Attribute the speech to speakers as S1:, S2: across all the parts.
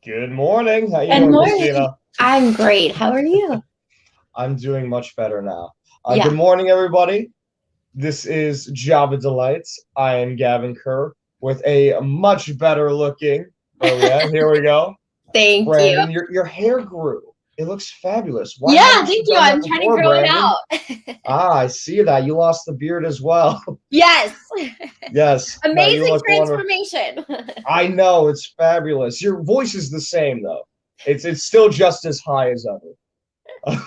S1: Good morning. How you
S2: Good
S1: doing,
S2: morning.
S1: Christina?
S2: I'm great. How are you?
S1: I'm doing much better now. Good
S2: Yeah.
S1: morning, everybody. This is Java Delights. I am Gavin Kerr with a much better looking. Where are we at? Here we go.
S2: Thank you.
S1: Brandon, your hair grew. It looks fabulous. Why
S2: Yeah,
S1: hadn't you
S2: thank you.
S1: done that
S2: I'm trying to
S1: before,
S2: grow it
S1: Brandon?
S2: out.
S1: I see that. You lost the beard as well.
S2: Yes.
S1: Yes. No, you
S2: Amazing
S1: look wonderful.
S2: transformation.
S1: I know it's fabulous. Your voice is the same though. It's still just as high as ever.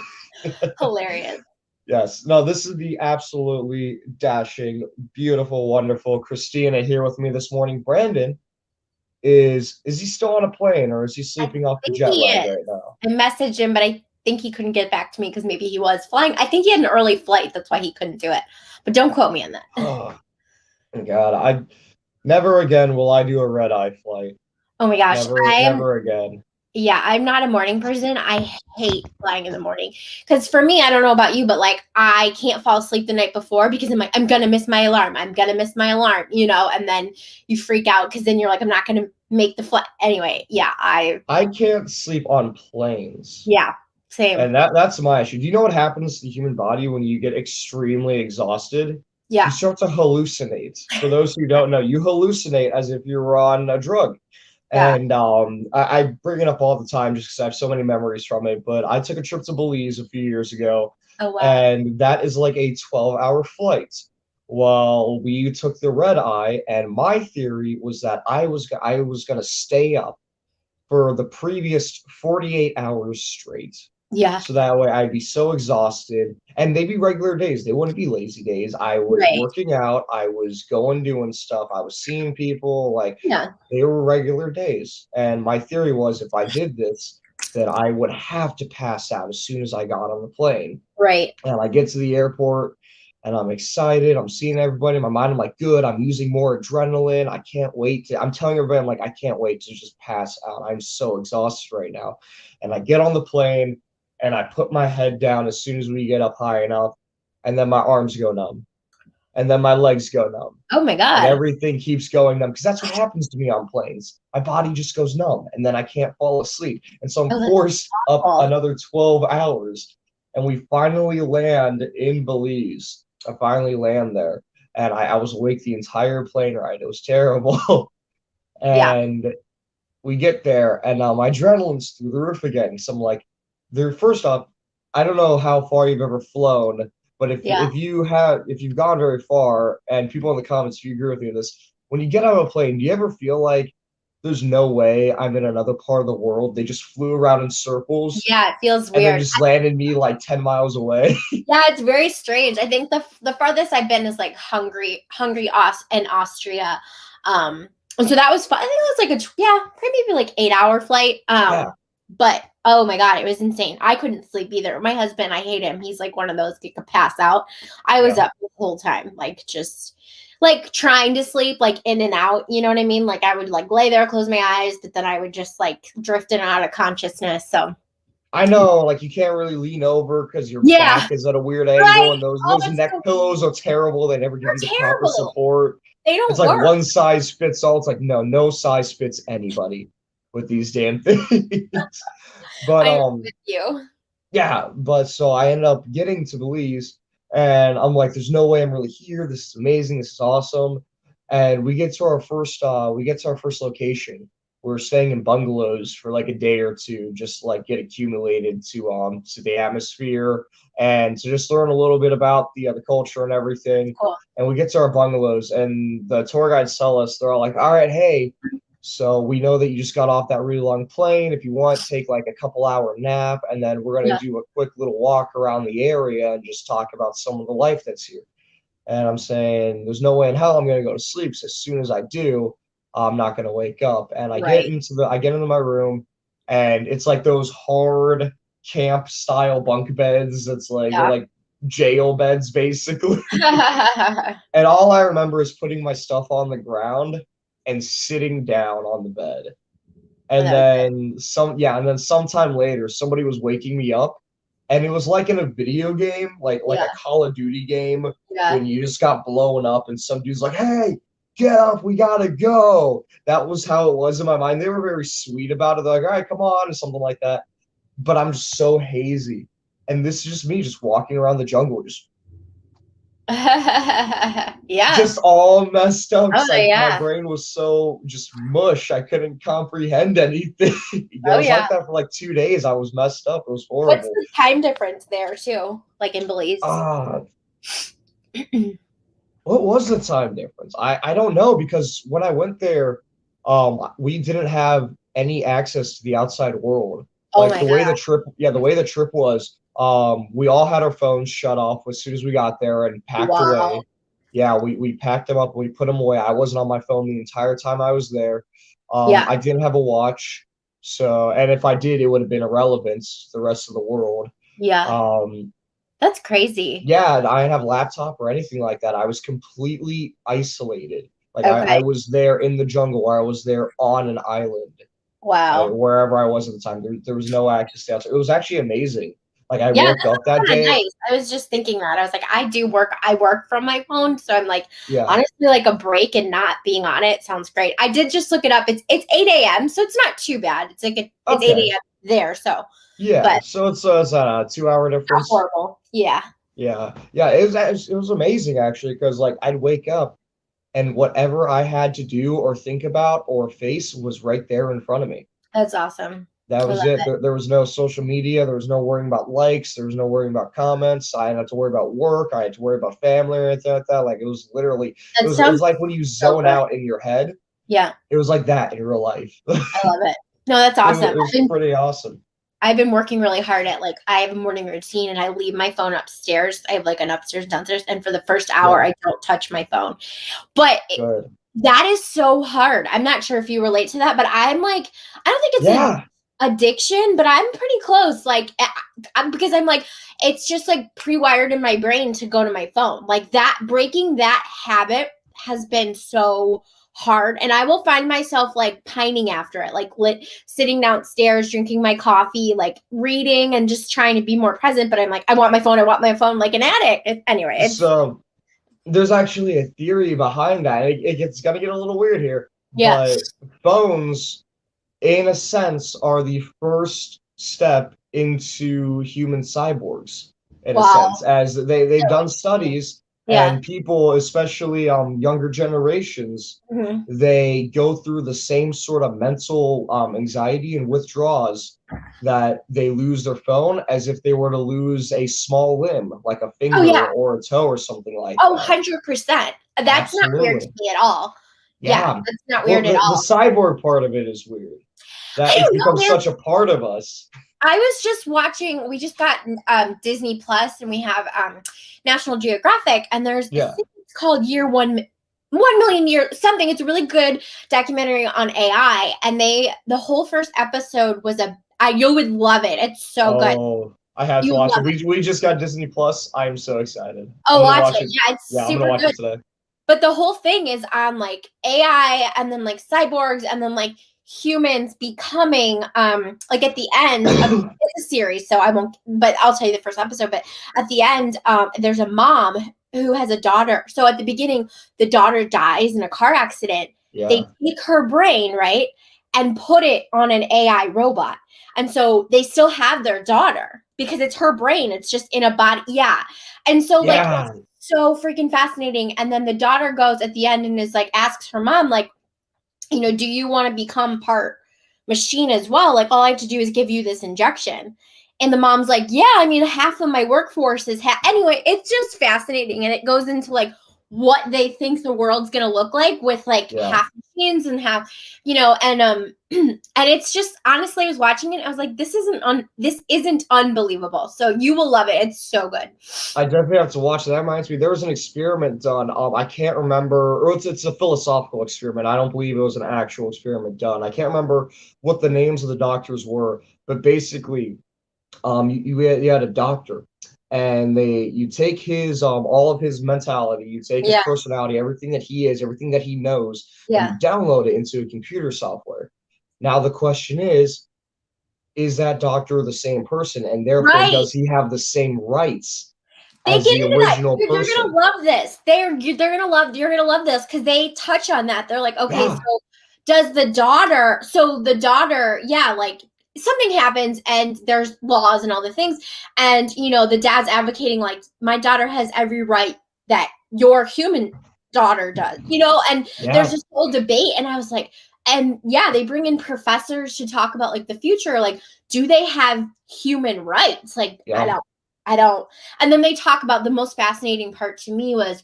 S2: Hilarious.
S1: Yes. No, this is the absolutely dashing, beautiful, wonderful Christina here with me this morning. Brandon is he still on a plane or is he
S2: I
S1: sleeping off the
S2: think
S1: jet
S2: he
S1: lag
S2: is.
S1: right now?
S2: I messaged him, but I think he couldn't get back to me because maybe he was flying. I think he had an early flight. That's why he couldn't do it. But don't quote me on that.
S1: Oh God, I never again will I do a red eye flight.
S2: Oh my gosh.
S1: Never again.
S2: Yeah, I'm not a morning person. I hate flying in the morning. Because for me, I don't know about you, but like I can't fall asleep the night before because I'm like, I'm gonna miss my alarm. I'm gonna miss my alarm, and then you freak out because then you're like, I'm not gonna make the flight. Anyway, yeah,
S1: I can't sleep on planes.
S2: yeah, same.
S1: And that's my issue. Do you know what happens to the human body when you get extremely exhausted? You
S2: Yeah.
S1: start to hallucinate. For those who don't know, you hallucinate as if you're on a drug.
S2: Yeah.
S1: And I bring it up all the time just because I have so many memories from it. But I took a trip to Belize a few years ago,
S2: Oh wow.
S1: and that is like a 12-hour flight. Well, we took the red eye, and my theory was that I was gonna stay up for the previous 48 hours straight.
S2: Yeah.
S1: So that way I'd be so exhausted. And they'd be regular days. They wouldn't be lazy days. I was
S2: Right.
S1: working out. I was going doing stuff. I was seeing people. Like
S2: Yeah.
S1: they were regular days. And my theory was if I did this, that I would have to pass out as soon as I got on the plane.
S2: Right.
S1: And I get to the airport and I'm excited. I'm seeing everybody in my mind. I'm like, good. I'm using more adrenaline. I can't wait to. I'm telling everybody, I'm like, I can't wait to just pass out. I'm so exhausted right now. And I get on the plane and I put my head down as soon as we get up high enough. And then my arms go numb. And then my legs go numb.
S2: Oh my
S1: And
S2: God.
S1: everything keeps going numb because that's what happens to me on planes. My body just goes numb and then I can't fall asleep. And so I'm
S2: Oh, that's
S1: forced up
S2: awful.
S1: another 12 hours. And we finally land in Belize. I finally land there. And I was awake the entire plane ride. It was terrible.
S2: Yeah.
S1: And we get there, and my adrenaline's through the roof again. So I'm like, there. First off, I don't know how far you've ever flown, but
S2: Yeah.
S1: if you've gone very far, and people in the comments, if you agree with me on this, when you get out of a plane, do you ever feel like there's no way I'm in another part of the world? They just flew around in circles
S2: Yeah. It feels
S1: and then
S2: weird.
S1: just landed me like 10 miles away.
S2: Yeah, it's very strange. I think the farthest I've been is like Hungary, and Austria. And so that was fun. I think it was like maybe like 8 hour flight.
S1: Yeah.
S2: But oh my God, it was insane. I couldn't sleep either. My husband, I hate him. He's like one of those that could pass out. I was
S1: Yeah.
S2: up the whole time, like just like trying to sleep, like in and out. You know what I mean? Like I would like lay there, close my eyes, but then I would just like drift in and out of consciousness. So
S1: I know, like you can't really lean over because your
S2: yeah,
S1: back is at a weird angle,
S2: right.
S1: and those
S2: Oh,
S1: those
S2: it's
S1: neck
S2: so
S1: pillows are terrible. They never give you
S2: they're
S1: the proper
S2: terrible.
S1: support.
S2: They
S1: It's
S2: don't
S1: like
S2: work.
S1: one size fits all. It's like no size fits anybody with these damn things. But
S2: I'm with you.
S1: yeah, but so I ended up getting to Belize, and I'm like, there's no way I'm really here. This is amazing. This is awesome. And we get to our first location. We're staying in bungalows for like a day or two, just like get accumulated to the atmosphere and to just learn a little bit about the culture and everything.
S2: Cool.
S1: And we get to our bungalows, and the tour guides tell us they're all like, "All right, hey, so we know that you just got off that really long plane. If you want, take like a couple-hour nap, and then we're gonna
S2: Yeah.
S1: do a quick little walk around the area and just talk about some of the life that's here." And I'm saying, there's no way in hell I'm gonna go to sleep. So as soon as I do, I'm not gonna wake up. And
S2: Right.
S1: I get into my room, and it's like those hard camp style bunk beds. It's like they're
S2: Yeah.
S1: like jail beds basically. And all I remember is putting my stuff on the ground and sitting down on the bed. And
S2: That was it.
S1: and then sometime later, somebody was waking me up, and it was like in a video game, like
S2: Yeah.
S1: a Call of Duty game
S2: Yeah.
S1: when you just got blown up, and some dude's like, "Hey, get up, we gotta go. That was how it was in my mind. They were very sweet about it. They're like, all right, come on, or something like that. But I'm just so hazy. And this is just me just walking around the jungle,
S2: Yeah.
S1: just all messed up.
S2: Oh
S1: Like my
S2: yeah.
S1: brain was so just mush. I couldn't comprehend anything. It
S2: Oh
S1: was
S2: yeah.
S1: like that for like 2 days. I was messed up. It was
S2: What's
S1: horrible.
S2: the time difference there too? Like in Belize?
S1: Ah, what was the time difference? I don't know because when I went there, we didn't have any access to the outside world.
S2: Oh
S1: Like
S2: my
S1: the way the
S2: God.
S1: trip, yeah, the way the trip was, we all had our phones shut off as soon as we got there and packed
S2: Wow.
S1: away. Yeah, we packed them up, we put them away. I wasn't on my phone the entire time I was there.
S2: Yeah.
S1: I didn't have a watch, so and if I did, it would have been irrelevant to the rest of the world.
S2: Yeah.
S1: Um,
S2: That's crazy.
S1: yeah, I didn't have a laptop or anything like that. I was completely isolated. Like I
S2: Okay.
S1: was there in the jungle, or I was there on an island,
S2: Wow.
S1: wherever I was at the time. There was no access to outside. It was actually amazing. Like I
S2: Yeah,
S1: woke
S2: that
S1: up that
S2: sounds kind of
S1: day.
S2: nice. I was just thinking that. I was like, I work from my phone, so I'm like,
S1: Yeah.
S2: honestly, like a break and not being on it sounds great. I did just look it up. It's 8 a.m., so it's not too bad. It's 8
S1: Okay.
S2: a.m. there, so
S1: Yeah.
S2: but
S1: So it's a 2 hour
S2: not
S1: difference.
S2: horrible. Yeah,
S1: Yeah. Yeah. It was amazing actually because like I'd wake up and whatever I had to do or think about or face was right there in front of me.
S2: that's awesome.
S1: That
S2: I love
S1: was it.
S2: it.
S1: There was no social media. There was no worrying about likes. There was no worrying about comments. I didn't have to worry about work. I had to worry about family or anything like that. Like it was literally,
S2: That
S1: it
S2: sounds
S1: was like when you
S2: so
S1: zone
S2: good.
S1: out in your head,
S2: Yeah,
S1: it was like that in real life.
S2: I love it. No, that's awesome.
S1: It was pretty awesome.
S2: I've been working really hard at like I have a morning routine and I leave my phone upstairs. I have like an upstairs downstairs, and for the first hour
S1: Yeah,
S2: I don't touch my phone. But
S1: good.
S2: that is so hard. I'm not sure if you relate to that, but I'm like, I don't think it's an
S1: Yeah,
S2: addiction, but I'm pretty close. Like, because I'm like, it's just like pre-wired in my brain to go to my phone. Like that, breaking that habit has been so hard, and I will find myself like pining after it, like sitting downstairs, drinking my coffee, like reading, and just trying to be more present. But I'm like, I want my phone, like an addict. Anyway, it's
S1: so there's actually a theory behind that. It's gonna get a little weird here,
S2: yeah.
S1: but phones, in a sense, are the first step into human cyborgs, in a
S2: Wow.
S1: sense, as they've done studies
S2: Yeah.
S1: and people, especially younger generations,
S2: Mhm.
S1: they go through the same sort of mental anxiety and withdrawals that they lose their phone as if they were to lose a small limb, like a
S2: Oh
S1: finger
S2: yeah.
S1: or a toe or something like
S2: Oh,
S1: that.
S2: 100%. That's not weird to
S1: Absolutely.
S2: me at all. Yeah,
S1: Yeah.
S2: that's not
S1: Well,
S2: weird at
S1: the
S2: all.
S1: cyborg part of it is weird.
S2: I
S1: That it's
S2: don't
S1: become
S2: know, man.
S1: such a part of us.
S2: I was just watching, we just got Disney Plus and we have National Geographic, and I
S1: Yeah.
S2: think it's called Year One, 1 million year something. It's a really good documentary on AI. And the whole first episode was you would love it. It's so good.
S1: Oh, I have
S2: You
S1: to
S2: would
S1: watch it.
S2: love it.
S1: We just got Disney Plus. I am so excited. I'm
S2: Oh,
S1: gonna
S2: watch
S1: watch
S2: it.
S1: it.
S2: Yeah, it's
S1: Yeah, I'm gonna
S2: super
S1: watch
S2: good.
S1: it today.
S2: But the whole thing is on like AI and then like cyborgs and then like humans becoming like at the end of it's a series, so I won't, but I'll tell you the first episode. But at the end, there's a mom who has a daughter. So at the beginning, the daughter dies in a car accident. They
S1: Yeah.
S2: take her brain, right, and put it on an AI robot. And so they still have their daughter because it's her brain. It's just in a body. Yeah. And so like
S1: Yeah.
S2: so freaking fascinating. And then the daughter goes at the end and is like, asks her mom, like, do you want to become part machine as well? Like, all I have to do is give you this injection. And the mom's like, yeah, I mean, half of my workforce is anyway, it's just fascinating. And it goes into like what they think the world's going to look like with like
S1: Yeah.
S2: half machines and half, and and it's just, honestly, I was watching it. I was like, this isn't unbelievable. So you will love it. It's so good.
S1: I definitely have to watch it. That reminds me, there was an experiment done. I can't remember, or it's a philosophical experiment. I don't believe it was an actual experiment done. I can't remember what the names of the doctors were, but basically, you had a doctor, and you take his all of his mentality, you take his
S2: Yeah.
S1: personality, everything that he is, everything that he knows, and
S2: Yeah.
S1: you download it into a computer software. Now the question is that doctor the same person, and therefore
S2: Right.
S1: does he have the same rights
S2: They
S1: as
S2: get
S1: the
S2: into that.
S1: original
S2: You're gonna
S1: person.
S2: love this. You're gonna love this because they touch on that. They're like, okay,
S1: Yeah,
S2: so does the daughter? So the daughter, yeah, like something happens and there's laws and all the things, and the dad's advocating like my daughter has every right that your human daughter does, and there's
S1: yeah,
S2: this whole debate, and I was like, and yeah, they bring in professors to talk about like the future, like do they have human rights? Like
S1: yeah.
S2: I don't. And then they talk about the most fascinating part to me was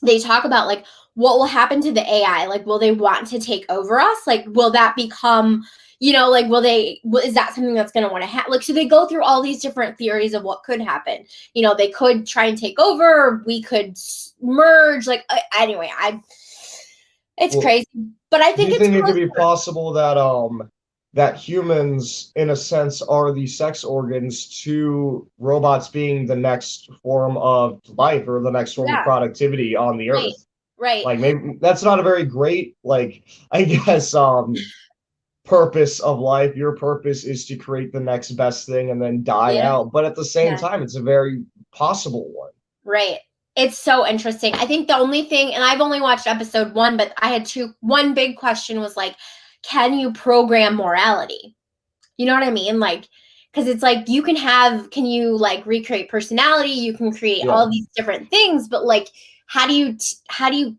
S2: they talk about like what will happen to the AI? Like, will they want to take over us? Like, will that become, like, is that something that's going to want to happen? Like, so they go through all these different theories of what could happen. They could try and take over, or we could merge. Like, anyway, it's
S1: Well,
S2: crazy, but I
S1: do
S2: think
S1: you
S2: it's
S1: think it could be
S2: closer.
S1: possible that humans, in a sense, are the sex organs to robots being the next form of life or the next form of
S2: Yeah,
S1: productivity on the
S2: right,
S1: earth?
S2: right.
S1: Like maybe that's not a very great, like, I guess, purpose of life. Your purpose is to create the next best thing and then die
S2: Yeah,
S1: out. But at the same
S2: yeah.
S1: time, it's a very possible one.
S2: Right. It's so interesting. I think the only thing, and I've only watched episode 1, but I had two. One big question was like, can you program morality? You know what I mean? Like, because it's like can you like recreate personality? You can create
S1: Yeah.
S2: all these different things, but like, how do you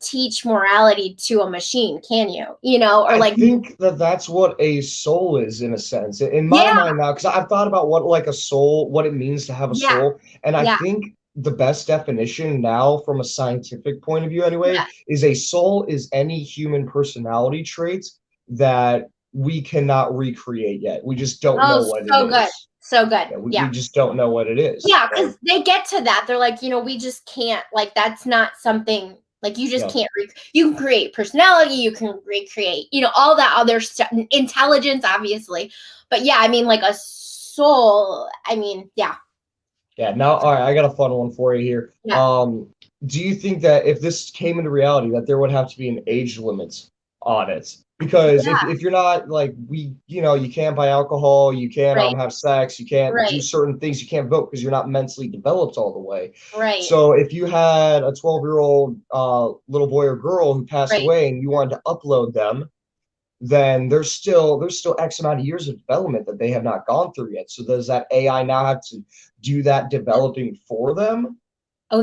S2: teach morality to a machine? Can you? Or
S1: I
S2: like,
S1: think that that's what a soul is in a sense. In my
S2: yeah,
S1: mind now, because I've thought about what like a soul, what it means to have a
S2: yeah,
S1: soul, and I
S2: yeah,
S1: think the best definition now, from a scientific point of view anyway,
S2: yeah.
S1: is a soul is any human personality trait that we cannot recreate yet. We just don't know
S2: Oh,
S1: what it
S2: so good,
S1: is.
S2: so good.
S1: Yeah,
S2: Yeah.
S1: we just don't know what it is.
S2: Yeah,
S1: Like,
S2: because they get to that. They're like, we just can't, like, that's not something, like, you just
S1: yeah,
S2: can't, you can create personality, you can recreate, all that other stuff, intelligence, obviously. But yeah, I mean, like, a soul, I mean, yeah,
S1: yeah. Now, all right, I got a fun one for you here.
S2: yeah,
S1: Do you think that if this came into reality, that there would have to be an age limit on it? Because
S2: yeah,
S1: if you're not like you can't buy alcohol, you can't
S2: right,
S1: have sex, you can't do
S2: right,
S1: certain things, you can't vote because you're not mentally developed all the way.
S2: right,
S1: So if you had a 12-year-old little boy or girl who passed
S2: right.
S1: away and you wanted to upload them, then there's still X amount of years of development that they have not gone through yet. So does that AI now have to do that developing for them?
S2: Oh,
S1: Or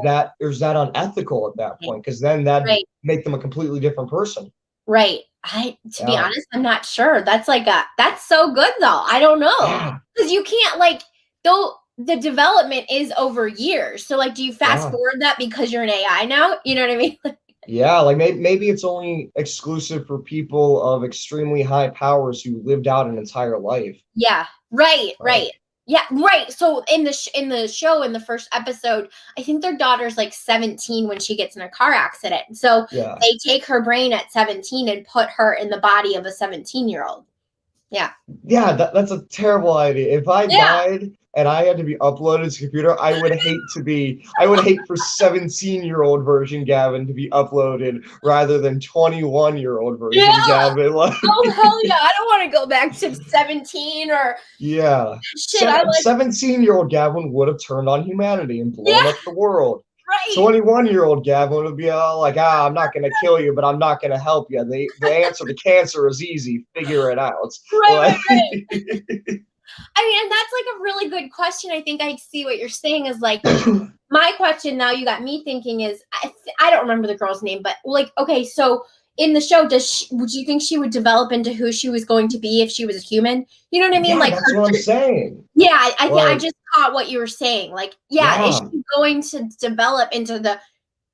S2: that's
S1: is that unethical at that
S2: so
S1: point? Because then that'd
S2: right,
S1: make them a completely different person.
S2: right. To be
S1: Yeah,
S2: honest, I'm not sure. That's so good though. I don't know.
S1: yeah,
S2: Because you can't like, though the development is over years. So like, do you fast
S1: yeah,
S2: forward that because you're an AI now? You know what I mean?
S1: yeah. Like maybe it's only exclusive for people of extremely high powers who lived out an entire life.
S2: Yeah. Right. Right.
S1: Like,
S2: Yeah. Right. So in the show, in the first episode, I think their daughter's like 17 when she gets in a car accident. So
S1: yeah,
S2: they take her brain at 17 and put her in the body of a 17-year-old. Yeah.
S1: yeah. That's a terrible idea. If I
S2: Yeah.
S1: died and I had to be uploaded to a computer, I would hate for 17-year-old version Gavin to be uploaded rather than 21-year-old version
S2: Yeah.
S1: Gavin. Like,
S2: Oh hell yeah! I don't want to go back to 17 or
S1: yeah.
S2: shit. I like
S1: 17-year-old Gavin would have turned on humanity and blown
S2: yeah,
S1: up the world.
S2: right,
S1: 21-year-old Gavin would be all like, I'm not going to kill you, but I'm not going to help you. The answer to cancer is easy. Figure it out.
S2: right,
S1: Like,
S2: right, right. I mean, and that's like a really good question. I think I see what you're saying is like my question. Now you got me thinking is I don't remember the girl's name, but like okay, so in the show, would you think she would develop into who she was going to be if she was a human? You know what I mean?
S1: yeah,
S2: Like
S1: that's
S2: her.
S1: what I'm saying.
S2: Yeah, I think I
S1: Like,
S2: just caught what you were saying. Like, yeah, is
S1: yeah.
S2: she going to develop into the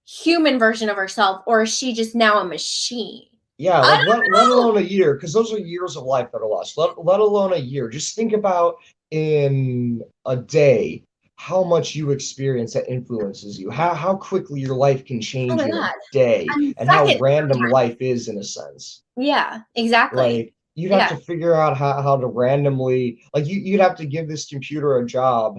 S2: human version of herself, or is she just now a machine?
S1: Yeah,
S2: I
S1: like let
S2: don't know.
S1: alone a year, because those are years of life that are lost. Let alone a year. Just think about in a day how much you experience that influences you, how quickly your life can
S2: Oh
S1: change
S2: my
S1: in a
S2: god.
S1: day,
S2: I'm
S1: and how
S2: second
S1: random
S2: sometimes.
S1: life is in a sense.
S2: Yeah, exactly.
S1: Like you'd have
S2: Yeah.
S1: to figure out how to randomly like you'd have to give this computer a job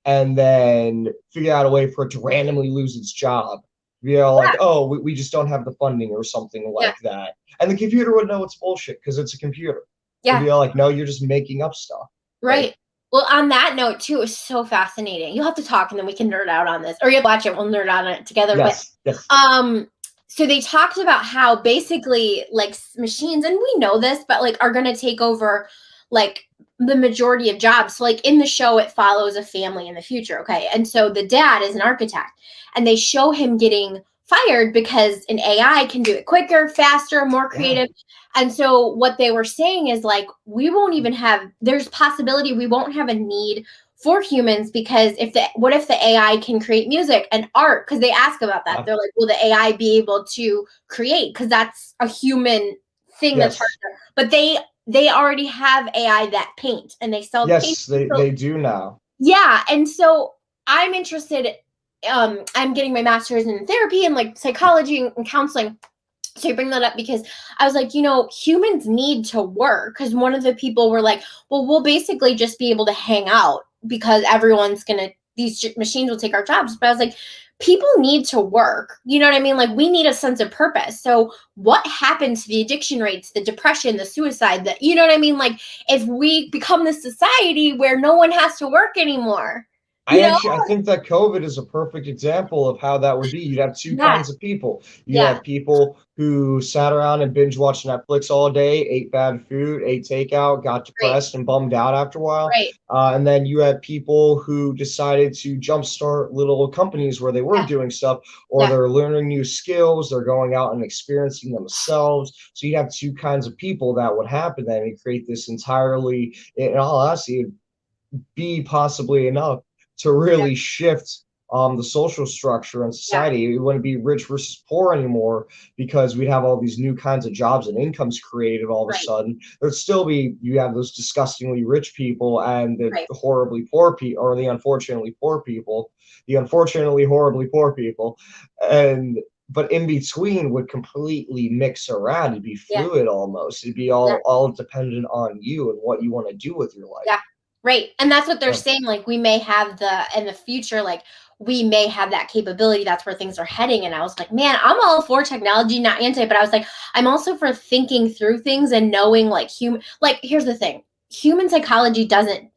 S1: and then figure out a way for it to randomly lose its job. Like,
S2: Yeah.
S1: oh, we just don't have the funding or something
S2: Yeah.
S1: like that. And the computer would know it's bullshit because it's a computer. It'd
S2: Yeah.
S1: be all like, no, you're just making up stuff.
S2: Right.
S1: Like,
S2: Well, on that note too, it's so fascinating. You'll have to talk and then we can nerd out on this. Or you'll watch it, we'll nerd out on it together. But
S1: Yes, yes,
S2: so they talked about how basically like machines, and we know this, but like are gonna take over like the majority of jobs. So like in the show, it follows a family in the future. Okay. And so the dad is an architect and they show him getting fired because an AI can do it quicker, faster, more
S1: yeah,
S2: creative. And so what they were saying is like, we won't even have, there's possibility we won't have a need for humans because what if the AI can create music and art? Because they ask about that.
S1: yeah,
S2: They're like, will the AI be able to create? Because that's a human thing that's hard
S1: yes,
S2: to, but they already have AI that paint and they sell paint.
S1: yes, they do now.
S2: Yeah, and so I'm interested. I'm getting my master's in therapy and like psychology and counseling. So you bring that up because I was like, humans need to work. Because one of the people were like, well, we'll basically just be able to hang out because these machines will take our jobs. But I was like, people need to work. You know what I mean? Like we need a sense of purpose. So what happens to the addiction rates, the depression, the suicide, you know what I mean? Like if we become this society where no one has to work anymore, you know?
S1: I think that COVID is a perfect example of how that would be. You'd have two
S2: Yeah,
S1: kinds of people. You
S2: yeah,
S1: have people who sat around and binge watched Netflix all day, ate bad food, ate takeout, got
S2: right,
S1: depressed and bummed out after a while.
S2: right.
S1: And then you had people who decided to jumpstart little companies where they were
S2: Yeah,
S1: doing stuff, or
S2: yeah,
S1: they're learning new skills, they're going out and experiencing themselves. So you'd have two kinds of people that would happen then and create this entirely, in all honesty, be possibly enough to
S2: yeah,
S1: really shift the social structure in
S2: yeah,
S1: society. It wouldn't be rich versus poor anymore because we'd have all these new kinds of jobs and incomes created all of a
S2: right,
S1: sudden. There'd still be, you have those disgustingly rich people and the
S2: right.
S1: horribly poor people, or the unfortunately poor people, the unfortunately horribly poor people. And but in between would completely mix around. It'd be
S2: Yeah,
S1: fluid almost. It'd be
S2: yeah.
S1: all dependent on you and what you want to do with your life.
S2: Yeah. Right. And that's what they're
S1: Yeah.
S2: saying. Like we may have in the future, like we may have that capability. That's where things are heading. And I was like, man, I'm all for technology, not anti, but I was like, I'm also for thinking through things and knowing like like here's the thing. Human psychology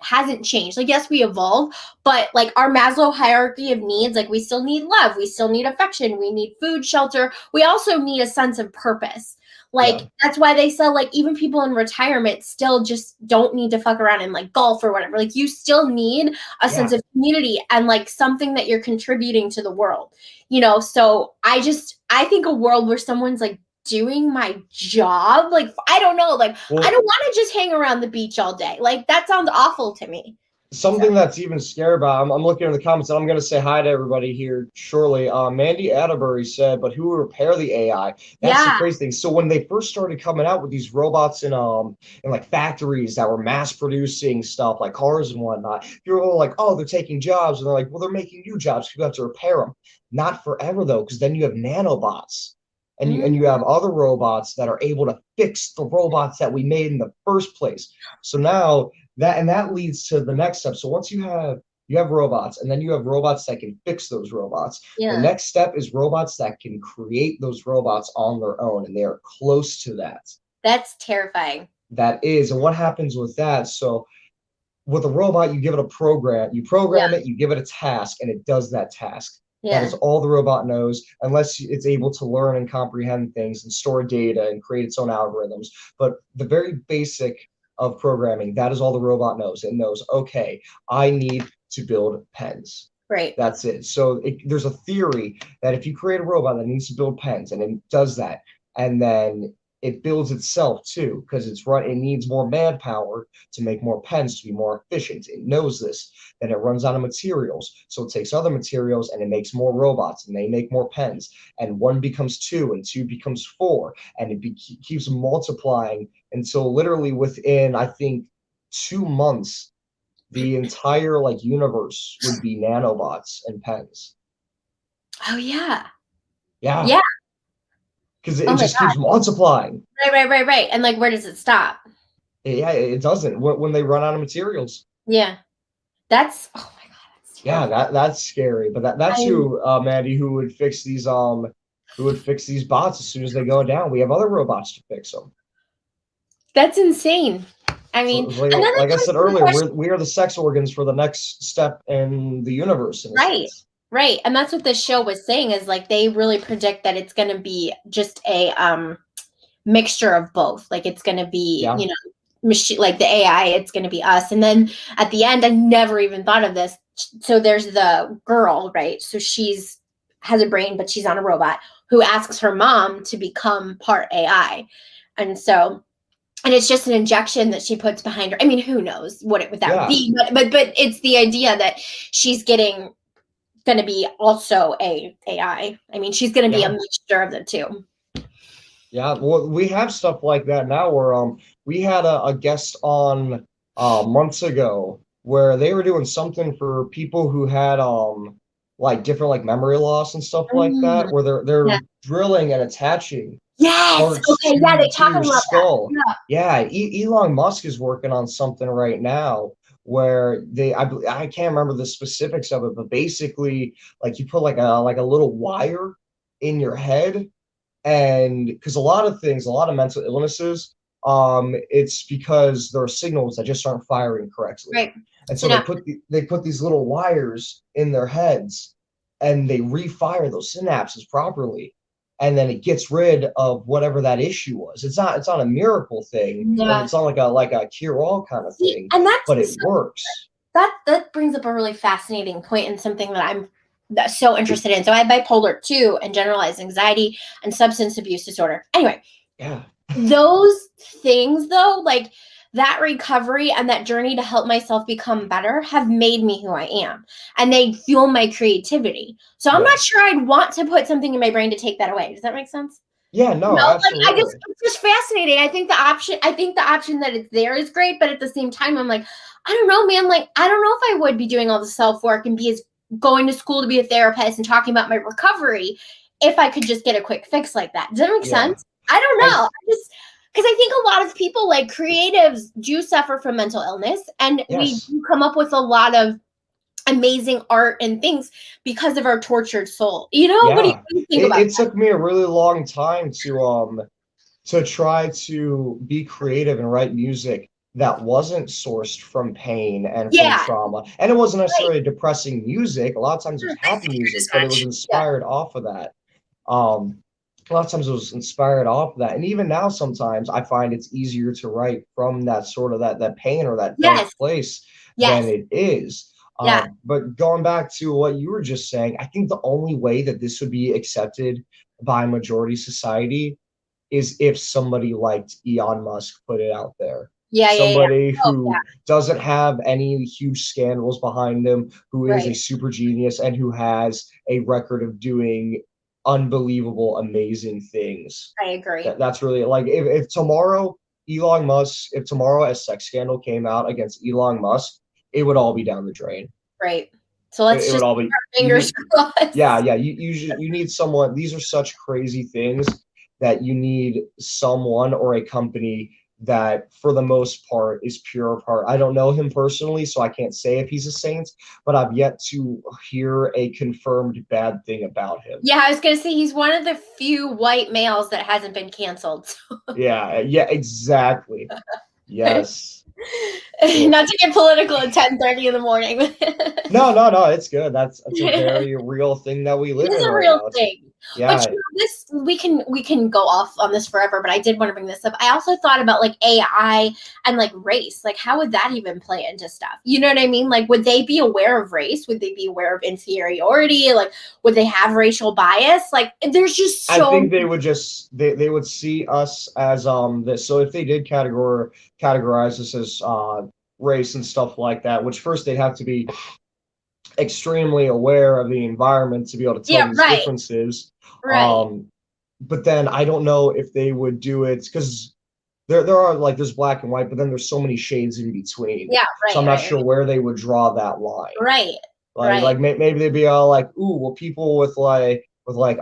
S2: hasn't changed. Like, yes, we evolve, but like our Maslow hierarchy of needs, like we still need love, we still need affection, we need food, shelter. We also need a sense of purpose.
S1: Yeah.
S2: Like that's why they sell like even people in retirement still just don't need to fuck around and like golf or whatever. Like you still need a sense
S1: Yeah.
S2: of community and like something that you're contributing to the world. So I think a world where someone's like doing my job, like I don't know, like I
S1: Well,
S2: don't want to just hang around the beach all day. Like that sounds awful to me. So
S1: something that's even scary about, I'm looking in the comments and I'm going to say hi to everybody here shortly. Mandy Atterbury said, but who will repair the AI? That's the
S2: yeah.
S1: crazy thing. So when they first started coming out with these robots in like factories that were mass producing stuff like cars and whatnot, you're all like, oh, they're taking jobs. And they're like, well, they're making new jobs. You have to repair them. Not forever though, because then you have nanobots. And you
S2: Mm,
S1: have other robots that are able to fix the robots that we made in the first place. So now that leads to the next step. So once you have robots, and then you have robots that can fix those robots. The
S2: yeah.
S1: next step is robots that can create those robots on their own, and they are close to that.
S2: That's terrifying.
S1: That is, and what happens with that? So with a robot, you give it a program, you
S2: Yeah.
S1: program it, you give it a task, and it does that task. That is
S2: Yeah.
S1: all the robot knows, unless it's able to learn and comprehend things and store data and create its own algorithms. But the very basic of programming, that is all the robot knows. It knows, okay, I need to build pens.
S2: Right.
S1: That's it. So there's a theory that if you create a robot that needs to build pens and it does that, and then it builds itself too, because it needs more manpower to make more pens to be more efficient. It knows this. Then it runs out of materials. So it takes other materials and it makes more robots and they make more pens. And one becomes two and two becomes four. And keeps multiplying until literally within, I think, 2 months, the entire like universe would be nanobots and pens.
S2: Oh yeah.
S1: Yeah,
S2: Yeah.
S1: because
S2: Oh
S1: it
S2: my
S1: just keeps
S2: God.
S1: multiplying.
S2: Right. And like where does it stop?
S1: Yeah, it doesn't when they run out of materials.
S2: Yeah. That's oh my God, that's
S1: Yeah,
S2: terrifying.
S1: that's scary. But that's
S2: I'm
S1: who, Mandy, who would fix these bots as soon as they go down. We have other robots to fix them.
S2: That's insane. I
S1: So,
S2: mean, and then
S1: like
S2: that
S1: I
S2: comes
S1: said
S2: to the
S1: earlier,
S2: question.
S1: we are the sex organs for the next step in the universe, in a
S2: Right.
S1: sense.
S2: Right. And that's what this show was saying is like they really predict that it's going to be just a mixture of both. Like it's going to be,
S1: Yeah,
S2: machine like the AI, it's going to be us. And then at the end, I never even thought of this. So there's the girl, right? So she's has a brain, but she's on a robot who asks her mom to become part AI. And so and it's just an injection that she puts behind her. I mean, who knows what that would
S1: yeah,
S2: be, but it's the idea that she's getting going to be also a AI. I mean, she's going to be a
S1: yeah.
S2: mixture of the two.
S1: Yeah, well, we have stuff like that now where we had a guest on months ago where they were doing something for people who had like different like memory loss and stuff like
S2: Mm,
S1: that, where
S2: yeah.
S1: they're drilling and attaching
S2: Yes.
S1: parts
S2: Okay. Yeah, they
S1: to
S2: talking
S1: your
S2: about that.
S1: skull.
S2: Yeah.
S1: Yeah, Elon Musk is working on something right now where I can't remember the specifics of it, but basically like you put like a little wire in your head, and because a lot of things, a lot of mental illnesses, it's because there are signals that just aren't firing correctly,
S2: Right.
S1: and so
S2: Yeah.
S1: they put these little wires in their heads, and they refire those synapses properly, and then it gets rid of whatever that issue was. It's not a miracle thing, or
S2: Yeah.
S1: it's not like a cure all kind of
S2: See,
S1: thing,
S2: and
S1: but it works.
S2: that brings up a really fascinating point and something that I'm so interested in. So I have bipolar 2 and generalized anxiety and substance abuse disorder. Anyway,
S1: Yeah,
S2: those things though, like that recovery and that journey to help myself become better have made me who I am, and they fuel my creativity. So I'm not
S1: yes,
S2: sure I'd want to put something in my brain to take that away. Does that make sense?
S1: yeah,
S2: You
S1: no,
S2: know, like I just
S1: absolutely,
S2: it's just fascinating. I think the option that it's there is great, but at the same time, I'm like, I don't know, man. Like, I don't know if I would be doing all the self work and be as going to school to be a therapist and talking about my recovery if I could just get a quick fix like that. Does that make
S1: yeah.
S2: sense? I don't
S1: I
S2: know. I just because I think a lot of people, like creatives, do suffer from mental illness, and we
S1: yes.
S2: do come up with a lot of amazing art and things because of our tortured soul. You know,
S1: Yeah,
S2: what do you think about
S1: it took me a really long time to try to be creative and write music that wasn't sourced from pain and
S2: that?
S1: from
S2: Yeah,
S1: trauma. And it wasn't
S2: right.
S1: necessarily depressing music. A lot of times it was happy music, but it was
S2: Yeah.
S1: inspired off of that. Um, a lot of times it was inspired off of that. And even now, sometimes I find it's easier to write from that sort of that pain or that dark
S2: Yes.
S1: place than
S2: Yes.
S1: it is.
S2: Yeah.
S1: But going back to what you were just saying, I think the only way that this would be accepted by majority society is if somebody like Elon Musk put it out there.
S2: Yeah. Yeah. Yeah.
S1: Somebody
S2: Oh, yeah.
S1: who doesn't have any huge scandals behind him, who is a
S2: Right.
S1: super genius and who has a record of doing unbelievable, amazing things.
S2: I agree.
S1: That's really like if tomorrow if tomorrow a sex scandal came out against Elon Musk, it would all be down the drain.
S2: Right. So let's
S1: It would
S2: just
S1: all
S2: keep
S1: be
S2: our
S1: you
S2: fingers
S1: need
S2: crossed.
S1: yeah, you need someone. These are such crazy things that you need someone or a company that, for the most part, is pure of heart. I don't know him personally, so I can't say if he's a saint, but I've yet to hear a confirmed bad thing about him.
S2: Yeah, I was gonna say he's one of the few white males that hasn't been canceled.
S1: Yeah, yeah, exactly. Yes. Ugh.
S2: Not to get political at 10:30 in the morning.
S1: No, no, no, it's good. That's a very real thing that we
S2: It
S1: live
S2: is
S1: in
S2: a
S1: right
S2: real
S1: now. It's
S2: thing. But
S1: yeah,
S2: this we can go off on this forever, but I did want to bring this up. I also thought about like AI and like race. Like how would that even play into stuff? You know what I mean? Like would they be aware of race? Would they be aware of inferiority? Like would they have racial bias? Like there's just
S1: I
S2: so
S1: think they would just they would see us as this. So if they did categorize us as race and stuff like that, which first they'd have to be extremely aware of the environment to be able to tell
S2: yeah,
S1: these
S2: right,
S1: differences.
S2: right.
S1: Um, but then I don't know if they would do it because there are like there's black and white, but then there's so many shades in between.
S2: Yeah,
S1: So I'm
S2: right,
S1: not
S2: right,
S1: sure where they would draw that line.
S2: right, right.
S1: Maybe they'd be all like, "Ooh, well, people with like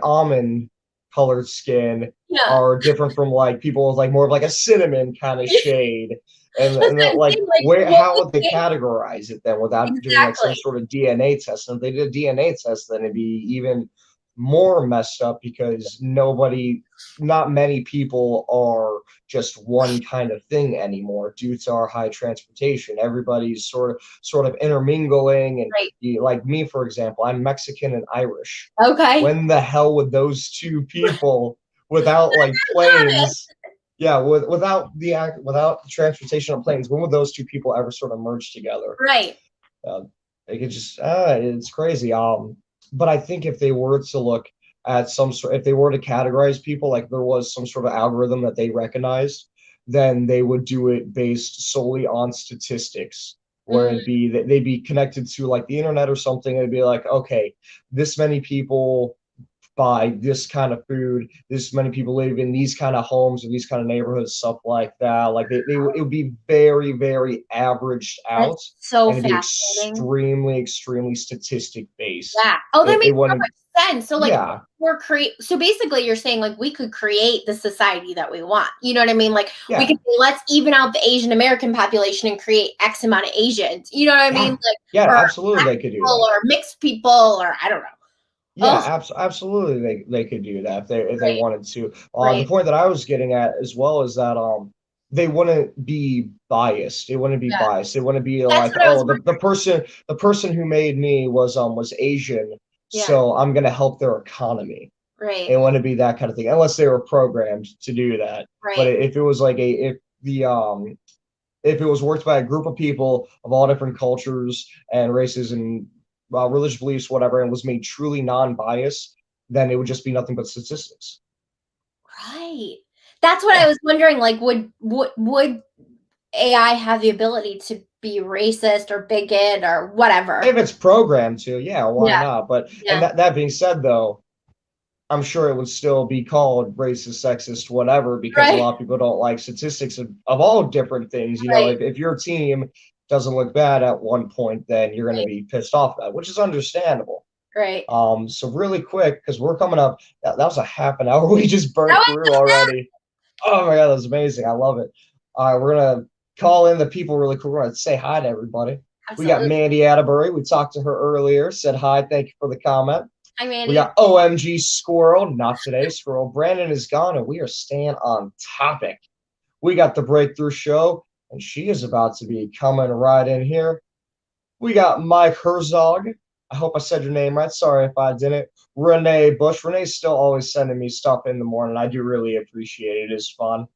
S1: almond colored skin
S2: Yeah.
S1: are different from like people with like more of like a cinnamon kind of shade."
S2: That's
S1: And
S2: what
S1: then,
S2: I'm
S1: like
S2: saying. Like,
S1: where
S2: well,
S1: how would they
S2: okay,
S1: categorize it then without doing like some
S2: exactly.
S1: sort of DNA test? And if they did a DNA test, then it'd be even more messed up because not many people are just one kind of thing anymore due to our high transportation. Everybody's sort of intermingling, and
S2: Right.
S1: like me, for example, I'm Mexican and Irish.
S2: Okay.
S1: When the hell would those two people without like planes, yeah, without the transportation of planes, when would those two people ever sort of merge together?
S2: Right.
S1: Uh, they could just it's crazy. But I think if they were to look at if they were to categorize people, like there was some sort of algorithm that they recognized, then they would do it based solely on statistics, where
S2: Mm,
S1: it'd be that they'd be connected to like the internet or something. It'd be like, okay, this many people buy this kind of food, this many people live in these kind of homes or these kind of neighborhoods, stuff like that. Like it would be very, very averaged out,
S2: that's so
S1: and it'd be
S2: fascinating.
S1: extremely, extremely statistic based.
S2: Yeah. Oh, that
S1: It
S2: makes so
S1: wouldn't,
S2: much sense. So like
S1: yeah,
S2: so basically you're saying like we could create the society that we want. You know what I mean? Like we
S1: yeah,
S2: could say let's even out the Asian American population and create X amount of Asians. You know what I mean?
S1: yeah,
S2: Like
S1: yeah,
S2: or
S1: absolutely
S2: black
S1: they could do
S2: people
S1: that.
S2: or mixed people or I don't know.
S1: Yeah,
S2: Oh,
S1: absolutely they could do that if they
S2: right,
S1: wanted to. The
S2: right.
S1: point that I was getting at as well is that they wouldn't be biased. It wouldn't be
S2: Yeah.
S1: biased. It wouldn't be
S2: That's
S1: like,
S2: what I was
S1: oh, the
S2: wondering.
S1: person who made me was Asian,
S2: Yeah.
S1: so I'm gonna help their economy.
S2: Right.
S1: It wouldn't be that kind of thing, unless they were programmed to do that. But
S2: Right.
S1: if it was like if it was worked by a group of people of all different cultures and races and religious beliefs, whatever, and was made truly non-biased, then it would just be nothing but statistics.
S2: Right. That's what I
S1: Yeah.
S2: was wondering. Like, would AI have the ability to be racist or bigot or whatever?
S1: If it's programmed to, yeah, why
S2: Yeah.
S1: not? But and
S2: Yeah.
S1: that being said, though, I'm sure it would still be called racist, sexist, whatever, because a
S2: Right.
S1: lot of people don't like statistics of all different things.
S2: Right.
S1: If your team doesn't look bad at one point, then you're going to
S2: Right.
S1: be pissed off at, which is understandable.
S2: Right.
S1: So really quick, because we're coming up, that was a half an hour we just
S2: That
S1: burnt through
S2: was
S1: already. Oh my God, that was amazing. I love it. All right, we're gonna call in the people really quick. We're gonna say hi to everybody. We got
S2: absolutely.
S1: Mandy Atterbury. We talked to her earlier, said hi, thank you for the comment.
S2: Hi,
S1: We
S2: Mandy.
S1: got OMG Squirrel, not today, Squirrel. Brandon is gone, and we are staying on topic. We got the Breakthrough Show, and she is about to be coming right in here. We got Mike Herzog. I hope I said your name right. Sorry if I didn't. Renee Bush. Renee's still always sending me stuff in the morning. I do really appreciate it. It is fun.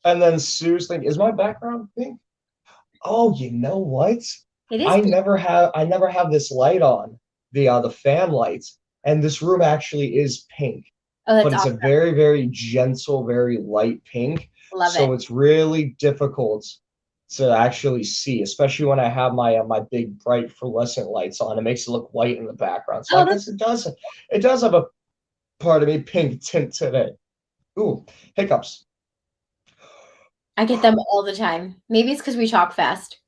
S1: And then Sue's thinking, is my background pink? Oh, you know what?
S2: It is pink.
S1: I never have this light on, the fan lights. And this room actually is pink,
S2: Oh,
S1: but
S2: that's
S1: it's a
S2: awesome.
S1: very, very gentle, very light pink.
S2: Love it.
S1: So it's really difficult to actually see, especially when I have my big bright fluorescent lights on. It makes it look white in the background. So I
S2: Oh, that's
S1: guess it does have a part of me pink tint today. Ooh, hiccups.
S2: I get them all the time. Maybe it's because we talk fast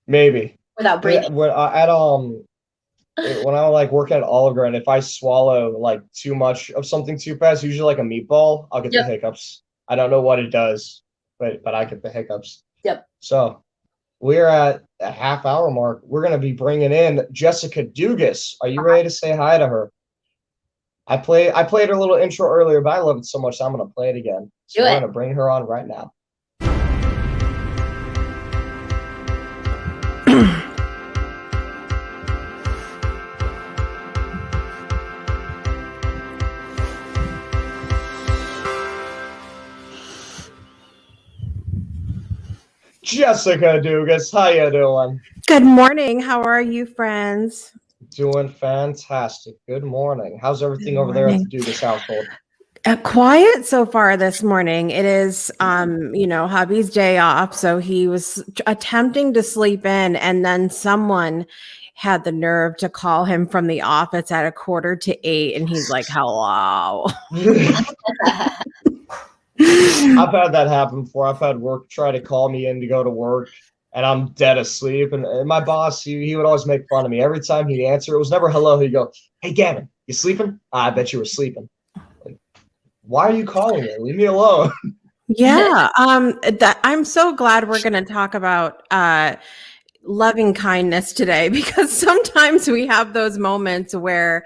S1: Maybe.
S2: without breathing.
S1: When I like work at Olive Garden, if I swallow like too much of something too fast, usually like a meatball, I'll get the
S2: Yep.
S1: hiccups. I don't know what it does, but I get the hiccups.
S2: Yep.
S1: So we're at a half hour mark. We're gonna be bringing in Jessica Dugas. Are you ready to say hi to her? I played her little intro earlier, but I love it so much, so I'm gonna play it again. So
S2: Do
S1: we're
S2: it.
S1: gonna bring her on right now. Jessica Dugas, how you doing?
S3: Good morning. How are you, friends?
S1: Doing fantastic. Good morning. How's everything
S3: Good
S1: over there at the
S3: morning.
S1: Dugas household?
S3: Quiet so far this morning. It is, hubby's day off, so he was attempting to sleep in, and then someone had the nerve to call him from the office at 7:45, and he's like, "Hello."
S1: I've had that happen before. I've had work try to call me in to go to work, and I'm dead asleep. And my boss, he would always make fun of me. Every time he'd answer, it was never hello. He'd go, "Hey, Gavin, you sleeping? I bet you were sleeping. Like, why are you calling me? Leave me alone."
S3: Yeah. I'm so glad we're going to talk about loving kindness today, because sometimes we have those moments where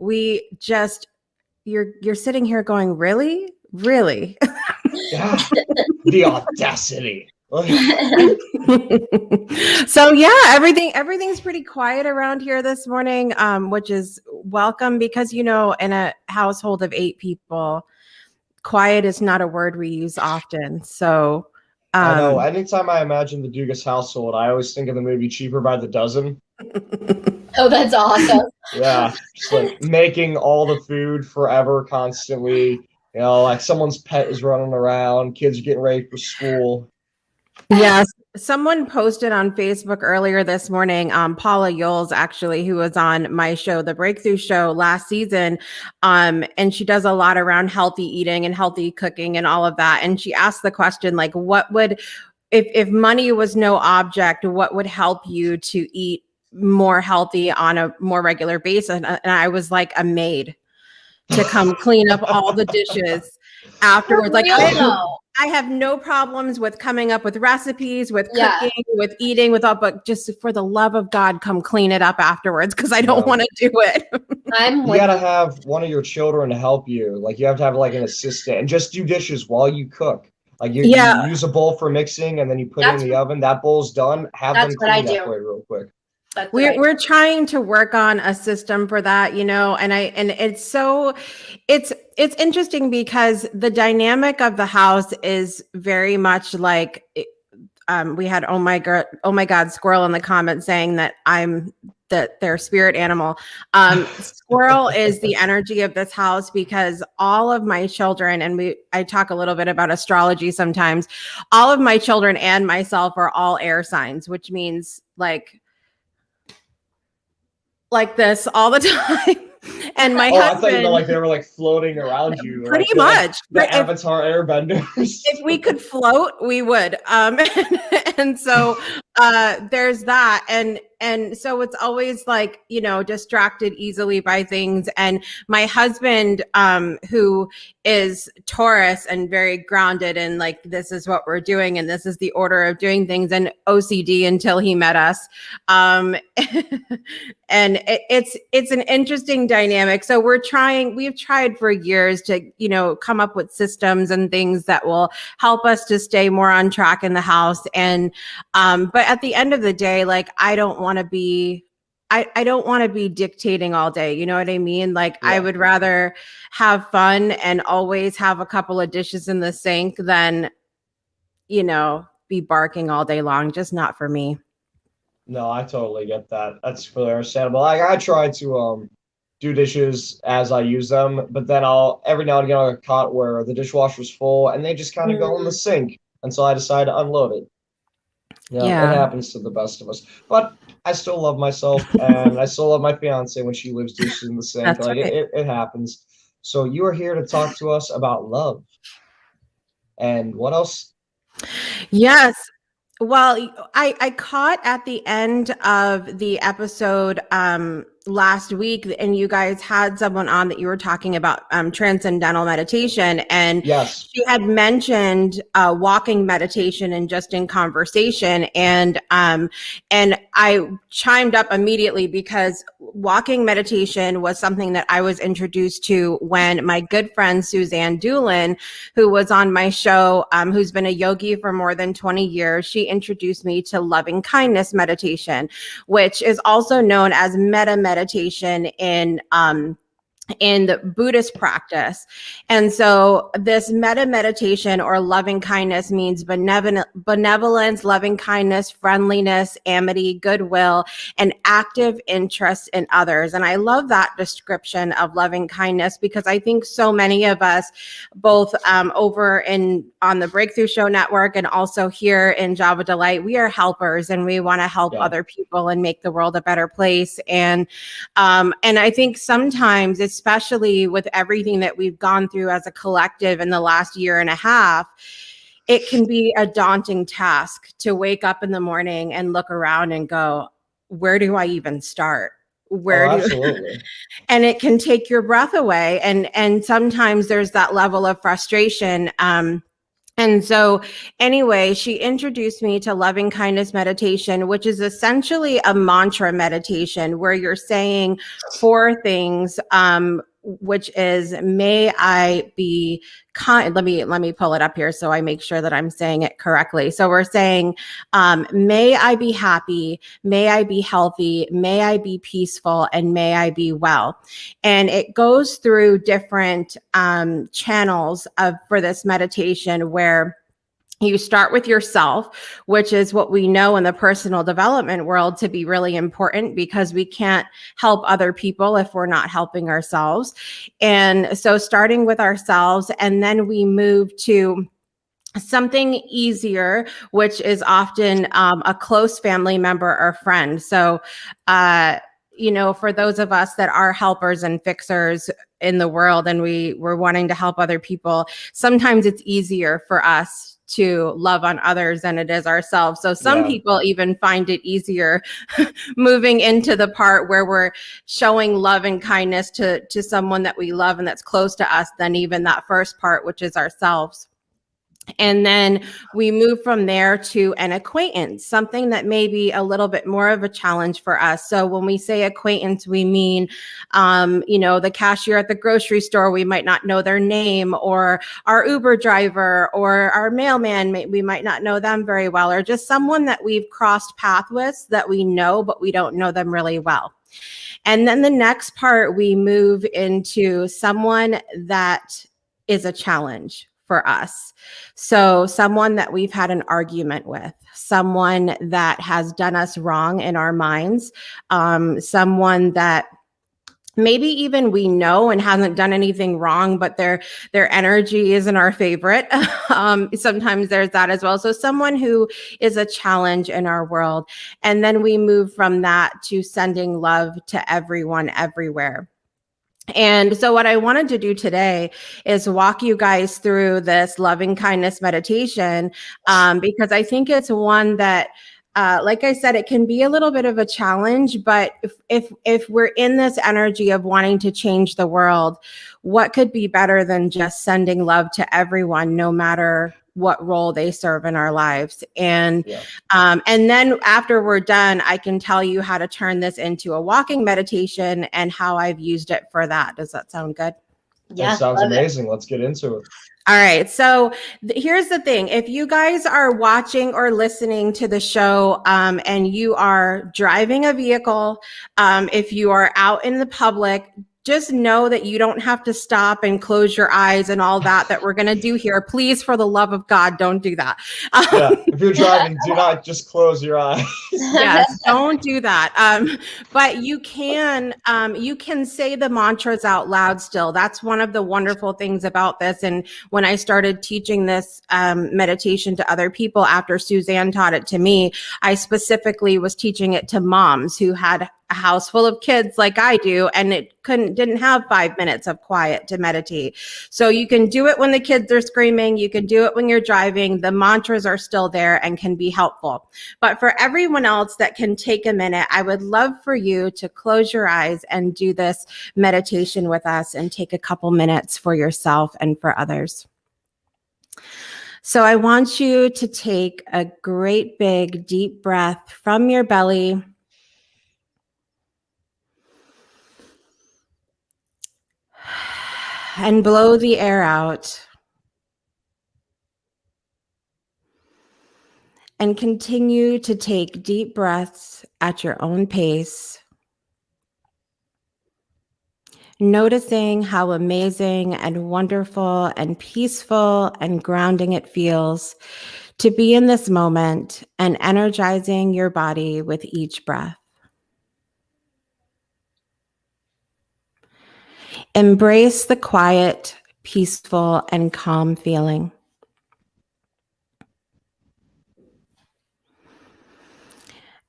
S3: we just you're sitting here going, really? Really?
S1: Yeah, the audacity.
S3: So yeah, everything's pretty quiet around here this morning, which is welcome because in a household of 8 people, quiet is not a word we use often. So
S1: I know. Anytime I imagine the Dugas household, I always think of the movie Cheaper by the Dozen.
S2: Oh, that's awesome.
S1: Yeah, just like making all the food forever, constantly. Like someone's pet is running around, kids are getting ready for school.
S3: Yes. Someone posted on Facebook earlier this morning, Paula Yoles, actually, who was on my show, The Breakthrough Show, last season. And she does a lot around healthy eating and healthy cooking and all of that. And she asked the question, like, what would, if money was no object, what would help you to eat more healthy on a more regular basis? And I was like, a maid to come clean up all the dishes afterwards. Like, I have no problems with coming up with recipes, with cooking, with eating, with all, but just for the love of God, come clean it up afterwards because I don't want to do it.
S1: You gotta have one of your children to help you. Like you have to have like an assistant and just do dishes while you cook. Like you use a bowl for mixing and then you put it in the oven. That bowl's done. Have them clean that for you real quick.
S3: We're trying to work on a system for that, and it's interesting because the dynamic of the house is very much like we had oh my god squirrel in the comments saying that I'm their spirit animal. Squirrel is the energy of this house because all of my children, and I talk a little bit about astrology sometimes, all of my children and myself are all air signs, which means like this all the time. And my husband, I
S1: thought you meant like they were like floating around you.
S3: Pretty much.
S1: The Avatar airbenders.
S3: If we could float, we would. And so there's that. And so it's always like, distracted easily by things. And my husband, who is Taurus and very grounded and like, this is what we're doing. And this is the order of doing things, and OCD until he met us. And it's an interesting dynamic. So we've tried for years to, come up with systems and things that will help us to stay more on track in the house. And, but at the end of the day, like, I don't want to be dictating all day. You know what I mean? Like, I would rather have fun and always have a couple of dishes in the sink than, be barking all day long. Just not for me.
S1: No, I totally get that. That's really understandable. Like, I try to do dishes as I use them, but then every now and again I'll get caught where the dishwasher's full and they just kind of go in the sink, and so I decide to unload it. It happens to the best of us. But I still love myself, and I still love my fiance when she leaves dishes in the sink.
S3: That's
S1: like
S3: right.
S1: it happens. So you are here to talk to us about love. And what else?
S3: Yes. Well, I caught at the end of the episode last week, and you guys had someone on that you were talking about transcendental meditation, and she had mentioned walking meditation and just in conversation, and I chimed up immediately because walking meditation was something that I was introduced to when my good friend Suzanne Doolin, who was on my show, who's been a yogi for more than 20 years, she introduced me to loving kindness meditation, which is also known as metta meditation in the Buddhist practice. And so this metta meditation or loving kindness means benevolence, loving kindness, friendliness, amity, goodwill, and active interest in others. And I love that description of loving kindness because I think so many of us, both over on the Breakthrough Show Network and also here in Java Delight, we are helpers and we want to help other people and make the world a better place. And I think sometimes, especially with everything that we've gone through as a collective in the last year and a half, it can be a daunting task to wake up in the morning and look around and go, where do I even start?
S1: Absolutely.
S3: And it can take your breath away. And sometimes there's that level of frustration. And so, anyway, she introduced me to loving kindness meditation, which is essentially a mantra meditation where you're saying four things, which is, may I be kind. Let me pull it up here so I make sure that I'm saying it correctly. So we're saying, may I be happy, may I be healthy, may I be peaceful, and may I be well. And it goes through different channels for this meditation, where you start with yourself, which is what we know in the personal development world to be really important, because we can't help other people if we're not helping ourselves. And so starting with ourselves, and then we move to something easier, which is often a close family member or friend. So, for those of us that are helpers and fixers in the world, and we're wanting to help other people, sometimes it's easier for us to love on others than it is ourselves. So some people even find it easier moving into the part where we're showing love and kindness to someone that we love and that's close to us, than even that first part, which is ourselves. And then we move from there to an acquaintance, something that may be a little bit more of a challenge for us. So when we say acquaintance, we mean, the cashier at the grocery store, we might not know their name, or our Uber driver, or our mailman, we might not know them very well, or just someone that we've crossed paths with that we know, but we don't know them really well. And then the next part, we move into someone that is a challenge for us. So someone that we've had an argument with, someone that has done us wrong in our minds, someone that maybe even we know and hasn't done anything wrong, but their energy isn't our favorite. Sometimes there's that as well. So someone who is a challenge in our world. And then we move from that to sending love to everyone, everywhere. And so what I wanted to do today is walk you guys through this loving kindness meditation, because I think it's one that, like I said, it can be a little bit of a challenge, but if we're in this energy of wanting to change the world, what could be better than just sending love to everyone, no matter what role they serve in our lives? And then after we're done, I can tell you how to turn this into a walking meditation and how I've used it for that. Does that sound good?
S2: Yeah,
S1: that sounds amazing. Let's get into it.
S3: All right. So here's the thing. If you guys are watching or listening to the show, and you are driving a vehicle, if you are out in the public, just know that you don't have to stop and close your eyes and all that we're going to do here. Please, for the love of God, don't do that.
S1: If you're driving, do not just close your eyes.
S3: Yes, don't do that. But you can say the mantras out loud still. That's one of the wonderful things about this. And when I started teaching this meditation to other people after Suzanne taught it to me, I specifically was teaching it to moms who had a house full of kids like I do, and didn't have 5 minutes of quiet to meditate. So you can do it when the kids are screaming. You can do it when you're driving. The mantras are still there and can be helpful. But for everyone else that can take a minute, I would love for you to close your eyes and do this meditation with us, and take a couple minutes for yourself and for others. So I want you to take a great big deep breath from your belly. And blow the air out. And continue to take deep breaths at your own pace, noticing how amazing and wonderful and peaceful and grounding it feels to be in this moment, and energizing your body with each breath. Embrace the quiet, peaceful, and calm feeling.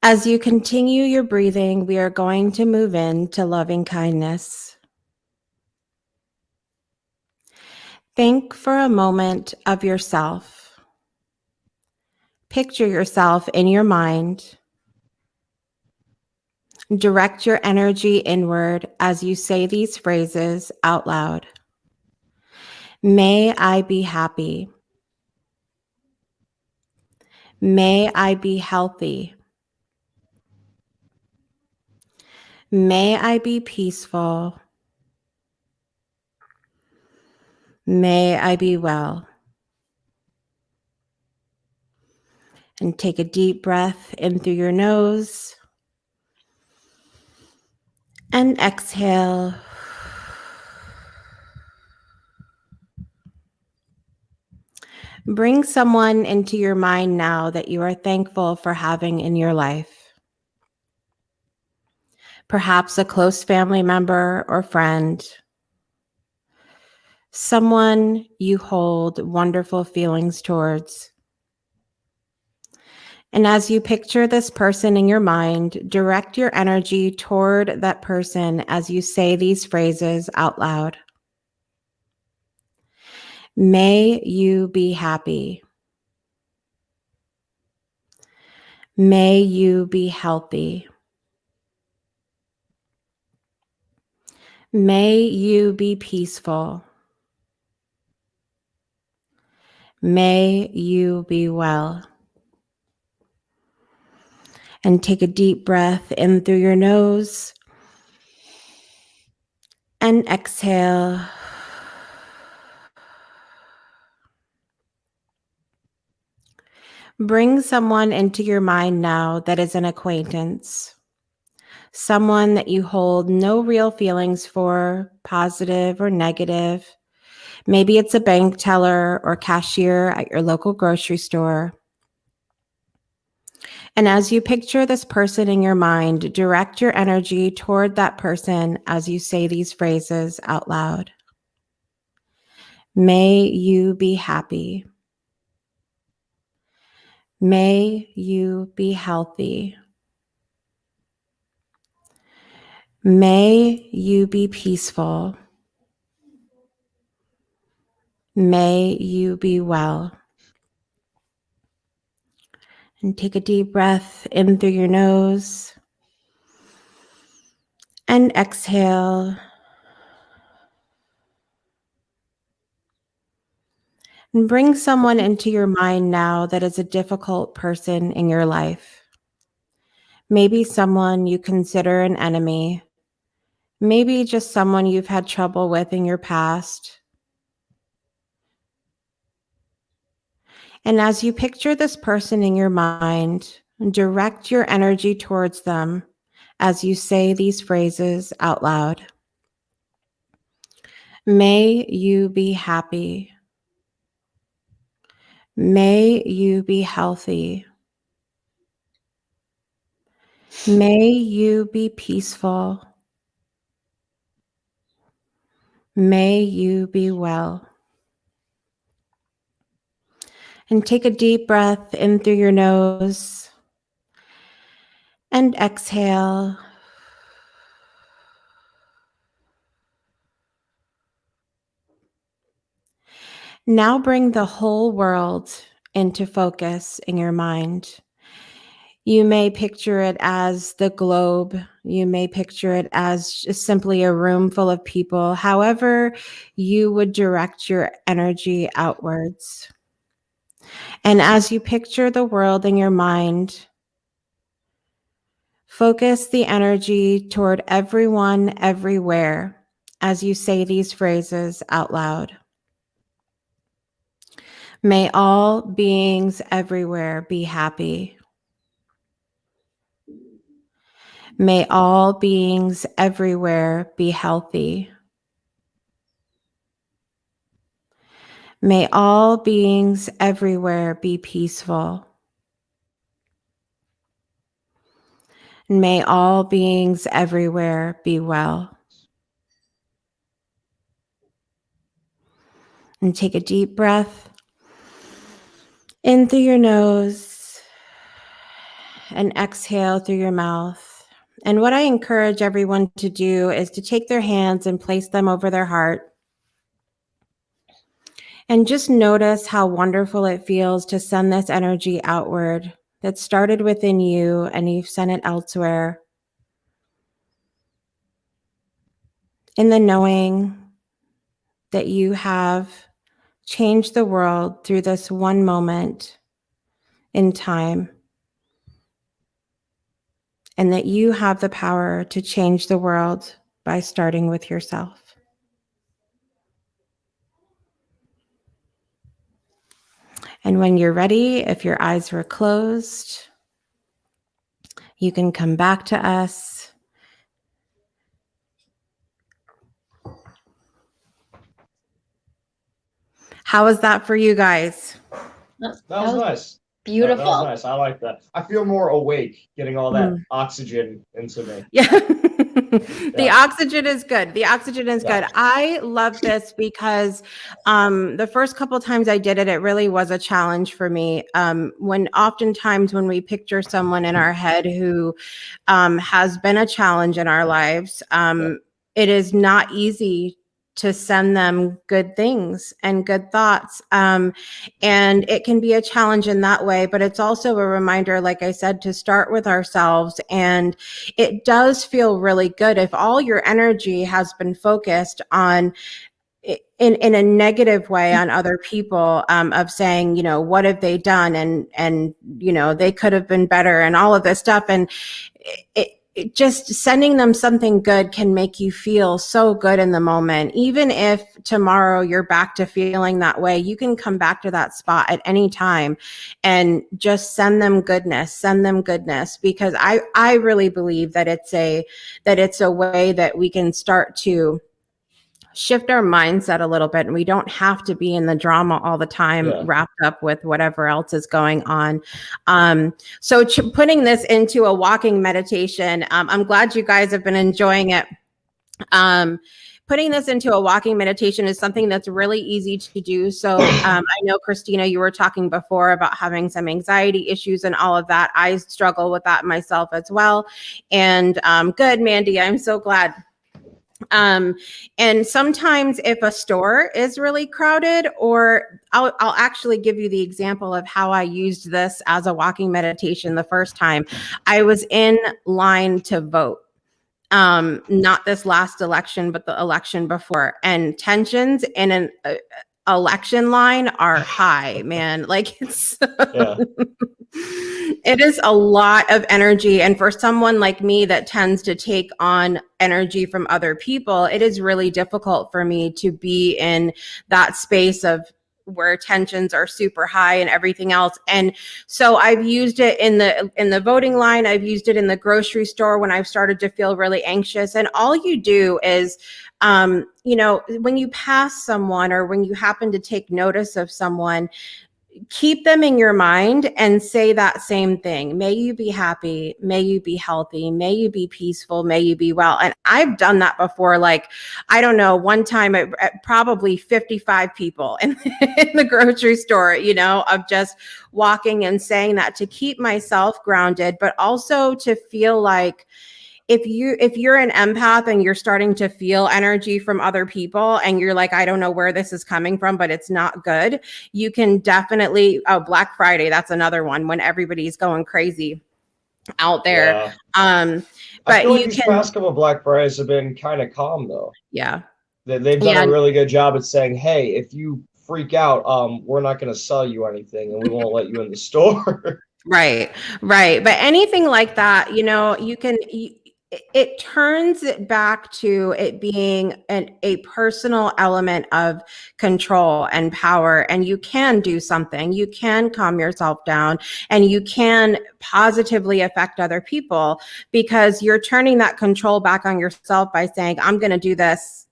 S3: As you continue your breathing, we are going to move into loving kindness. Think for a moment of yourself. Picture yourself in your mind. Direct your energy inward as you say these phrases out loud. May I be happy. May I be healthy. May I be peaceful. May I be well. And take a deep breath in through your nose and exhale. Bring someone into your mind now that you are thankful for having in your life. Perhaps a close family member or friend. Someone you hold wonderful feelings towards. And as you picture this person in your mind, direct your energy toward that person as you say these phrases out loud. May you be happy. May you be healthy. May you be peaceful. May you be well. And take a deep breath in through your nose and exhale. Bring someone into your mind now that is an acquaintance. Someone that you hold no real feelings for, positive or negative. Maybe it's a bank teller or cashier at your local grocery store. And as you picture this person in your mind, direct your energy toward that person as you say these phrases out loud. May you be happy. May you be healthy. May you be peaceful. May you be well. And take a deep breath in through your nose and exhale. And bring someone into your mind now that is a difficult person in your life. Maybe someone you consider an enemy. Maybe just someone you've had trouble with in your past. And as you picture this person in your mind, direct your energy towards them as you say these phrases out loud. May you be happy. May you be healthy. May you be peaceful. May you be well. And take a deep breath in through your nose and exhale. Now bring the whole world into focus in your mind. You may picture it as the globe. You may picture it as just simply a room full of people. However, you would direct your energy outwards. And as you picture the world in your mind, focus the energy toward everyone, everywhere, as you say these phrases out loud. May all beings everywhere be happy. May all beings everywhere be healthy. May all beings everywhere be peaceful. And may all beings everywhere be well. And take a deep breath in through your nose and exhale through your mouth. And what I encourage everyone to do is to take their hands and place them over their heart. And just notice how wonderful it feels to send this energy outward that started within you and you've sent it elsewhere. In the knowing that you have changed the world through this one moment in time, and that you have the power to change the world by starting with yourself. And when you're ready, if your eyes were closed, you can come back to us. How was that for you guys?
S1: That was nice.
S2: Beautiful.
S1: That was nice. I like that. I feel more awake getting all that oxygen into me.
S3: Yeah. The oxygen is good. The oxygen is good. I love this because the first couple of times I did it, it really was a challenge for me. When oftentimes when we picture someone in our head who has been a challenge in our lives, it is not easy to send them good things and good thoughts. And it can be a challenge in that way, but it's also a reminder, like I said, to start with ourselves. And it does feel really good if all your energy has been focused on in a negative way on other people, of saying, you know, what have they done? And, you know, they could have been better and all of this stuff. And it just sending them something good can make you feel so good in the moment. Even if tomorrow you're back to feeling that way, you can come back to that spot at any time and just send them goodness, because I really believe that it's a way that we can start to shift our mindset a little bit, and we don't have to be in the drama all the time, wrapped up with whatever else is going on. So putting this into a walking meditation, I'm glad you guys have been enjoying it. Putting this into a walking meditation is something that's really easy to do. So I know, Christina, you were talking before about having some anxiety issues and all of that. I struggle with that myself as well. And good, Mandy, I'm so glad. And sometimes if a store is really crowded, or I'll actually give you the example of how I used this as a walking meditation the first time. I was in line to vote. Not this last election, but the election before. And tensions in an election line are high, man. Like it's it is a lot of energy. And for someone like me that tends to take on energy from other people, it is really difficult for me to be in that space of where tensions are super high and everything else. And so I've used it in the voting line. I've used it in the grocery store when I've started to feel really anxious. And all you do is, you know, when you pass someone or when you happen to take notice of someone, keep them in your mind and say that same thing. May you be happy. May you be healthy. May you be peaceful. May you be well. And I've done that before. Like, I don't know, one time probably 55 people in the grocery store, you know, of just walking and saying that to keep myself grounded, but also to feel like, if you're an empath and you're starting to feel energy from other people and you're like, I don't know where this is coming from, but it's not good, you can definitely, Black Friday, that's another one when everybody's going crazy out there.
S1: I
S3: But
S1: feel like these past couple of Black Fridays have been kind of calm though.
S3: Yeah.
S1: They've done a really good job at saying, hey, if you freak out, we're not going to sell you anything and we won't let you in the store.
S3: Right. But anything like that, you know, it turns it back to it being a personal element of control and power. And you can do something, you can calm yourself down, and you can positively affect other people because you're turning that control back on yourself by saying, I'm going to do this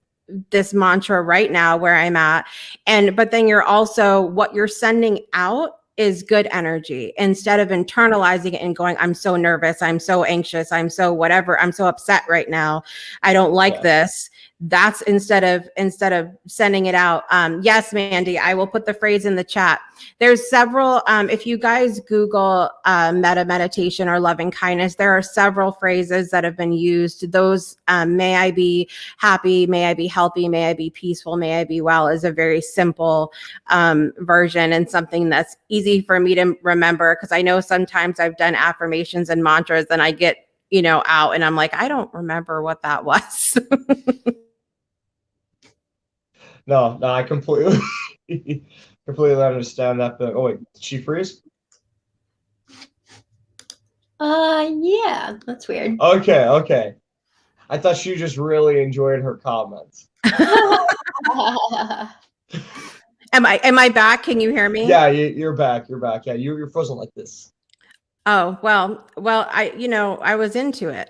S3: mantra right now where I'm at. But then you're also, what you're sending out is good energy instead of internalizing it and going, I'm so nervous, I'm so anxious, I'm so whatever, I'm so upset right now, I don't like this. That's instead of sending it out. Yes, Mandy, I will put the phrase in the chat. There's several, if you guys Google meta meditation or loving kindness, there are several phrases that have been used. Those, may I be happy, may I be healthy, may I be peaceful, may I be well, is a very simple version and something that's easy for me to remember, because I know sometimes I've done affirmations and mantras and I get, you know, out and I'm like, I don't remember what that was.
S1: No, I completely understand that. Oh wait, did she freeze?
S2: Yeah, that's weird.
S1: Okay, okay. I thought she just really enjoyed her comments.
S3: Am I back? Can you hear me?
S1: Yeah, you're back. You're back. Yeah, you're frozen like this.
S3: Oh, well, I was into it.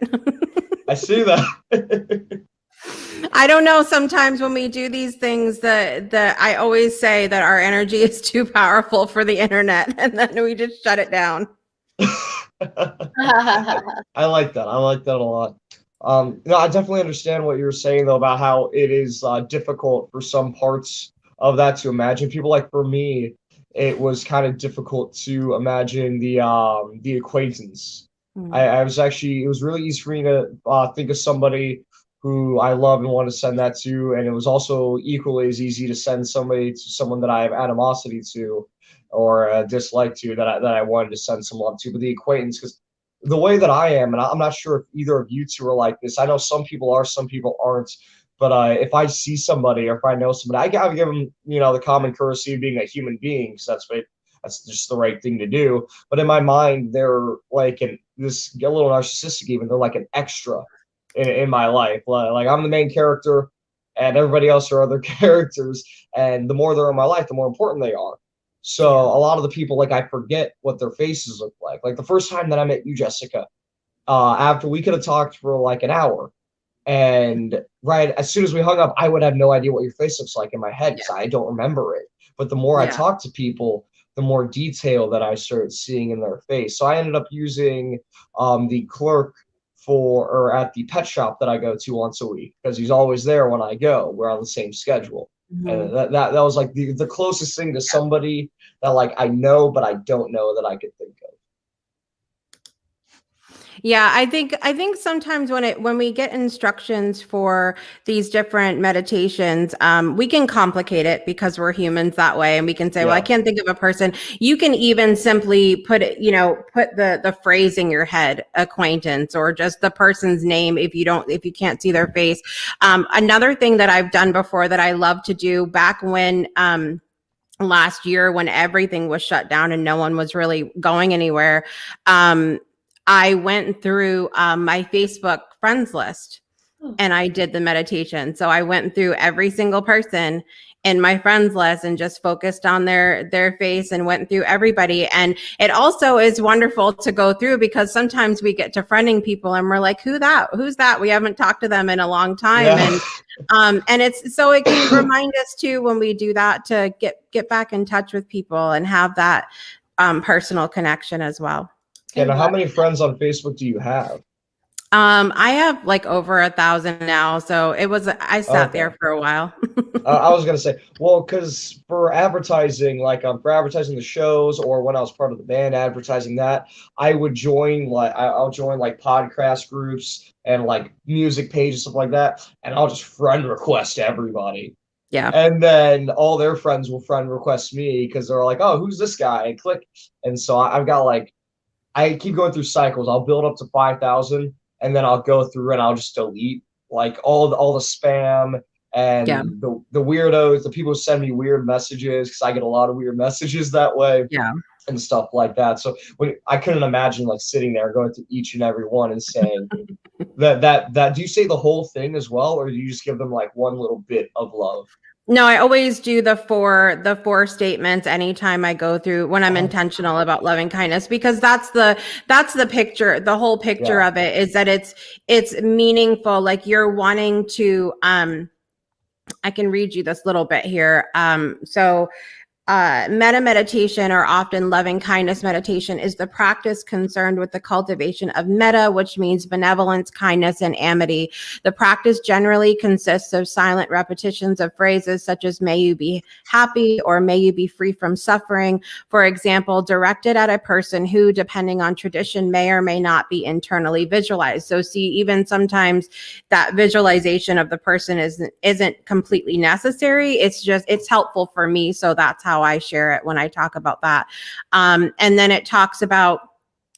S1: I see that.
S3: I don't know. Sometimes when we do these things, that I always say that our energy is too powerful for the internet, and then we just shut it down.
S1: I like that. I like that a lot. No, I definitely understand what you're saying though about how it is difficult for some parts of that to imagine. People like for me, it was kind of difficult to imagine the acquaintance. I was actually it was really easy for me to think of somebody who I love and want to send that to, and it was also equally as easy to send somebody to someone that I have animosity to or a dislike to that I wanted to send some love to. But the acquaintance, because the way that I am, and I'm not sure if either of you two are like this. I know some people are, some people aren't. But if I see somebody or if I know somebody, I gotta give them, the common courtesy of being a human being, because that's just the right thing to do. But in my mind, they're like this a little narcissistic. Even they're like an extra in my life. Like I'm the main character, and everybody else are other characters. And the more they're in my life, the more important they are. So a lot of the people, like I forget what their faces look like. Like the first time that I met you, Jessica, after we could have talked for like an hour, and right as soon as we hung up, I would have no idea what your face looks like in my head because I don't remember it. But the more I
S3: Yeah.
S1: talk to people, the more detail that I started seeing in their face. So I ended up using the clerk for or at the pet shop that I go to once a week because he's always there when I go. We're on the same schedule.
S3: Mhm.
S1: And that was like the closest thing to somebody that like I know but I don't know that I could think of.
S3: Yeah, I think sometimes when we get instructions for these different meditations, we can complicate it because we're humans that way, and we can say, "Well, I
S1: Yeah.
S3: can't think of a person." You can even simply put it, put the phrase in your head, acquaintance, or just the person's name if you can't see their face. Another thing that I've done before that I love to do back when last year when everything was shut down and no one was really going anywhere. I went through my Facebook friends list and I did the meditation. So I went through every single person in my friends list and just focused on their face and went through everybody. And it also is wonderful to go through because sometimes we get to friending people and we're like, who's that? We haven't talked to them in a long time.
S1: Yeah.
S3: And it's so it can remind us too when we do that to get back in touch with people and have that personal connection as well.
S1: Okay, now how many friends on Facebook do you have?
S3: I have like over 1,000 now, so I sat there
S1: Okay.
S3: for a while.
S1: I was gonna say, well, because for advertising, like for advertising the shows, or when I was part of the band advertising that, I would join I'll join like podcast groups and like music pages stuff like that, and I'll just friend request everybody,
S3: Yeah.
S1: and then all their friends will friend request me because they're like, oh, who's this guy? And click, and so I've got like I keep going through cycles. I'll build up to 5,000, and then I'll go through and I'll just delete like all the spam
S3: Yeah.
S1: and the weirdos, the people who send me weird messages because I get a lot of weird messages that way
S3: Yeah.
S1: and stuff like that. So when I couldn't imagine like sitting there going to each and every one and saying that do you say the whole thing as well, or do you just give them like one little bit of love?
S3: No, I always do the four statements anytime I go through when I'm intentional about loving kindness because that's the picture, the whole picture
S1: Yeah.
S3: of it is that it's meaningful. Like you're wanting to I can read you this little bit here. Meta meditation, or often loving kindness meditation, is the practice concerned with the cultivation of metta, which means benevolence, kindness, and amity. The practice generally consists of silent repetitions of phrases such as "May you be happy" or "May you be free from suffering." For example, directed at a person who, depending on tradition, may or may not be internally visualized. So, see, even sometimes that visualization of the person isn't completely necessary. It's helpful for me, so that's how I share it when I talk about that. And then it talks about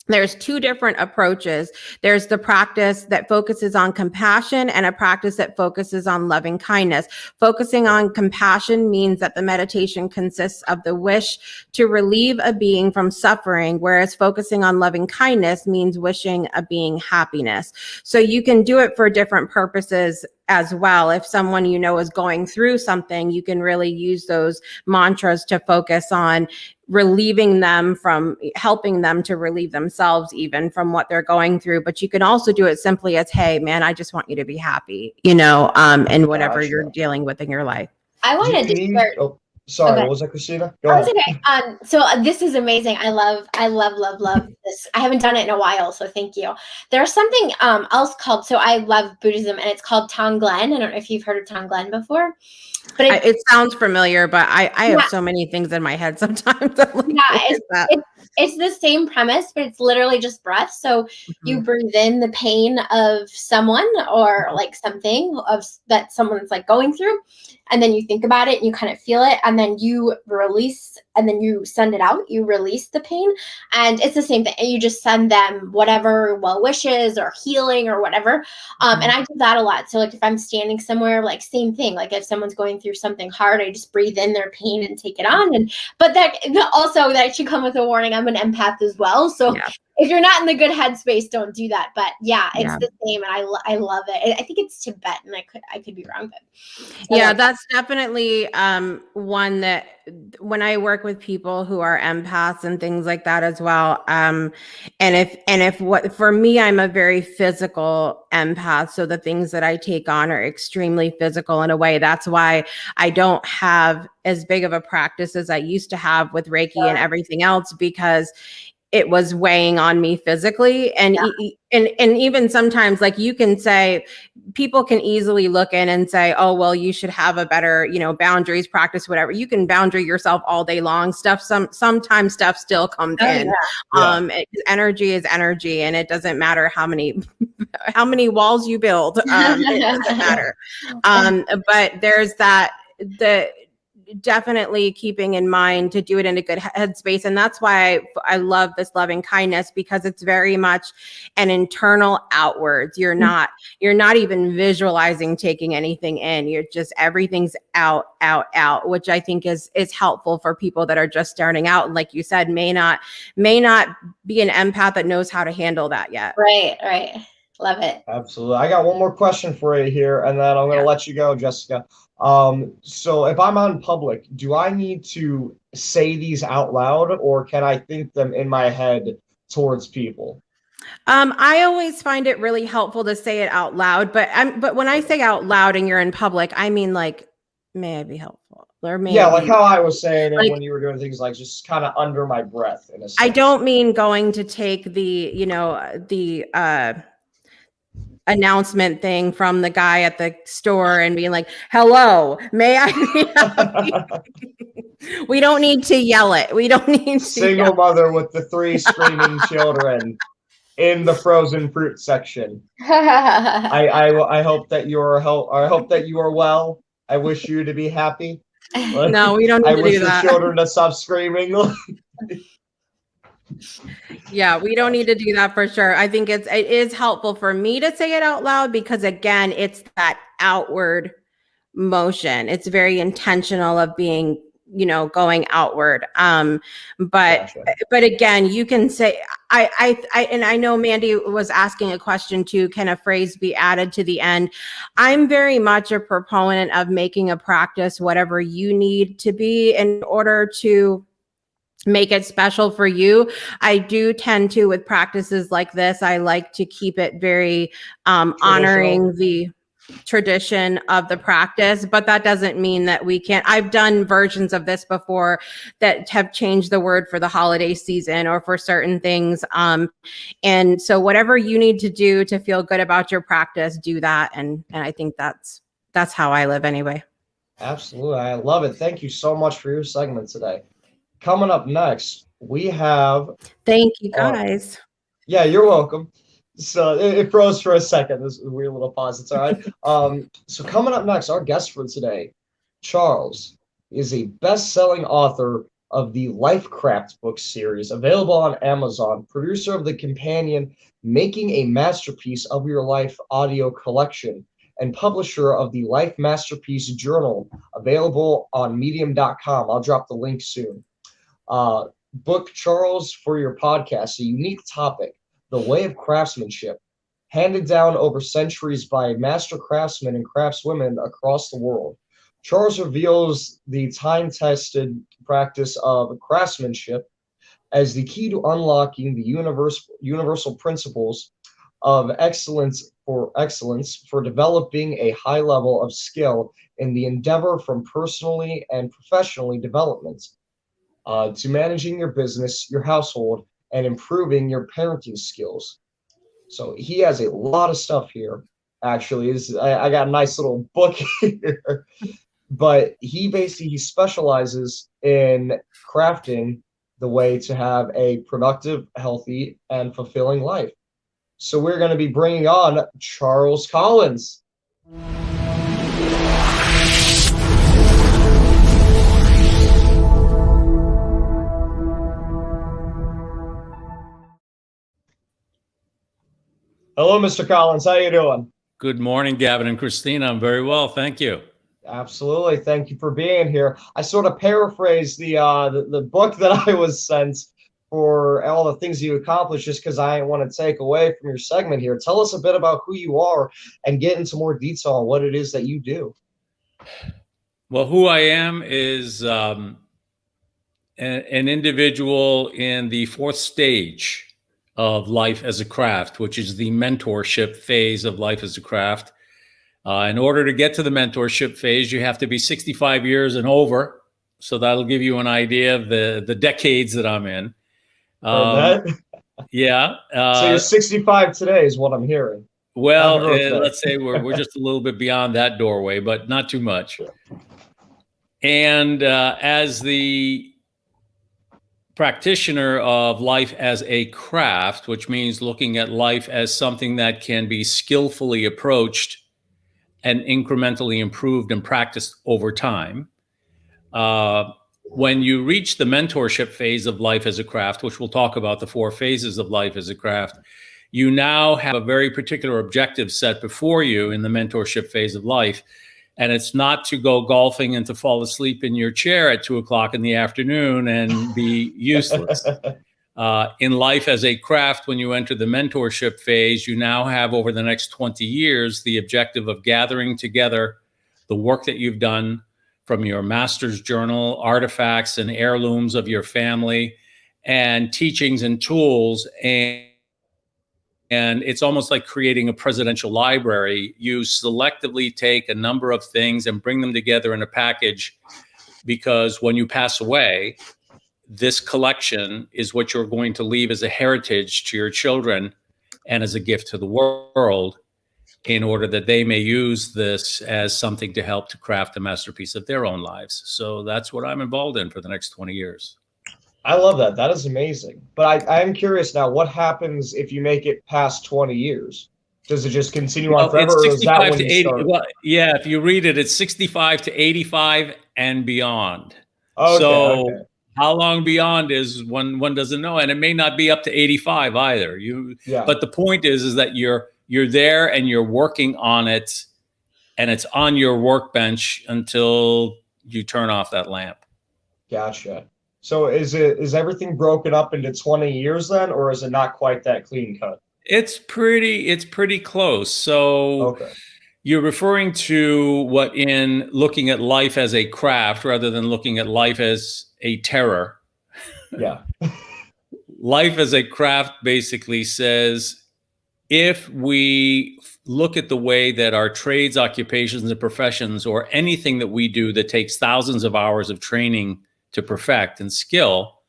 S3: There's two different approaches. There's the practice that focuses on compassion and a practice that focuses on loving kindness. Focusing on compassion means that the meditation consists of the wish to relieve a being from suffering, whereas focusing on loving kindness means wishing a being happiness. So you can do it for different purposes as well. If someone you know is going through something, you can really use those mantras to focus on relieving them from, helping them to relieve themselves even from what they're going through. But you can also do it simply as, hey man, I just want you to be happy, you know, in whatever
S1: Gotcha.
S3: you're dealing with in your life.
S2: I
S1: Do
S2: wanted
S1: you
S2: to
S1: need?
S2: share.
S1: Oh, sorry.
S2: Okay.
S1: What was that, Christina? Go
S2: Oh,
S1: ahead.
S2: it's okay. So this is amazing. I love this. I haven't done it in a while, so thank you. There's something else called, so I love Buddhism, and it's called Tonglen. I don't know if you've heard of Tonglen before, but
S3: It sounds familiar, but I have
S2: yeah,
S3: so many things in my head sometimes. I'm like,
S2: yeah,
S3: what is that?
S2: it's the same premise, but it's literally just breath. So you breathe in the pain of someone or like something of that someone's like going through, and then you think about it and you kind of feel it, and then you release, and then you send it out. You release the pain, and it's the same thing. And you just send them whatever well wishes or healing or whatever. And I do that a lot. So like if I'm standing somewhere, like same thing. Like if someone's going through something hard, I just breathe in their pain and take it on. And but that also that should come with a warning. I'm an empath as well, so
S3: Yeah.
S2: if you're not in the good headspace, don't do that. But yeah, it's
S3: Yeah.
S2: the same, and I love it. I think it's Tibetan. I could be wrong, but
S3: Yeah, that's definitely one that when I work with people who are empaths and things like that as well. And if what for me, I'm a very physical empath. So the things that I take on are extremely physical in a way. That's why I don't have as big of a practice as I used to have with Reiki and everything else, because it was weighing on me physically. And and even sometimes, like, you can say, people can easily look in and say, oh, well, you should have a better, you know, boundaries practice, whatever. You can boundary yourself all day long. Sometimes stuff still comes in. Energy is energy, and it doesn't matter how many walls you build. It doesn't matter. But there's the definitely keeping in mind to do it in a good headspace. And that's why I love this loving kindness, because it's very much an internal outwards. You're not even visualizing taking anything in. You're just, everything's out, which I think is helpful for people that are just starting out. And like you said, may not be an empath that knows how to handle that yet.
S2: Right. Love it.
S1: Absolutely. I got one more question for you here, and then I'm going to let you go, Jessica. So if I'm on public, do I need to say these out loud, or can I think them in my head towards people?
S3: I always find it really helpful to say it out loud, but when I say out loud and you're in public, I mean, like, may I be helpful? Or
S1: Yeah, like how I was saying it
S3: like,
S1: when you were doing things like just kind of under my breath in a sense.
S3: I don't mean going to take the, you know, the announcement thing from the guy at the store and being like, hello, may I be We don't need to yell it. We don't need to
S1: single mother with the 3 screaming children in the frozen fruit section. I hope that I hope that you are well. I wish you to be happy.
S3: No, we don't need to do that.
S1: I wish the children to stop screaming.
S3: Yeah, we don't need to do that for sure. I think it is helpful for me to say it out loud, because again, it's that outward motion. It's very intentional of being, you know, going outward. But again, you can say, I know Mandy was asking a question too, can a phrase be added to the end? I'm very much a proponent of making a practice whatever you need to be in order to make it special for you. I do tend to, with practices like this, I like to keep it very honoring the tradition of the practice, but that doesn't mean that we can't. I've done versions of this before that have changed the word for the holiday season or for certain things. And so whatever you need to do to feel good about your practice, do that. And I think that's how I live anyway.
S1: Absolutely. I love it. Thank you so much for your segment today. Coming up next, we have...
S3: Thank you, guys.
S1: Yeah, you're welcome. So it froze for a second. This is a weird little pause. It's all right. So coming up next, our guest for today, Charles, is a best-selling author of the Life Craft book series, available on Amazon, producer of the companion Making a Masterpiece of Your Life audio collection, and publisher of the Life Masterpiece Journal, available on medium.com. I'll drop the link soon. Book Charles for your podcast, a unique topic, the way of craftsmanship, handed down over centuries by master craftsmen and craftswomen across the world. Charles reveals the time-tested practice of craftsmanship as the key to unlocking the universal principles of excellence for developing a high level of skill in the endeavor from personally and professionally development to managing your business, your household, and improving your parenting skills. So he has a lot of stuff here. Actually, I got a nice little book here, but he specializes in crafting the way to have a productive, healthy, and fulfilling life. So we're going to be bringing on Charles Collins. Hello, Mr. Collins. How you doing?
S4: Good morning, Gavin and Christina. I'm very well, thank you.
S1: Absolutely. Thank you for being here. I sort of paraphrased the book that I was sent for all the things you accomplished, just because I want to take away from your segment here. Tell us a bit about who you are and get into more detail on what it is that you do.
S4: Well, who I am is an individual in the fourth stage of life as a craft, which is the mentorship phase of life as a craft. In order to get to the mentorship phase, you have to be 65 years and over. So that'll give you an idea of the decades that I'm in. Yeah.
S1: So you're 65 today is what I'm hearing.
S4: Well, let's say we're just a little bit beyond that doorway, but not too much. And as the practitioner of life as a craft, which means looking at life as something that can be skillfully approached and incrementally improved and practiced over time. When you reach the mentorship phase of life as a craft, which we'll talk about the 4 phases of life as a craft, you now have a very particular objective set before you in the mentorship phase of life. And it's not to go golfing and to fall asleep in your chair at 2:00 in the afternoon and be useless. In life as a craft, when you enter the mentorship phase, you now have over the next 20 years the objective of gathering together the work that you've done from your master's journal, artifacts and heirlooms of your family, and teachings and tools. And it's almost like creating a presidential library. You selectively take a number of things and bring them together in a package, because when you pass away, this collection is what you're going to leave as a heritage to your children and as a gift to the world, in order that they may use this as something to help to craft a masterpiece of their own lives. So that's what I'm involved in for the next 20 years.
S1: I love that. That is amazing. But I'm curious now, what happens if you make it past 20 years? Does it just continue on forever?
S4: It's 65
S1: or is that when
S4: to
S1: you
S4: 80.
S1: start?
S4: Well, yeah, if you read it, it's 65 to 85 and beyond.
S1: Okay,
S4: so
S1: okay.
S4: How long beyond is one doesn't know, and it may not be up to 85 either. But the point is that you're there and you're working on it, and it's on your workbench until you turn off that lamp.
S1: Gotcha. So is everything broken up into 20 years then, or is it not quite that clean cut?
S4: It's pretty close. So you're referring to what, in looking at life as a craft rather than looking at life as a terror.
S1: Yeah.
S4: Life as a craft basically says, if we look at the way that our trades, occupations, and professions, or anything that we do that takes thousands of hours of training to perfect and skill,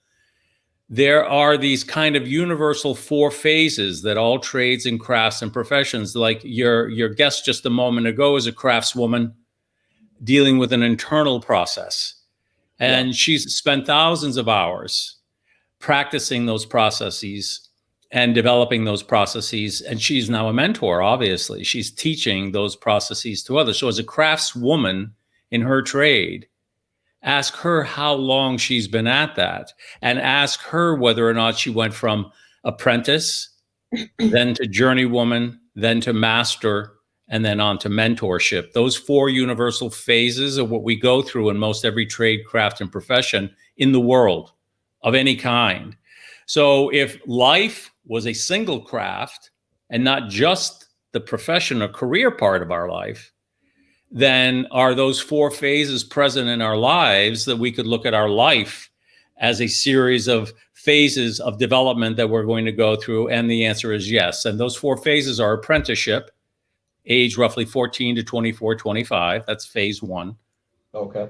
S4: there are these kind of universal 4 phases that all trades and crafts and professions, like your guest just a moment ago is a craftswoman dealing with an internal process. And she's spent thousands of hours practicing those processes and developing those processes. And she's now a mentor, obviously. She's teaching those processes to others. So as a craftswoman in her trade, Ask her how long she's been at that, and ask her whether or not she went from apprentice, then to journeywoman, then to master, and then on to mentorship. Those 4 universal phases are what we go through in most every trade, craft, and profession in the world of any kind. So if life was a single craft and not just the profession or career part of our life, then are those 4 phases present in our lives that we could look at our life as a series of phases of development that we're going to go through? And the answer is yes. And those 4 phases are apprenticeship, age roughly 14 to 24, 25. That's phase 1.
S1: Okay.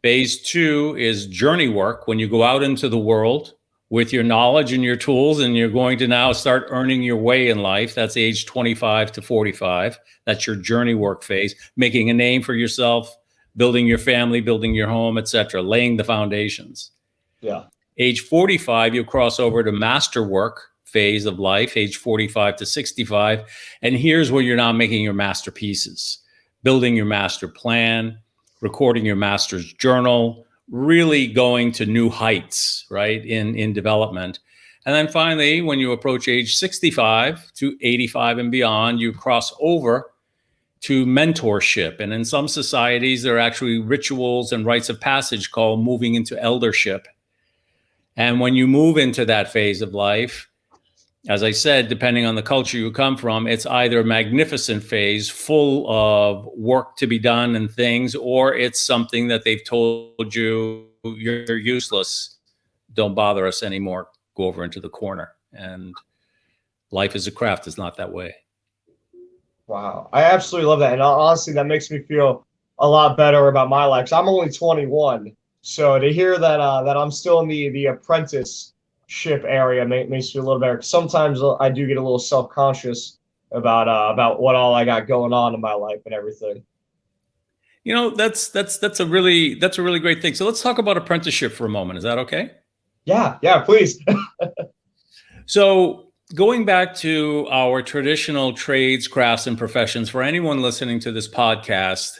S4: Phase 2 is journey work, when you go out into the world with your knowledge and your tools, and you're going to now start earning your way in life. That's age 25 to 45. That's your journey work phase, making a name for yourself, building your family, building your home, etc., laying the foundations.
S1: Yeah.
S4: Age 45, you'll cross over to master work phase of life, age 45 to 65. And here's where you're now making your masterpieces, building your master plan, recording your master's journal, really going to new heights, right, in development. And then finally, when you approach age 65 to 85 and beyond, you cross over to mentorship. And in some societies, there are actually rituals and rites of passage called moving into eldership. And when you move into that phase of life, as I said, depending on the culture you come from, it's either a magnificent phase full of work to be done and things, or it's something that they've told you, you're useless, don't bother us anymore, go over into the corner. And life as a craft is not that way.
S1: Wow. I absolutely love that. And honestly, that makes me feel a lot better about my life. 'Cause I'm only 21. So to hear that that I'm still in the apprenticeship area makes me feel a little better. Sometimes I do get a little self-conscious about what all I got going on in my life and everything.
S4: You know, that's a really great thing. So let's talk about apprenticeship for a moment. Is that okay?
S1: Yeah, please.
S4: So going back to our traditional trades, crafts, and professions, for anyone listening to this podcast,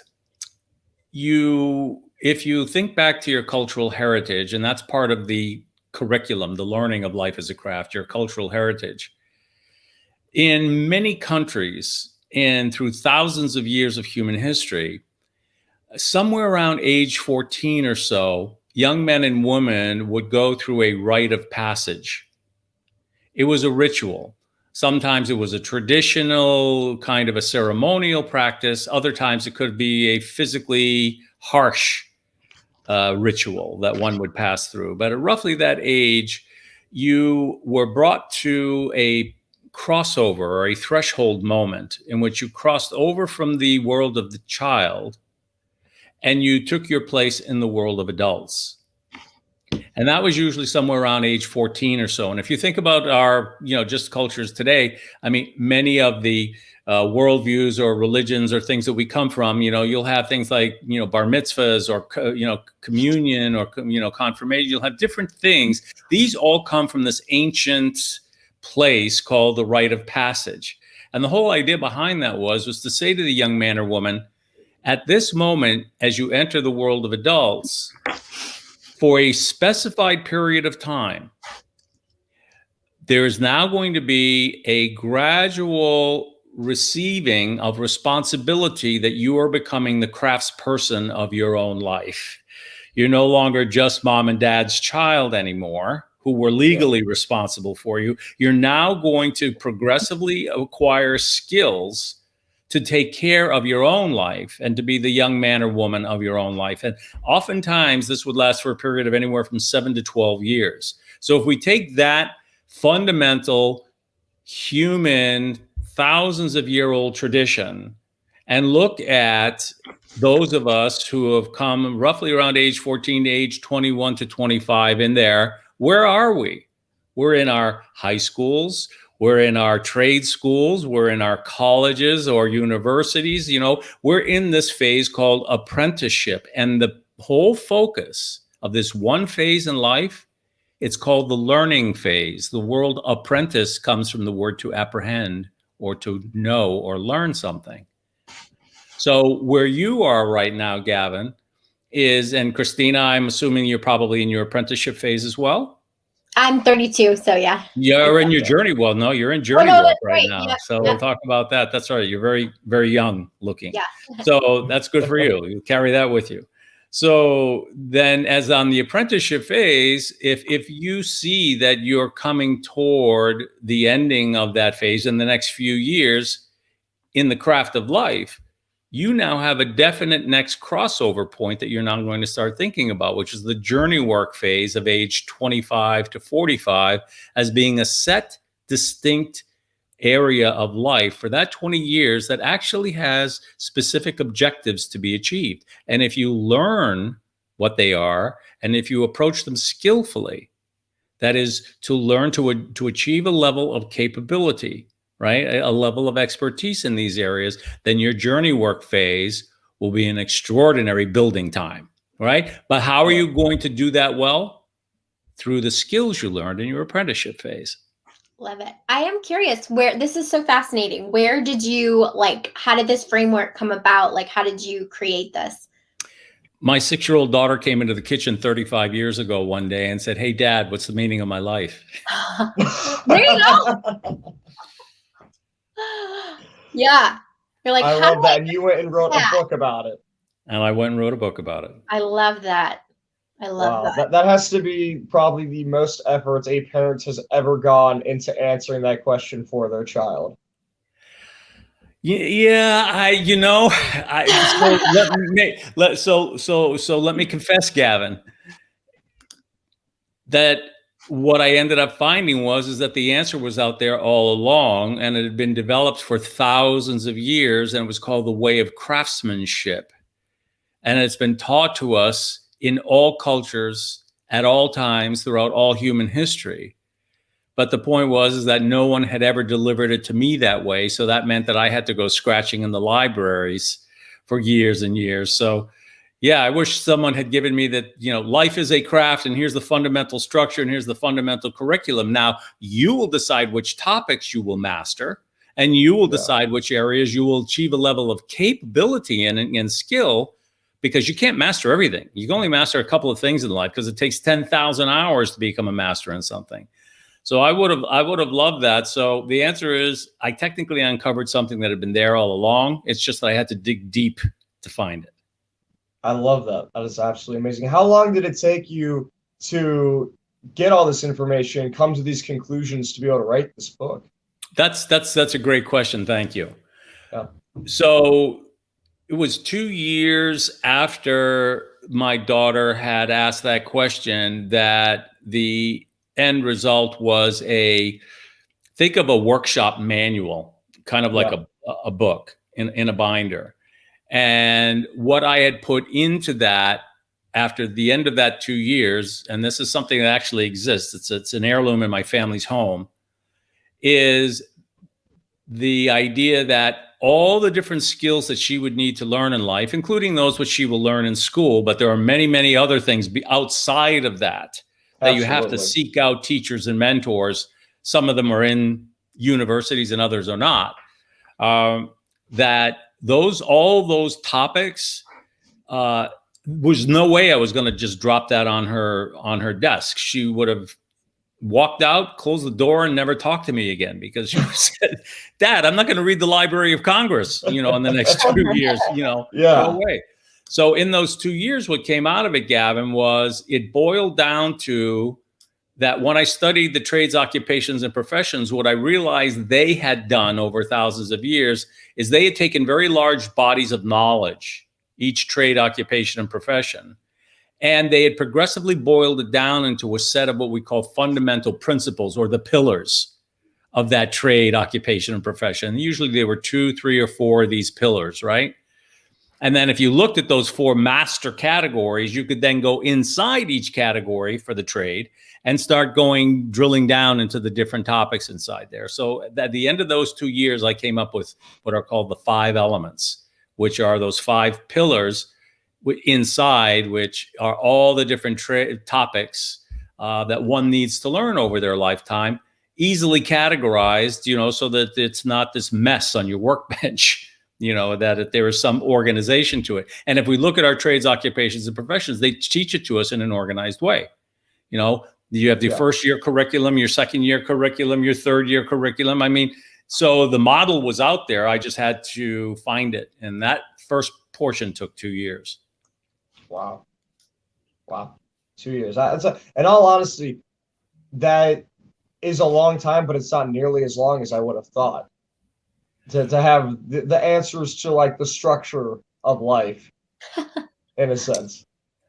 S4: if you think back to your cultural heritage, and that's part of the curriculum, the learning of life as a craft, your cultural heritage. In many countries and through thousands of years of human history, somewhere around age 14 or so, young men and women would go through a rite of passage. It was a ritual. Sometimes it was a traditional kind of a ceremonial practice. Other times it could be a physically harsh ritual that one would pass through. But at roughly that age, you were brought to a crossover or a threshold moment in which you crossed over from the world of the child and you took your place in the world of adults. And that was usually somewhere around age 14 or so. And if you think about our, just cultures today, I mean, many of the worldviews or religions or things that we come from, you'll have things like, bar mitzvahs or, communion or, confirmation. You'll have different things. These all come from this ancient place called the rite of passage. And the whole idea behind that was to say to the young man or woman, at this moment, as you enter the world of adults, for a specified period of time, there is now going to be a gradual receiving of responsibility that you are becoming the craftsperson of your own life. You're no longer just mom and dad's child anymore, who were legally responsible for you. You're now going to progressively acquire skills to take care of your own life and to be the young man or woman of your own life. And oftentimes this would last for a period of anywhere from 7 to 12 years. So if we take that fundamental human, thousands of year old tradition and look at those of us who have come roughly around age 14 to age 21 to 25 in there, where are we? We're in our high schools. We're in our trade schools, we're in our colleges or universities, we're in this phase called apprenticeship. And the whole focus of this one phase in life, it's called the learning phase. The word apprentice comes from the word to apprehend or to know or learn something. So where you are right now, Gavin, is, and Christina, I'm assuming you're probably in your apprenticeship phase as well.
S2: I'm 32, so yeah.
S4: You're in your journey. Well, no, you're in journey
S2: no,
S4: work
S2: that's
S4: right
S2: right.
S4: now.
S2: Yep,
S4: So
S2: yep.
S4: we'll talk about that. That's right. You're very, very young looking.
S2: Yeah.
S4: So that's good for you. You carry that with you. So then as on the apprenticeship phase, if you see that you're coming toward the ending of that phase in the next few years in the craft of life, you now have a definite next crossover point that you're now going to start thinking about, which is the journey work phase of age 25 to 45 as being a set, distinct area of life for that 20 years that actually has specific objectives to be achieved. And if you learn what they are, and if you approach them skillfully, that is to learn to achieve a level of capability, right? A level of expertise in these areas, then your journey work phase will be an extraordinary building time, right? But how are you going to do that well? Through the skills you learned in your apprenticeship phase.
S2: Love it. I am curious where this is so fascinating. Where did you how did this framework come about? Like, how did you create this?
S4: My 6-year-old daughter came into the kitchen 35 years ago one day and said, "Hey, Dad, what's the meaning of my life?"
S2: There you go. Yeah. You're like,
S1: I
S2: how
S1: love that. And you went and wrote a book about it.
S4: And I went and wrote a book about it.
S2: I love that. I love that.
S1: That has to be probably the most efforts a parent has ever gone into answering that question for their child.
S4: Yeah, so let me confess, Gavin, that what I ended up finding is that the answer was out there all along, and it had been developed for thousands of years, and it was called the way of craftsmanship. And it's been taught to us in all cultures at all times throughout all human history. But the point is that no one had ever delivered it to me that way. So that meant that I had to go scratching in the libraries for years and years. So yeah, I wish someone had given me that, life is a craft and here's the fundamental structure and here's the fundamental curriculum. Now you will decide which topics you will master, and you will decide which areas you will achieve a level of capability in and skill, because you can't master everything. You can only master a couple of things in life because it takes 10,000 hours to become a master in something. So I would have loved that. So the answer is I technically uncovered something that had been there all along. It's just that I had to dig deep to find it.
S1: I love that. That is absolutely amazing. How long did it take you to get all this information, come to these conclusions to be able to write this book?
S4: That's a great question. Thank you.
S1: Yeah.
S4: So it was 2 years after my daughter had asked that question that the end result was think of a workshop manual, kind of like a book in a binder. And what I had put into that after the end of that 2 years, and this is something that actually exists, it's an heirloom in my family's home, is the idea that all the different skills that she would need to learn in life, including those which she will learn in school, but there are many, many other things outside of that you have to seek out teachers and mentors. Some of them are in universities and others are not. That all those topics, was no way I was going to just drop that on her desk. She would have walked out, closed the door, and never talked to me again, because she said, "Dad, I'm not going to read the Library of Congress, in the next 2 years, no way." So in those 2 years, what came out of it, Gavin, was it boiled down to that when I studied the trades, occupations, and professions, what I realized they had done over thousands of years is they had taken very large bodies of knowledge, each trade, occupation, and profession, and they had progressively boiled it down into a set of what we call fundamental principles, or the pillars of that trade, occupation, and profession. Usually there were 2, 3, or 4 of these pillars, right? And then if you looked at those 4 master categories, you could then go inside each category for the trade and start drilling down into the different topics inside there. So at the end of those 2 years, I came up with what are called the 5 elements, which are those 5 pillars inside, which are all the different topics that one needs to learn over their lifetime, easily categorized, so that it's not this mess on your workbench that there is some organization to it. And if we look at our trades, occupations, and professions, they teach it to us in an organized way. You have the first year curriculum, your second year curriculum, your third year curriculum. I mean, so the model was out there. I just had to find it. And that first portion took 2 years.
S1: Wow. 2 years. In all honesty, that is a long time, but it's not nearly as long as I would have thought. To have the answers to like the structure of life, in a sense,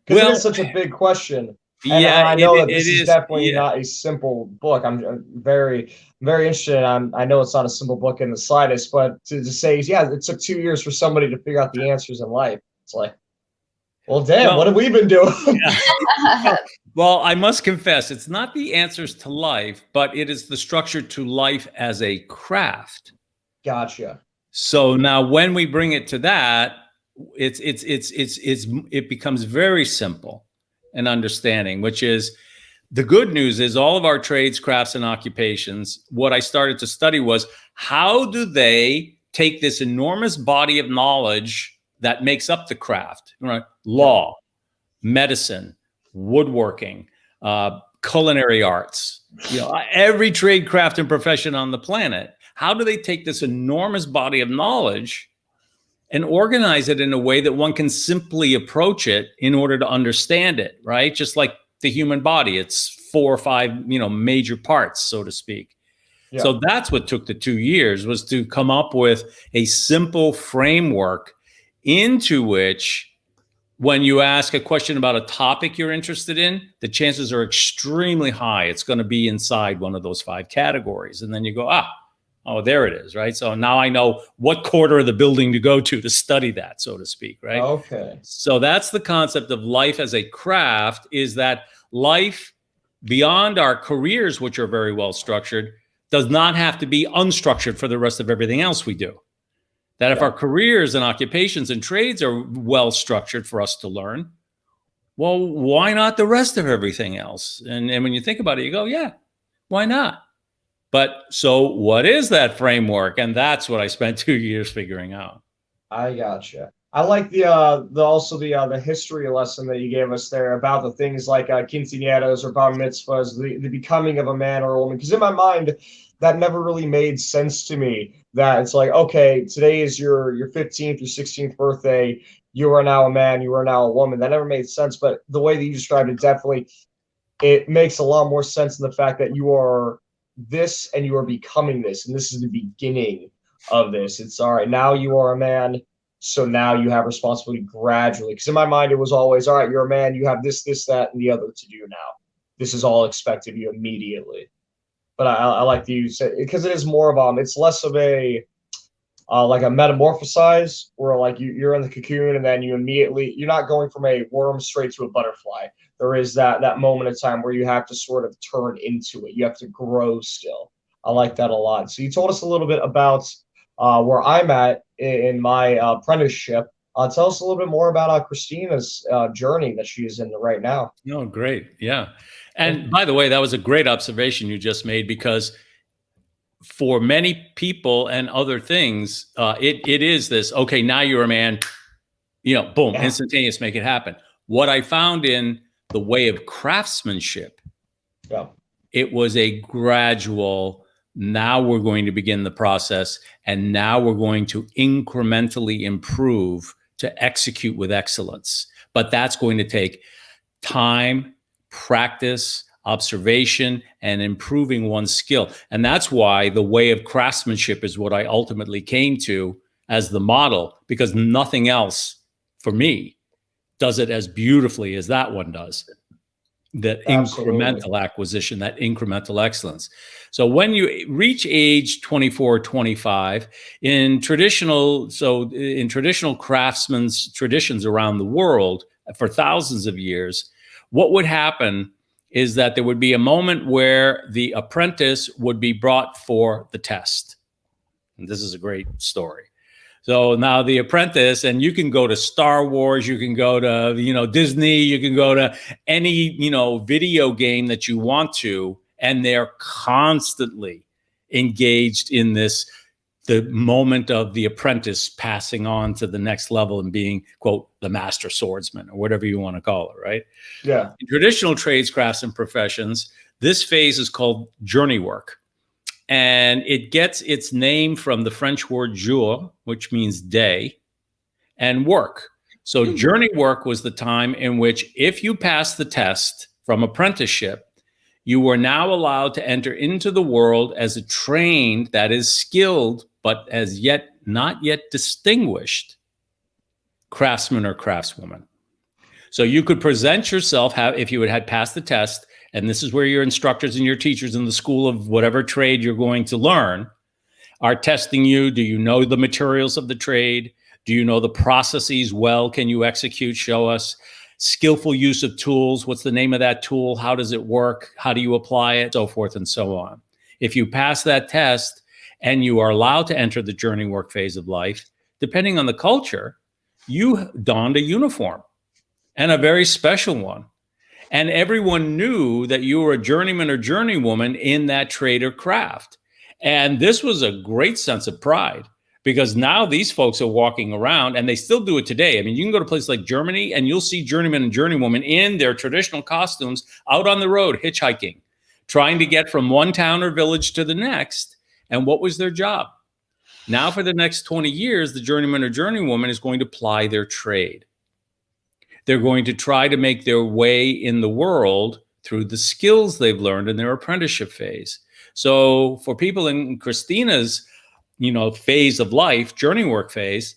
S1: because it is such a big question. And I know that this is definitely not a simple book. I'm very, very interested. I know it's not a simple book in the slightest, but to say, it took 2 years for somebody to figure out the answers in life. It's like, well, damn, what have we been doing?
S4: Well, I must confess, it's not the answers to life, but it is the structure to life as a craft.
S1: Gotcha.
S4: So now when we bring it to that, it becomes very simple and understanding, which is the good news is all of our trades, crafts, and occupations, what I started to study was how do they take this enormous body of knowledge that makes up the craft, right? Law, medicine, woodworking, culinary arts, every trade, craft, and profession on the planet. How do they take this enormous body of knowledge and organize it in a way that one can simply approach it in order to understand it, right? Just like the human body, it's 4 or 5, major parts, so to speak. Yeah. So that's what took the 2 years, was to come up with a simple framework into which when you ask a question about a topic you're interested in, the chances are extremely high it's going to be inside one of those 5 categories. And then you go, oh, there it is, right? So now I know what quarter of the building to go to study that, so to speak, right?
S1: Okay.
S4: So that's the concept of life as a craft, is that life beyond our careers, which are very well structured, does not have to be unstructured for the rest of everything else we do. That if our careers and occupations and trades are well structured for us to learn, well, why not the rest of everything else? And when you think about it, you go, yeah, why not? But so what is that framework? And that's what I spent 2 years figuring out.
S1: I gotcha. I like the history lesson that you gave us there about the things like quinceañeras or bar mitzvahs, the becoming of a man or a woman. Because in my mind, that never really made sense to me. That it's like, okay, today is your 15th or 16th birthday. You are now a man. You are now a woman. That never made sense. But the way that you described it, definitely, it makes a lot more sense in the fact that you are this and you are becoming this, and this is the beginning of this. It's all right, now you are a man, so now you have responsibility gradually. Because in my mind, it was always, all right, you're a man, you have this, that, and the other to do now. This is all expected of you immediately. But I like to use it because it is more of it's less of a like a metamorphosize, where like you're in the cocoon and then you're not going from a worm straight to a butterfly. There is that moment of time where you have to sort of turn into it. You have to grow still. I like that a lot. So you told us a little bit about where I'm at in my apprenticeship. Tell us a little bit more about Christina's journey that she is in right now.
S4: Oh, great. Yeah. And by the way, that was a great observation you just made, because for many people and other things, it is this, okay, now you're a man, boom, instantaneous, make it happen. What I found in the way of craftsmanship, it was a gradual, now we're going to begin the process, and now we're going to incrementally improve to execute with excellence. But that's going to take time, practice, observation, and improving one's skill. And that's why the way of craftsmanship is what I ultimately came to as the model, because nothing else for me does it as beautifully as that one does. That incremental acquisition, that incremental excellence. So when you reach age 24, 25, in traditional craftsmen's traditions around the world for thousands of years, what would happen is that there would be a moment where the apprentice would be brought for the test. And this is a great story. So now the apprentice, and you can go to Star Wars, you can go to, Disney, you can go to any, video game that you want to, and they're constantly engaged in this the moment of the apprentice passing on to the next level and being, quote, the master swordsman, or whatever you want to call it, right?
S1: Yeah.
S4: In traditional trades, crafts, and professions, this phase is called journey work. And it gets its name from the French word jour, which means day, and work. So journey work was the time in which, if you passed the test from apprenticeship, you were now allowed to enter into the world as a trained, that is skilled, but as yet not yet distinguished craftsman or craftswoman. So you could present yourself, if you had passed the test, and this is where your instructors and your teachers in the school of whatever trade you're going to learn are testing you. Do you know the materials of the trade? Do you know the processes well? Can you execute? Show us. Skillful use of tools. What's the name of that tool? How does it work? How do you apply it? So forth and so on. If you pass that test and you are allowed to enter the journey work phase of life, depending on the culture, you donned a uniform, and a very special one. And everyone knew that you were a journeyman or journeywoman in that trade or craft. And this was a great sense of pride, because now these folks are walking around, and they still do it today. I mean, you can go to places like Germany and you'll see journeymen and journeywomen in their traditional costumes out on the road hitchhiking, trying to get from one town or village to the next. And what was their job? Now for the next 20 years, the journeyman or journeywoman is going to ply their trade. They're going to try to make their way in the world through the skills they've learned in their apprenticeship phase. So for people in Christina's, phase of life, journey work phase,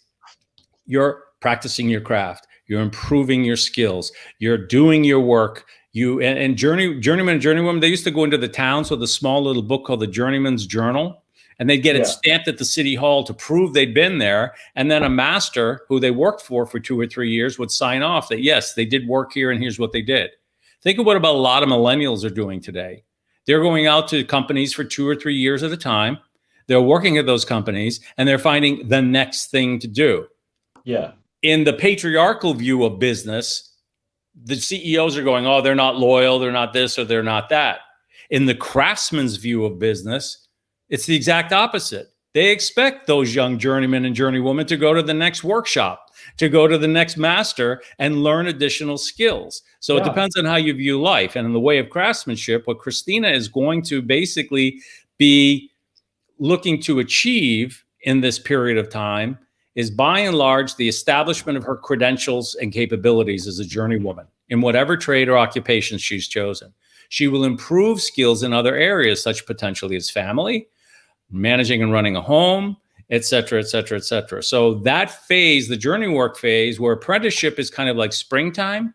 S4: you're practicing your craft, you're improving your skills, you're doing your work. And journeyman and journeywoman, they used to go into the towns with a small little book called the Journeyman's Journal, and they'd get it stamped at the city hall to prove they'd been there. And then a master who they worked for 2 or 3 years would sign off that, yes, they did work here and here's what they did. Think of what about a lot of millennials are doing today. They're going out to companies for 2 or 3 years at a time. They're working at those companies and they're finding the next thing to do.
S1: Yeah.
S4: In the patriarchal view of business, the CEOs are going, oh, they're not loyal, they're not this, or they're not that. In the craftsman's view of business, it's the exact opposite. They expect those young journeymen and journeywomen to go to the next workshop, to go to the next master and learn additional skills. So it depends on how you view life. And in the way of craftsmanship, what Christina is going to basically be looking to achieve in this period of time is, by and large, the establishment of her credentials and capabilities as a journeywoman in whatever trade or occupation she's chosen. She will improve skills in other areas, such potentially as family, managing and running a home, et cetera, et cetera, et cetera. So that phase, the journey work phase, where apprenticeship is kind of like springtime,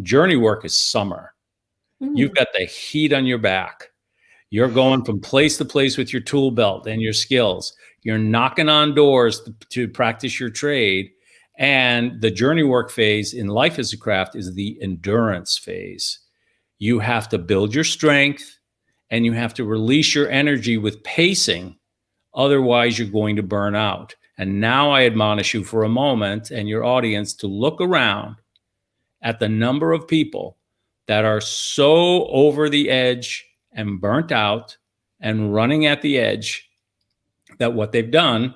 S4: journey work is summer. You've got the heat on your back. You're going from place to place with your tool belt and your skills. You're knocking on doors to practice your trade. And the journey work phase in life as a craft is the endurance phase. You have to build your strength and you have to release your energy with pacing. Otherwise, you're going to burn out. And now I admonish you for a moment and your audience to look around at the number of people that are so over the edge and burnt out and running at the edge that what they've done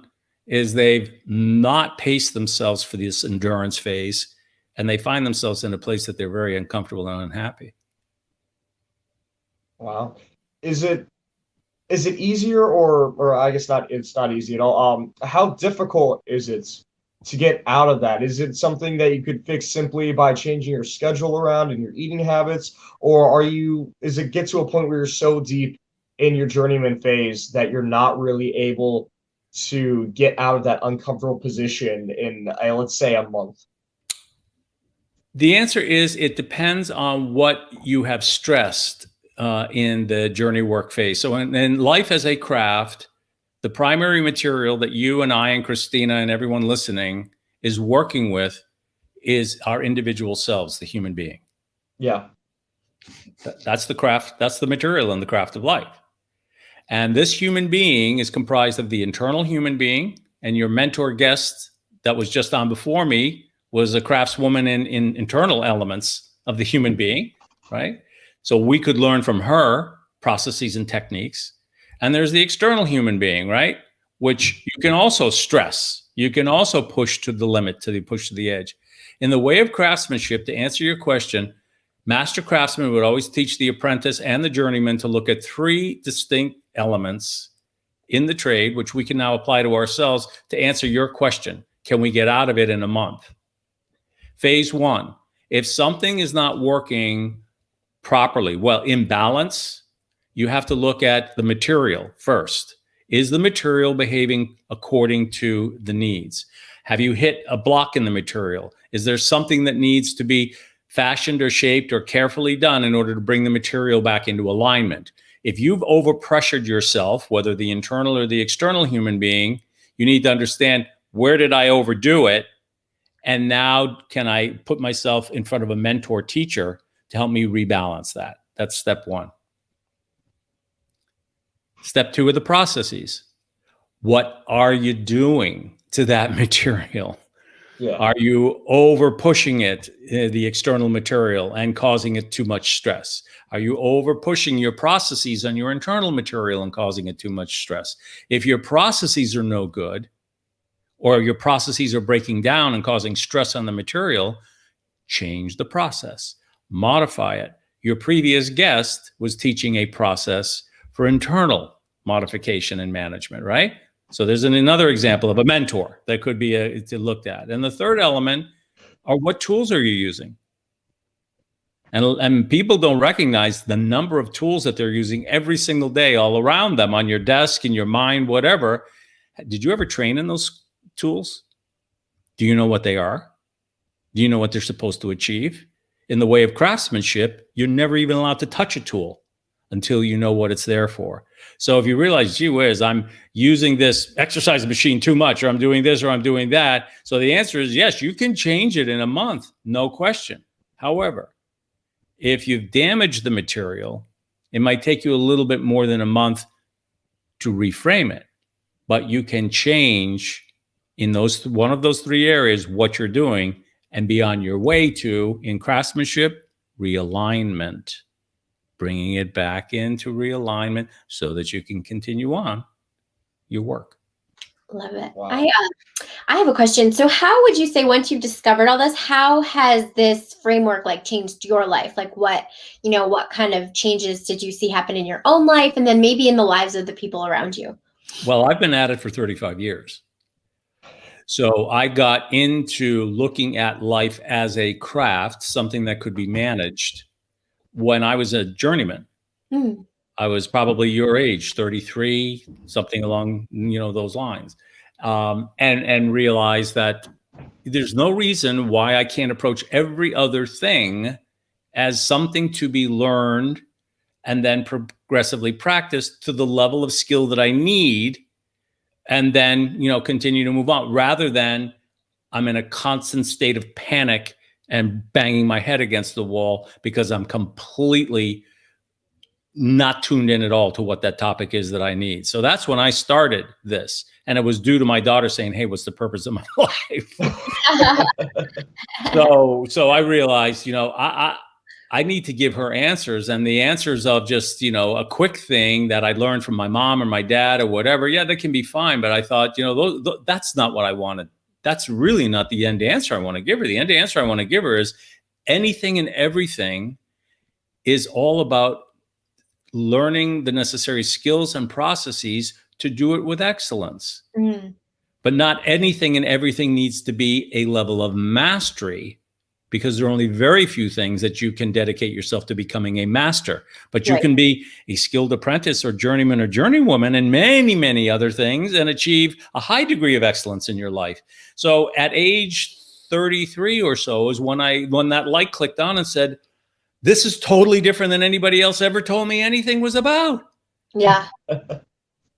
S4: is they've not paced themselves for this endurance phase, and they find themselves in a place that they're very uncomfortable and unhappy.
S1: Wow. Is it easier or I guess not, it's not easy at all. How difficult is it to get out of that? Is it something that you could fix simply by changing your schedule around and your eating habits? Or is it get to a point where you're so deep in your journeyman phase that you're not really able to get out of that uncomfortable position in, let's say, a month?
S4: The answer is it depends on what you have stressed in the journey work phase. So in life as a craft, the primary material that you and I and Christina and everyone listening is working with is our individual selves, the human being.
S1: Yeah.
S4: That's the craft. That's the material in the craft of life. And this human being is comprised of the internal human being, and your mentor guest that was just on before me was a craftswoman in internal elements of the human being, right? So we could learn from her processes and techniques. And there's the external human being, right? which you can also stress. You can also push to the limit, push to the edge. In the way of craftsmanship, to answer your question, master craftsmen would always teach the apprentice and the journeyman to look at 3 distinct elements in the trade, which we can now apply to ourselves to answer your question. Can we get out of it in a month? Phase 1, if something is not working properly, in balance, you have to look at the material first. Is the material behaving according to the needs? Have you hit a block in the material? Is there something that needs to be fashioned or shaped or carefully done in order to bring the material back into alignment? If you've overpressured yourself, whether the internal or the external human being, you need to understand, where did I overdo it? And now can I put myself in front of a mentor teacher to help me rebalance that? That's step 1. Step 2 are the processes. What are you doing to that material?
S1: Yeah.
S4: Are you over pushing it, the external material, and causing it too much stress? Are you over pushing your processes on your internal material and causing it too much stress? If your processes are no good, or your processes are breaking down and causing stress on the material, change the process, modify it. Your previous guest was teaching a process for internal modification and management, right? So there's another example of a mentor that could be looked at. And the third element are, what tools are you using? And people don't recognize the number of tools that they're using every single day all around them, on your desk, in your mind, whatever. Did you ever train in those tools? Do you know what they are? Do you know what they're supposed to achieve? In the way of craftsmanship, you're never even allowed to touch a tool until you know what it's there for. So if you realize, gee whiz, I'm using this exercise machine too much, or I'm doing this, or I'm doing that. So the answer is yes, you can change it in a month, no question. However, if you've damaged the material, it might take you a little bit more than a month to reframe it, but you can change in one of those 3 areas what you're doing and be on your way to, in craftsmanship, realignment. Bringing it back into realignment so that you can continue on your work.
S2: Love it.
S1: Wow.
S2: I have a question. So how would you say, once you've discovered all this, how has this framework changed your life? What kind of changes did you see happen in your own life, and then maybe in the lives of the people around you?
S4: Well, I've been at it for 35 years. So I got into looking at life as a craft, something that could be managed, when I was a journeyman. I was probably your age, 33, something along those lines, and realized that there's no reason why I can't approach every other thing as something to be learned and then progressively practiced to the level of skill that I need, and then continue to move on, rather than I'm in a constant state of panic and banging my head against the wall because I'm completely not tuned in at all to what that topic is that I need. So that's when I started this. And it was due to my daughter saying, hey, what's the purpose of my life? So I realized, I need to give her answers, and the answers of just, a quick thing that I learned from my mom or my dad or whatever. Yeah, that can be fine. But I thought, that's not what I wanted. That's really not the end answer I want to give her. The end answer I want to give her is, anything and everything is all about learning the necessary skills and processes to do it with excellence. But not anything and everything needs to be a level of mastery, because there are only very few things that you can dedicate yourself to becoming a master. But you can be a skilled apprentice or journeyman or journeywoman and many, many other things, and achieve a high degree of excellence in your life. So at age 33 or so is when that light clicked on and said, this is totally different than anybody else ever told me anything was about.
S2: Yeah.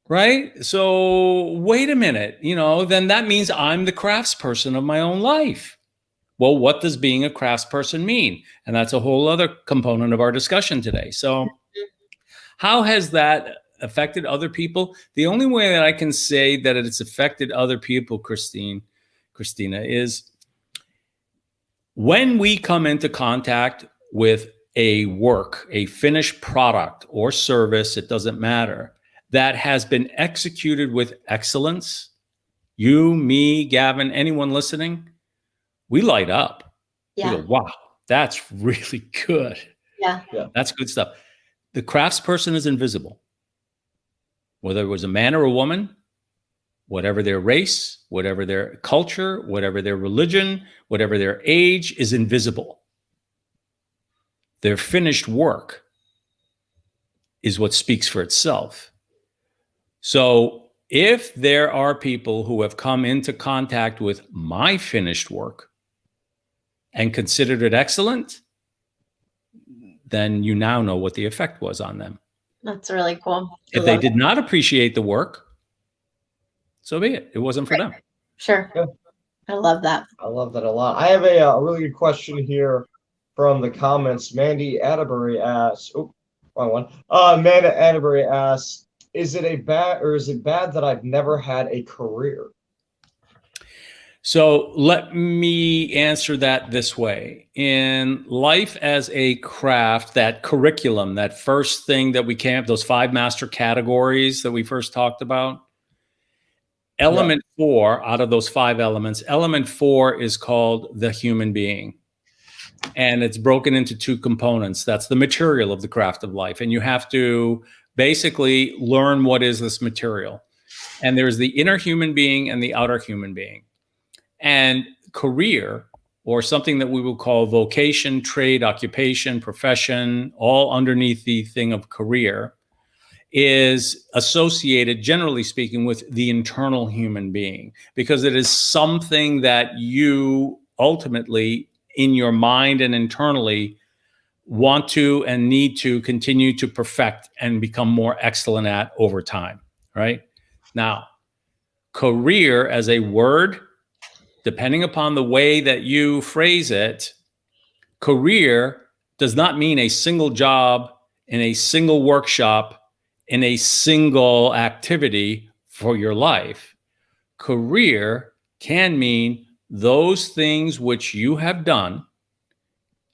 S4: Right? So wait a minute, then that means I'm the craftsperson of my own life. Well, what does being a craftsperson mean? And that's a whole other component of our discussion today. So how has that affected other people? The only way that I can say that it's affected other people, Christina, is when we come into contact with a work, a finished product or service, it doesn't matter, that has been executed with excellence, you, me, Gavin, anyone listening, we light up.
S2: Yeah.
S4: We go, wow, that's really good.
S2: Yeah.
S4: That's good stuff. The craftsperson is invisible. Whether it was a man or a woman, whatever their race, whatever their culture, whatever their religion, whatever their age, is invisible. Their finished work is what speaks for itself. So if there are people who have come into contact with my finished work and considered it excellent, then you now know what the effect was on them.
S2: That's really cool.
S4: If they did not appreciate the work, so be it. It wasn't for them.
S2: Sure.
S1: Yeah.
S2: I love that.
S1: I love that a lot. I have a really good question here from the comments. Mandy Atterbury asks, oh, wrong one. Amanda Atterbury asks, is it bad that I've never had a career?
S4: So let me answer that this way. In life as a craft, that curriculum, that first thing that we came up, those 5 master categories that we first talked about, element 4 out of those 5 elements, element 4 is called the human being. And it's broken into 2 components. That's the material of the craft of life. And you have to basically learn what is this material. And there's the inner human being and the outer human being. And career, or something that we will call vocation, trade, occupation, profession, all underneath the thing of career, is associated, generally speaking, with the internal human being, because it is something that you ultimately, in your mind and internally, want to and need to continue to perfect and become more excellent at over time, right? Now, career as a word, depending upon the way that you phrase it, career does not mean a single job in a single workshop in a single activity for your life. Career can mean those things which you have done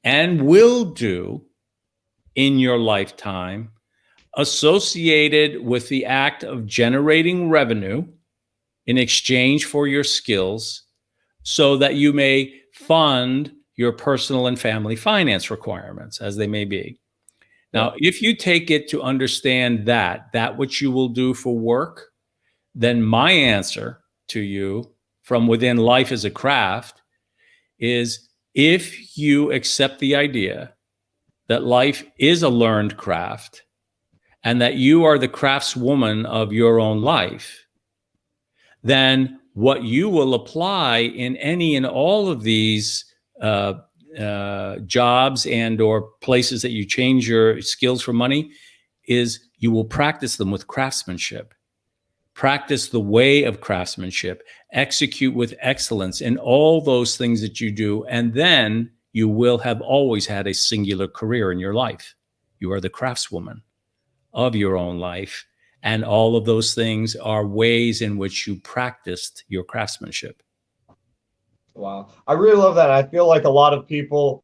S4: and will do in your lifetime associated with the act of generating revenue in exchange for your skills, so that you may fund your personal and family finance requirements, as they may be. Now, if you take it to understand that which you will do for work, then my answer to you from within life as a craft is, if you accept the idea that life is a learned craft and that you are the craftswoman of your own life, then what you will apply in any and all of these jobs and or places that you change your skills for money is you will practice them with craftsmanship. Practice the way of craftsmanship. Execute with excellence in all those things that you do, and then you will have always had a singular career in your life. You are the craftswoman of your own life. And all of those things are ways in which you practiced your craftsmanship.
S1: Wow. I really love that. I feel like a lot of people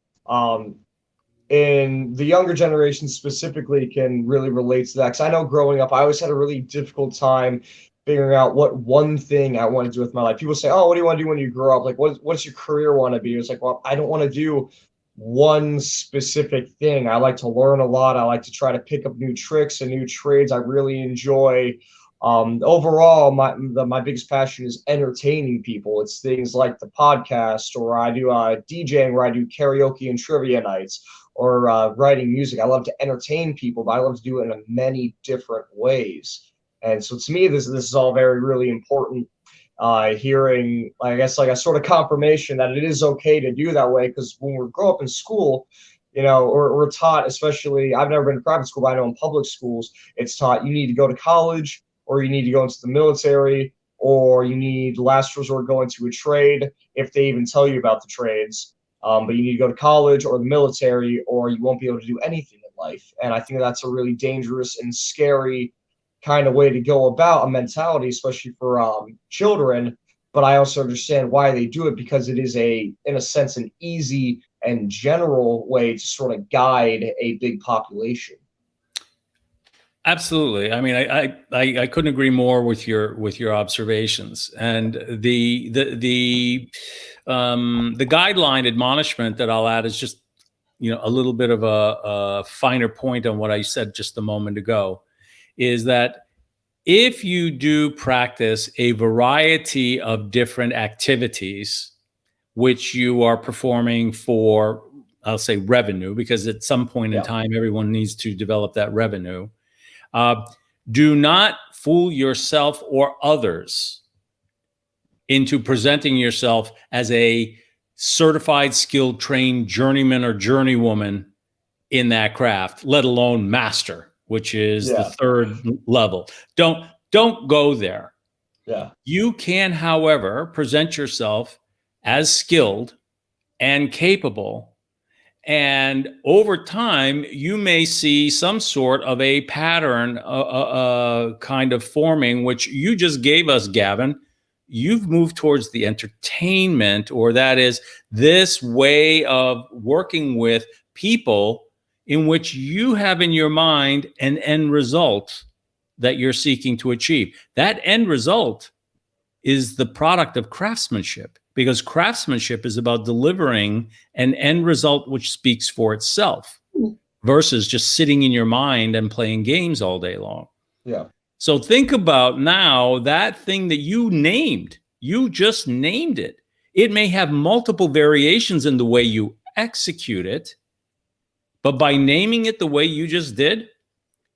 S1: in the younger generation specifically can really relate to that. Because I know growing up, I always had a really difficult time figuring out what one thing I want to do with my life. People say, oh, what do you want to do when you grow up? Like, what's your career want to be? It's like, well, I don't want to do one specific thing. I like to learn a lot. I like to try to pick up new tricks and new trades. I really enjoy. Overall, my biggest passion is entertaining people. It's things like the podcast, or I do DJing, where I do karaoke and trivia nights, or writing music. I love to entertain people, but I love to do it in many different ways. And so to me, this is all very, really important. Hearing, I guess, like a sort of confirmation that it is okay to do that way, because when we grow up in school, you know, we're taught, especially, I've never been to private school, but I know in public schools, it's taught you need to go to college, or you need to go into the military, or you need, last resort, go into a trade, if they even tell you about the trades. But you need to go to college or the military, or you won't be able to do anything in life. And I think that's a really dangerous and scary kind of way to go about a mentality, especially for children. But I also understand why they do it, because it is in a sense, an easy and general way to sort of guide a big population.
S4: Absolutely. I mean, I couldn't agree more with your observations. And the guideline admonishment that I'll add is just, a little bit of a finer point on what I said just a moment ago, is that if you do practice a variety of different activities, which you are performing for, I'll say, revenue, because at some point in time, everyone needs to develop that revenue. Do not fool yourself or others into presenting yourself as a certified, skilled, trained journeyman or journeywoman in that craft, let alone master, which is the third level. Don't go there.
S1: Yeah.
S4: You can, however, present yourself as skilled and capable. And over time, you may see some sort of a pattern kind of forming, which you just gave us, Gavin. You've moved towards the entertainment, or that is this way of working with people in which you have in your mind an end result that you're seeking to achieve. That end result is the product of craftsmanship, because craftsmanship is about delivering an end result which speaks for itself versus just sitting in your mind and playing games all day long.
S1: Yeah.
S4: So think about now that thing that you named, you just named it. It may have multiple variations in the way you execute it, but by naming it the way you just did,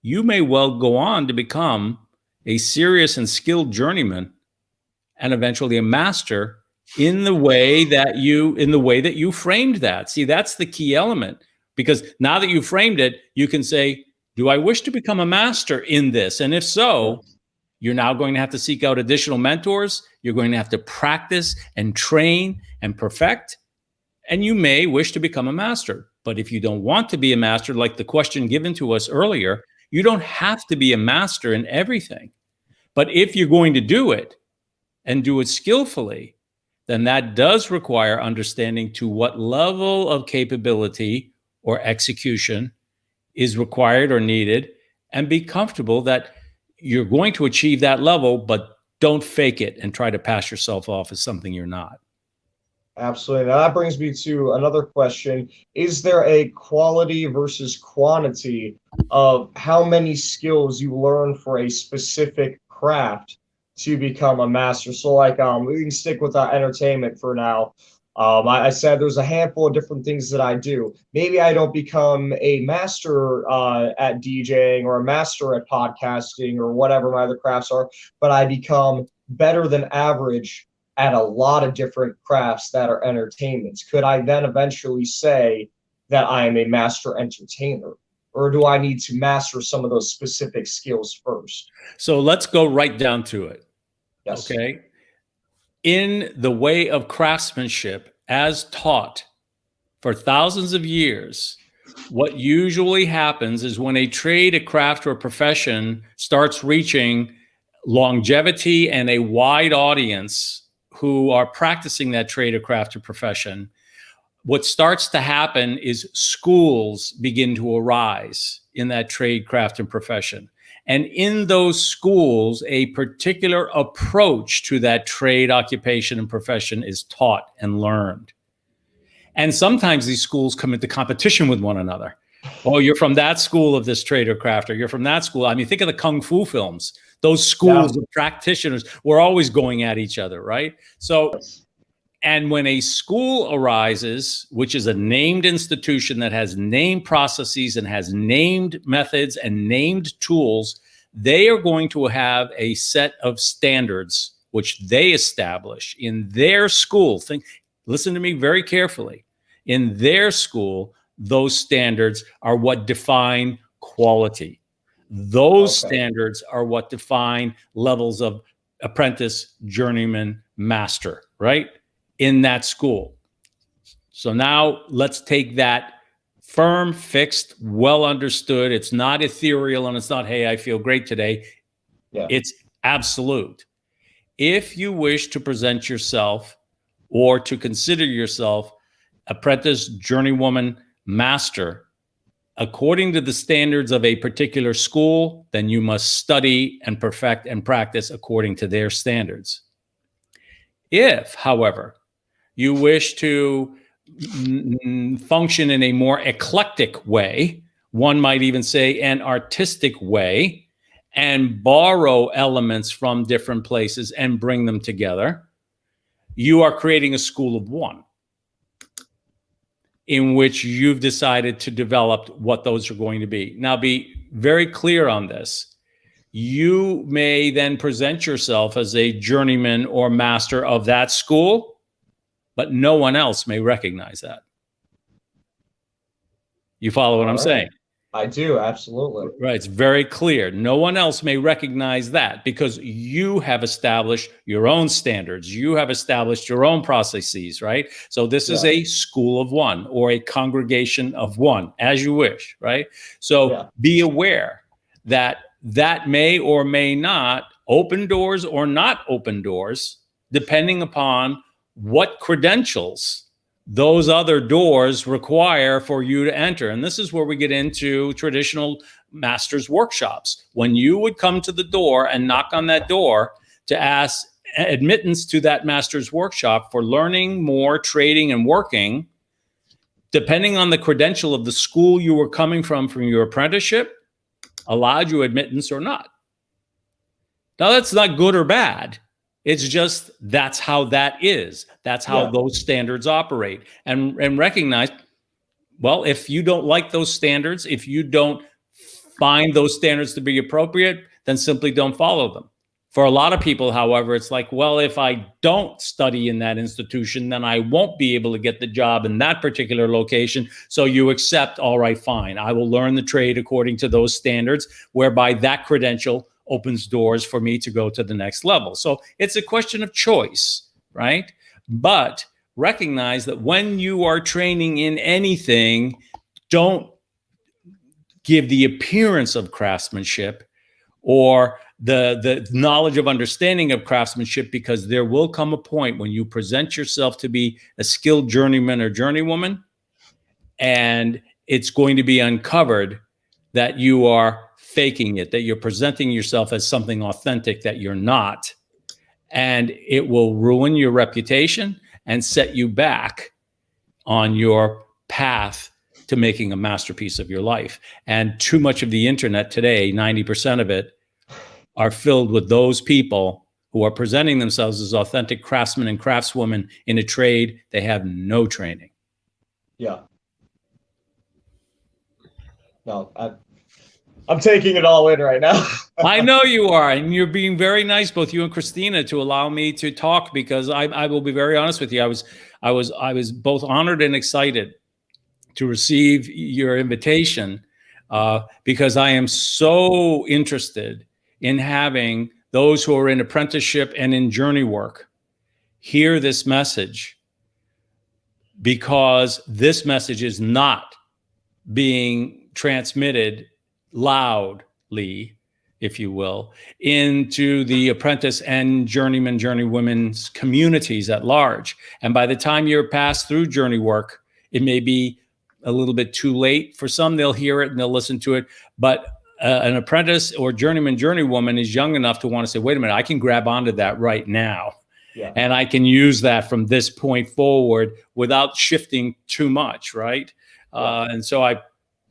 S4: you may well go on to become a serious and skilled journeyman and eventually a master in the way that you framed that. See, that's the key element, because now that you framed it, you can say, do I wish to become a master in this? And if so, you're now going to have to seek out additional mentors. You're going to have to practice and train and perfect. And you may wish to become a master. But if you don't want to be a master, like the question given to us earlier, you don't have to be a master in everything. But if you're going to do it and do it skillfully, then that does require understanding to what level of capability or execution is required or needed, and be comfortable that you're going to achieve that level, but don't fake it and try to pass yourself off as something you're not.
S1: Absolutely. Now that brings me to another question. Is there a quality versus quantity of how many skills you learn for a specific craft to become a master? So we can stick with entertainment for now. I said there's a handful of different things that I do. Maybe I don't become a master at DJing or a master at podcasting or whatever my other crafts are, but I become better than average at a lot of different crafts that are entertainments. Could I then eventually say that I am a master entertainer? Or do I need to master some of those specific skills first?
S4: So let's go right down to it.
S1: Yes.
S4: Okay. In the way of craftsmanship as taught for thousands of years, what usually happens is when a trade, a craft, or a profession starts reaching longevity and a wide audience who are practicing that trade or craft or profession, what starts to happen is schools begin to arise in that trade, craft, and profession. And in those schools, a particular approach to that trade, occupation, and profession is taught and learned. And sometimes these schools come into competition with one another. Oh, you're from that school of this trade or craft, or you're from that school. I mean, think of the Kung Fu films. Those schools of practitioners were always going at each other, right? So, and when a school arises, which is a named institution that has named processes and has named methods and named tools, they are going to have a set of standards which they establish in their school. Listen to me very carefully. In their school, those standards are what define quality. Those standards are what define levels of apprentice, journeyman, master, right? In that school. So now let's take that firm, fixed, well understood. It's not ethereal and it's not, hey, I feel great today. Yeah. It's absolute. If you wish to present yourself or to consider yourself apprentice, journeywoman, master, according to the standards of a particular school, then you must study and perfect and practice according to their standards. If, however, you wish to function in a more eclectic way, one might even say an artistic way, and borrow elements from different places and bring them together, you are creating a school of one in which you've decided to develop what those are going to be. Now, be very clear on this. You may then present yourself as a journeyman or master of that school, but no one else may recognize that. You follow what I'm saying?
S1: I do, absolutely.
S4: Right. It's very clear. No one else may recognize that because you have established your own standards. You have established your own processes, right? So this is a school of one or a congregation of one, as you wish, right? So be aware that that may or may not open doors or not open doors, depending upon what credentials those other doors require for you to enter. And this is where we get into traditional master's workshops. When you would come to the door and knock on that door to ask admittance to that master's workshop for learning more, trading, and working, depending on the credential of the school you were coming from your apprenticeship, allowed you admittance or not. Now, that's not good or bad. It's just that's how that is. That's how those standards operate. And recognize, well, if you don't like those standards, if you don't find those standards to be appropriate, then simply don't follow them. For a lot of people, however, it's like, well, if I don't study in that institution, then I won't be able to get the job in that particular location. So you accept, all right, fine. I will learn the trade according to those standards, whereby that credential opens doors for me to go to the next level. So it's a question of choice, right? But recognize that when you are training in anything, don't give the appearance of craftsmanship or the knowledge of understanding of craftsmanship, because there will come a point when you present yourself to be a skilled journeyman or journeywoman, and it's going to be uncovered that you are faking it, that you're presenting yourself as something authentic that you're not. And it will ruin your reputation and set you back on your path to making a masterpiece of your life. And too much of the internet today, 90% of it, are filled with those people who are presenting themselves as authentic craftsmen and craftswomen in a trade they have no training.
S1: Yeah. No, I'm taking it all in right now.
S4: I know you are, and you're being very nice, both you and Christina, to allow me to talk, because I will be very honest with you. I was both honored and excited to receive your invitation, because I am so interested in having those who are in apprenticeship and in journey work hear this message, because this message is not being transmitted loudly, if you will, into the apprentice and journeyman, journeywomen's communities at large. And by the time you're passed through journey work, it may be a little bit too late. For some, they'll hear it and they'll listen to it. But an apprentice or journeyman, journeywoman is young enough to want to say, wait a minute, I can grab onto that right now. Yeah. And I can use that from this point forward without shifting too much, right? Yeah. And so I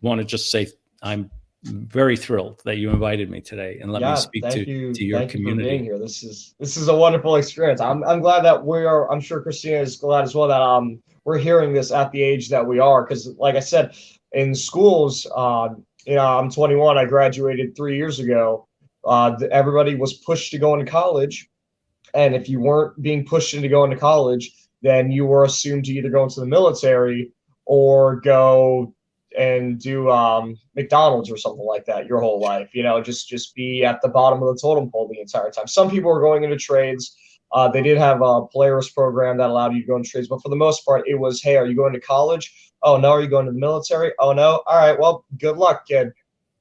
S4: want to just say I'm very thrilled that you invited me today and let me speak to your community. You for being
S1: here. This is a wonderful experience. I'm glad that we are. I'm sure Christina is glad as well that we're hearing this at the age that we are, because like I said, in schools, I'm 21. I graduated 3 years ago. Everybody was pushed to go into college, and if you weren't being pushed into going to college, then you were assumed to either go into the military or go and do McDonald's or something like that your whole life. Just be at the bottom of the totem pole the entire time. Some people were going into trades. They did have a Polaris program that allowed you to go into trades, but for the most part, it was, hey, are you going to college? Oh, no. Are you going to the military? Oh, no. All right. Well, good luck, kid.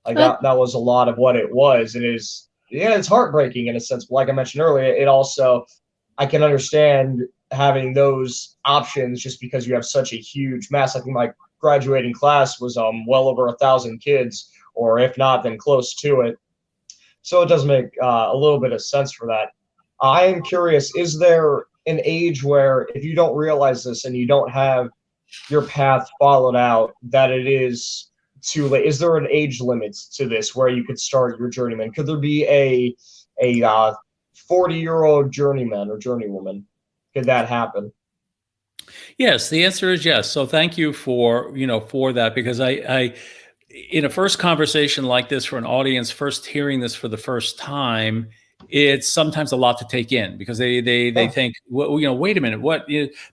S1: Like that was a lot of what it was. It is, it's heartbreaking in a sense. But like I mentioned earlier, it also, I can understand having those options just because you have such a huge mass. I think graduating class was well over 1,000 kids, or if not, then close to it. So it does make a little bit of sense for that. I am curious, is there an age where if you don't realize this and you don't have your path followed out, that it is too late? Is there an age limit to this where you could start your journeyman? Could there be a 40-year-old journeyman or journeywoman? Could that happen?
S4: Yes, the answer is yes. So thank you for, for that, because I in a first conversation like this for an audience first hearing this for the first time, it's sometimes a lot to take in, because they think, well, wait a minute, what?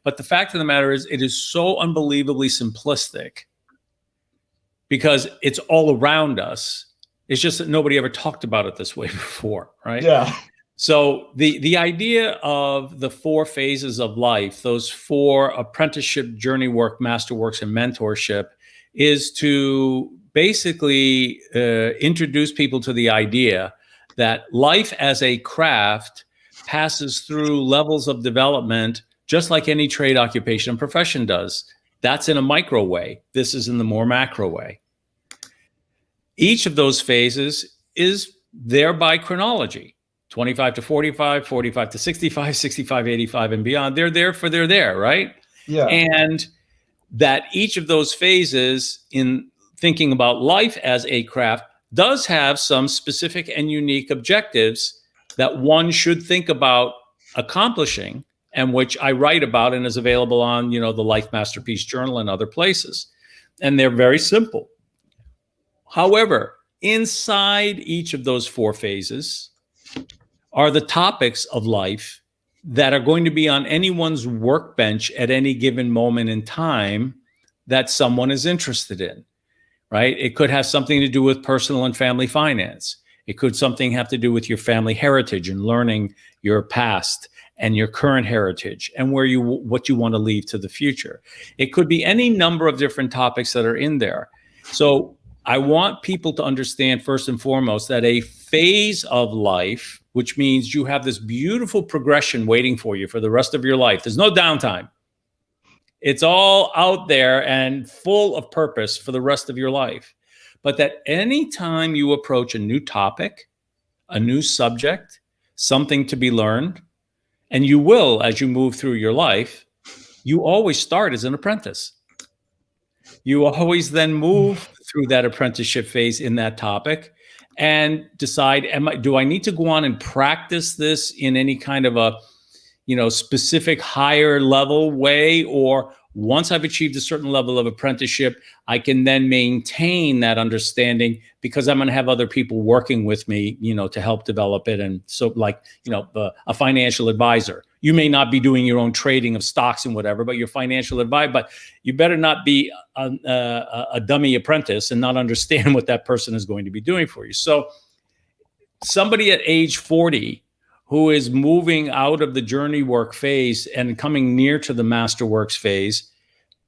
S4: But the fact of the matter is, it is so unbelievably simplistic because it's all around us. It's just that nobody ever talked about it this way before, right?
S1: Yeah.
S4: So the idea of the 4 phases of life, those 4 apprenticeship, journey work, masterworks, and mentorship, is to basically introduce people to the idea that life as a craft passes through levels of development just like any trade, occupation, and profession does. That's in a micro way. This is in the more macro way. Each of those phases is there by chronology. 25 to 45, 45 to 65, 65, 85, and beyond. They're there, right?
S1: Yeah.
S4: And that each of those phases in thinking about life as a craft does have some specific and unique objectives that one should think about accomplishing, and which I write about and is available on, the Life Masterpiece Journal and other places. And they're very simple. However, inside each of those 4 phases are the topics of life that are going to be on anyone's workbench at any given moment in time that someone is interested in, right? It could have something to do with personal and family finance. It could something have to do with your family heritage and learning your past and your current heritage and what you want to leave to the future. It could be any number of different topics that are in there. So I want people to understand, first and foremost, that a phase of life, which means you have this beautiful progression waiting for you for the rest of your life. There's no downtime. It's all out there and full of purpose for the rest of your life. But that any time you approach a new topic, a new subject, something to be learned, and you will as you move through your life, you always start as an apprentice. You always then move through that apprenticeship phase in that topic and decide, do I need to go on and practice this in any kind of a, specific higher level way? Or once I've achieved a certain level of apprenticeship, I can then maintain that understanding because I'm going to have other people working with me, to help develop it. And so like, a financial advisor, you may not be doing your own trading of stocks and whatever, but your financial advisor, but you better not be a dummy apprentice and not understand what that person is going to be doing for you. So somebody at age 40 who is moving out of the journey work phase and coming near to the masterworks phase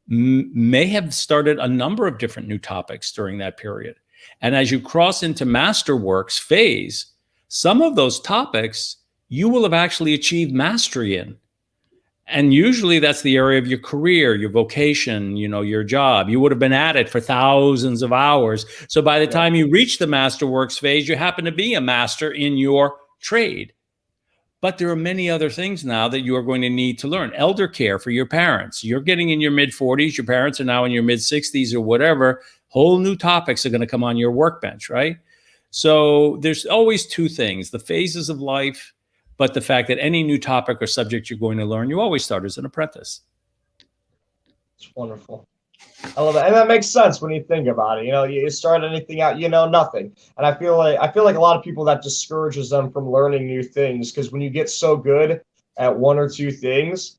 S4: may have started a number of different new topics during that period. And as you cross into masterworks phase, some of those topics you will have actually achieved mastery in. And usually that's the area of your career, your vocation, your job. You would have been at it for thousands of hours. So by the time you reach the masterworks phase, you happen to be a master in your trade. But there are many other things now that you are going to need to learn. Elder care for your parents. You're getting in your mid-40s. Your parents are now in your mid-60s or whatever. Whole new topics are going to come on your workbench, right? So there's always 2 things, the phases of life, but the fact that any new topic or subject you're going to learn, you always start as an apprentice.
S1: It's wonderful. I love it. And that makes sense when you think about it. You start anything out, nothing. And I feel like a lot of people, that discourages them from learning new things, because when you get so good at 1 or 2 things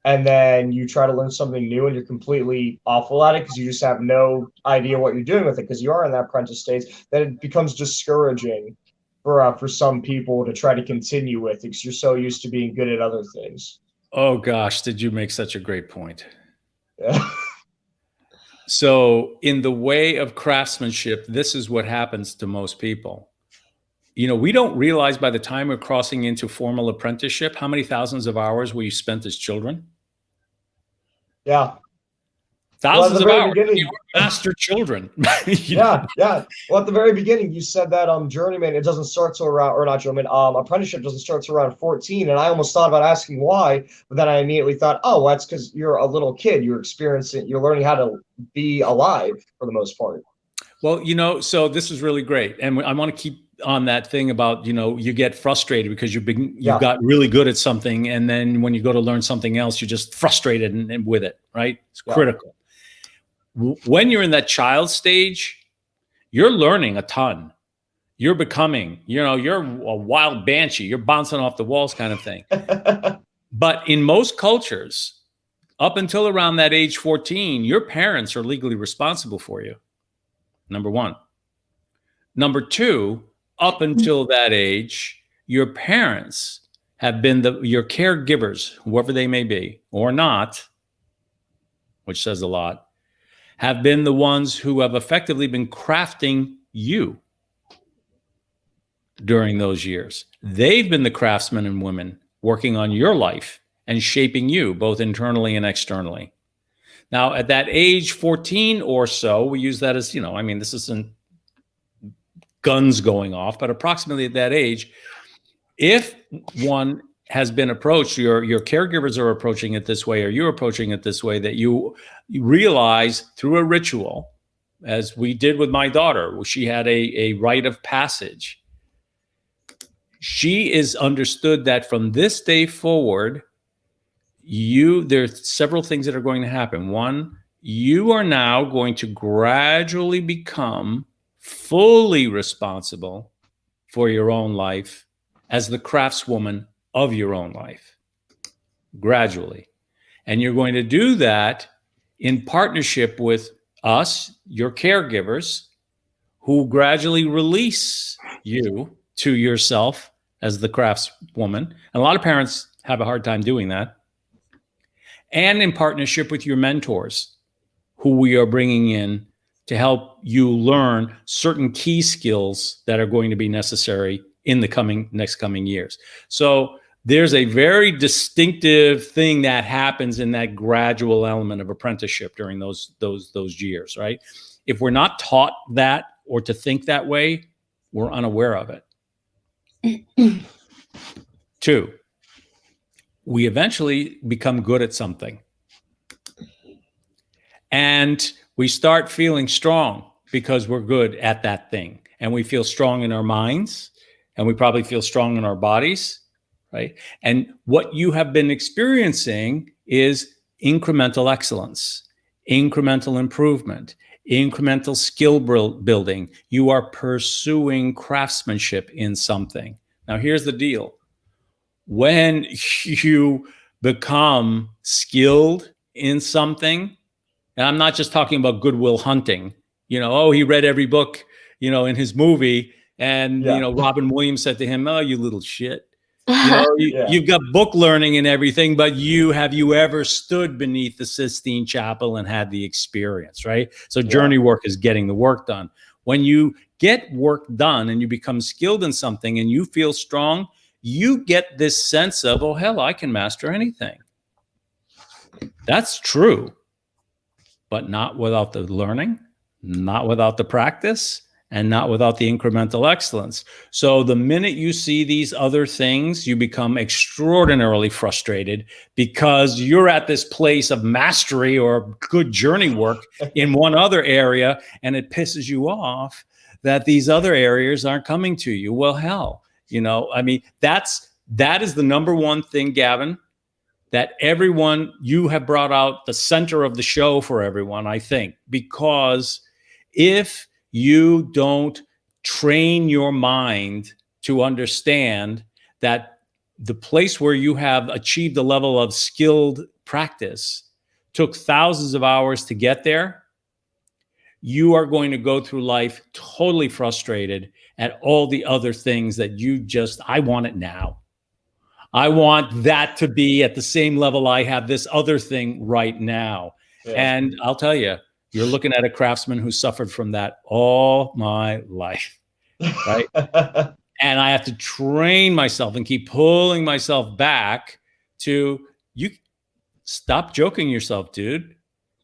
S1: and then you try to learn something new and you're completely awful at it because you just have no idea what you're doing with it because you are in that apprentice stage, then it becomes discouraging for some people to try to continue with it because you're so used to being good at other things.
S4: Oh gosh, did you make such a great point?
S1: Yeah.
S4: So in the way of craftsmanship, this is what happens to most people. We don't realize by the time we're crossing into formal apprenticeship, how many thousands of hours we spent as children.
S1: Yeah.
S4: thousands of
S1: very
S4: hours.
S1: beginning,
S4: You were master children. You
S1: yeah,
S4: know?
S1: yeah. Well, at the very beginning, you said that journeyman, it doesn't start till around, or not journeyman, apprenticeship doesn't start till around 14, and I almost thought about asking why, but then I immediately thought, oh, well, that's because you're a little kid, you're learning how to be alive for the most part.
S4: Well, you know, so this is really great, and I want to keep on that thing about, you know, you get frustrated because you
S1: Yeah,
S4: got really good at something, and then when you go to learn something else, you're just frustrated and with it, right? It's
S1: yeah,
S4: critical. When you're in that child stage, you're learning a ton. You're becoming, you know, you're a wild banshee. You're bouncing off the walls kind of thing. But in most cultures, up until around that age 14, your parents are legally responsible for you. Number one. Number two, up until that age, your parents have been your caregivers, whoever they may be or not, which says a lot, have been the ones who have effectively been crafting you during those years. They've been the craftsmen and women working on your life and shaping you both internally and externally. Now, at that age 14 or so, we use that as, you know, I mean, this isn't guns going off, but approximately at that age, if one has been approached, your caregivers are approaching it this way, or you're approaching it this way, that you realize through a ritual, as we did with my daughter, she had a rite of passage. She is understood that from this day forward, there's several things that are going to happen. One, you are now going to gradually become fully responsible for your own life as the craftswoman of your own life, gradually. And you're going to do that in partnership with us, your caregivers, who gradually release you to yourself as the craftswoman. And a lot of parents have a hard time doing that. And in partnership with your mentors, who we are bringing in to help you learn certain key skills that are going to be necessary in the next coming years. So there's a very distinctive thing that happens in that gradual element of apprenticeship during those years, right? If we're not taught that or to think that way, we're unaware of it. Two, we eventually become good at something. And we start feeling strong because we're good at that thing. And we feel strong in our minds, and we probably feel strong in our bodies, right? And what you have been experiencing is incremental excellence, incremental improvement, incremental skill building. You are pursuing craftsmanship in something. Now, here's the deal. When you become skilled in something, and I'm not just talking about Goodwill Hunting, you know, oh, he read every book, you know, in his movie. And, you know, Robin Williams said to him, oh, you little shit. You know, you've got book learning and everything, but have you ever stood beneath the Sistine Chapel and had the experience, right? So journey work is getting the work done. When you get work done and you become skilled in something and you feel strong, you get this sense of, oh, hell, I can master anything. That's true. But not without the learning, not without the practice, and not without the incremental excellence. So the minute you see these other things, you become extraordinarily frustrated because you're at this place of mastery or good journey work in one other area, and it pisses you off that these other areas aren't coming to you. Well, hell, you know, I mean, that is the number one thing, Gavin, that you have brought out the center of the show for everyone, I think, because if you don't train your mind to understand that the place where you have achieved a level of skilled practice took thousands of hours to get there, you are going to go through life totally frustrated at all the other things that I want it now. I want that to be at the same level I have this other thing right now. Yeah. And I'll tell you, you're looking at a craftsman who suffered from that all my life, right? And I have to train myself and keep pulling myself back to, you stop joking yourself, dude.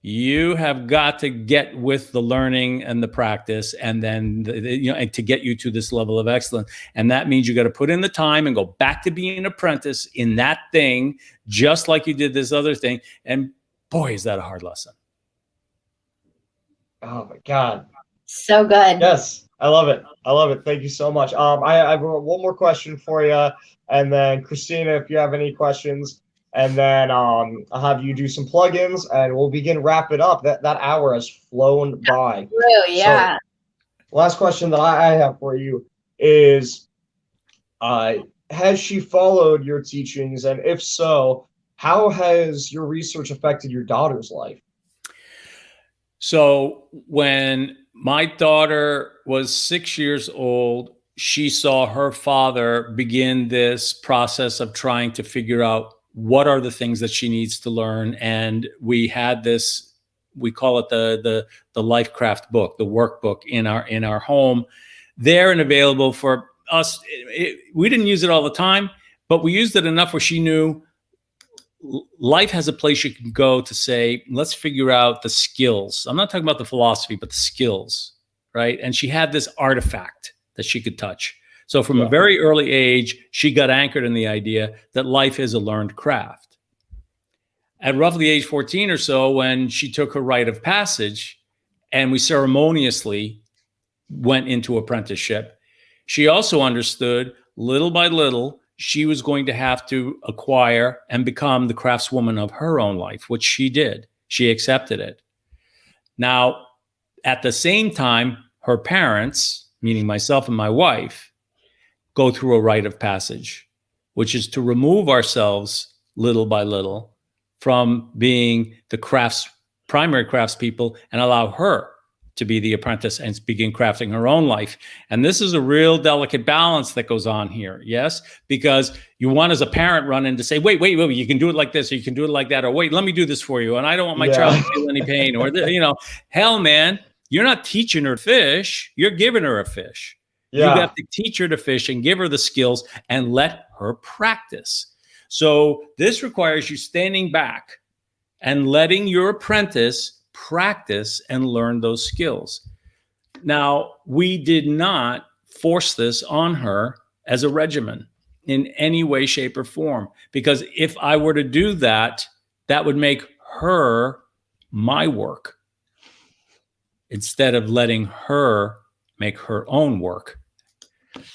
S4: You have got to get with the learning and the practice, and then and to get you to this level of excellence. And that means you got to put in the time and go back to being an apprentice in that thing, just like you did this other thing. And boy, is that a hard lesson.
S1: Oh my God.
S2: So good.
S1: Yes, I love it. I love it. Thank you so much. I have one more question for you, and then Christina, if you have any questions, and then I'll have you do some plugins, and we'll begin wrap it up. That hour has flown by.
S2: True, yeah.
S1: So, last question that I have for you is, has she followed your teachings, and if so, how has your research affected your daughter's life?
S4: So when my daughter was 6 years old, she saw her father begin this process of trying to figure out what are the things that she needs to learn. And we had this, we call it the Lifecraft book, the workbook in our home, there and available for us. We didn't use it all the time, but we used it enough where she knew life has a place you can go to say, let's figure out the skills. I'm not talking about the philosophy, but the skills, right? And she had this artifact that she could touch. So from a very early age, she got anchored in the idea that life is a learned craft. At roughly age 14 or so, when she took her rite of passage and we ceremoniously went into apprenticeship, she also understood little by little she was going to have to acquire and become the craftswoman of her own life, which she did. She accepted it. Now, at the same time, her parents, meaning myself and my wife, go through a rite of passage, which is to remove ourselves little by little from being the primary craftspeople and allow her to be the apprentice and begin crafting her own life. And this is a real delicate balance that goes on here. Yes, because you want as a parent run in to say, wait, you can do it like this, or you can do it like that, or wait, let me do this for you. And I don't want my child to feel any pain, or, hell, man, you're not teaching her fish. You're giving her a fish. Yeah. You have to teach her to fish and give her the skills and let her practice. So this requires you standing back and letting your apprentice practice and learn those skills. Now, we did not force this on her as a regimen in any way, shape, or form, because if I were to do that, that would make her my work instead of letting her make her own work.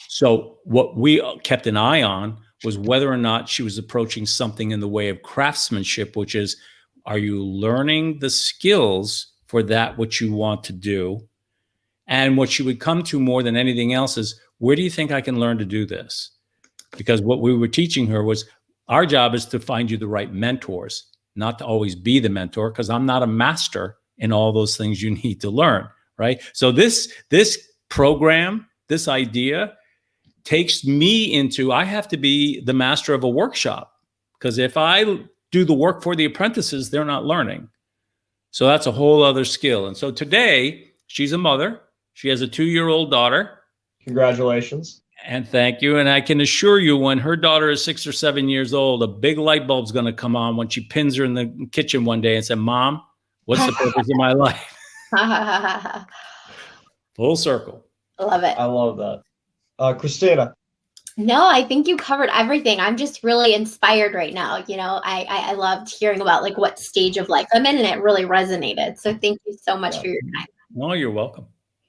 S4: So what we kept an eye on was whether or not she was approaching something in the way of craftsmanship, which is, are you learning the skills for that which you want to do? And what she would come to more than anything else is, where do you think I can learn to do this? Because what we were teaching her was, our job is to find you the right mentors, not to always be the mentor, because I'm not a master in all those things you need to learn, right? So this program, this idea takes me into, I have to be the master of a workshop, because if I do the work for the apprentices, they're not learning. So that's a whole other skill. And so today, she's a mother. She has a 2-year-old daughter.
S1: Congratulations.
S4: And thank you. And I can assure you, when her daughter is 6 or 7 years old, a big light bulb's going to come on when she pins her in the kitchen one day and say, Mom, what's the purpose of my life? Full circle.
S2: Love it.
S1: I love that. Christina.
S2: No, I think you covered everything. I'm just really inspired right now. I loved hearing about like what stage of life I'm in, and it really resonated. So thank you so much for your time.
S4: No, you're welcome.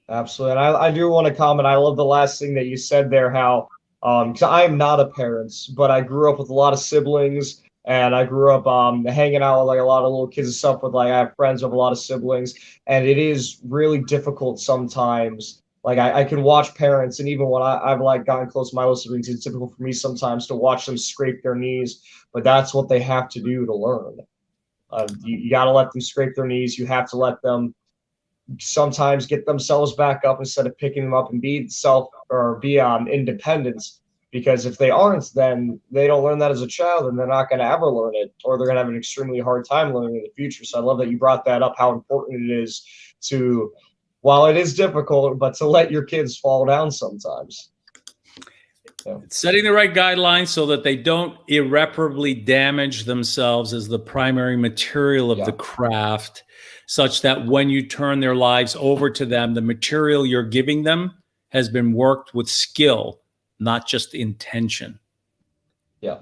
S1: Absolutely. And I do want to comment. I love the last thing that you said there, how, because I'm not a parent, but I grew up with a lot of siblings, and I grew up hanging out with like a lot of little kids and stuff with, like, I have friends with a lot of siblings, and it is really difficult sometimes. Like I can watch parents, and even when I've like gotten close to my little siblings, it's difficult for me sometimes to watch them scrape their knees, but that's what they have to do to learn. You got to let them scrape their knees. You have to let them sometimes get themselves back up instead of picking them up and be independent. Because if they aren't, then they don't learn that as a child, and they're not going to ever learn it, or they're going to have an extremely hard time learning in the future. So I love that you brought that up, how important it is to, while it is difficult, but to let your kids fall down sometimes. Yeah.
S4: Setting the right guidelines so that they don't irreparably damage themselves as the primary material of the craft. such that when you turn their lives over to them, the material you're giving them has been worked with skill, not just intention.
S1: Yeah.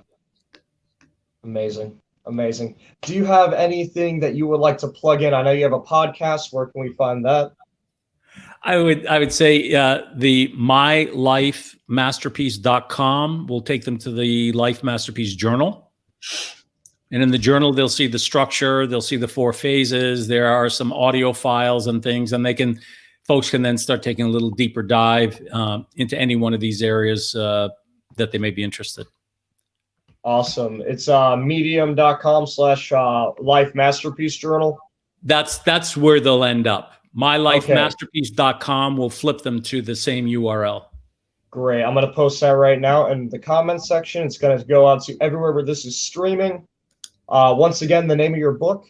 S1: Amazing. Amazing. Do you have anything that you would like to plug in? I know you have a podcast. Where can we find that?
S4: I would say the mylifemasterpiece.com will take them to the Life Masterpiece Journal. And in the journal, they'll see the structure, they'll see the 4 phases. There are some audio files and things, and folks can then start taking a little deeper dive into any one of these areas that they may be interested.
S1: Awesome. It's medium.com/Life Masterpiece Journal.
S4: That's where they'll end up. mylifemasterpiece.com will flip them to the same URL.
S1: Great. I'm going to post that right now in the comments section. It's going to go out to everywhere where this is streaming. Once again, the name of your book.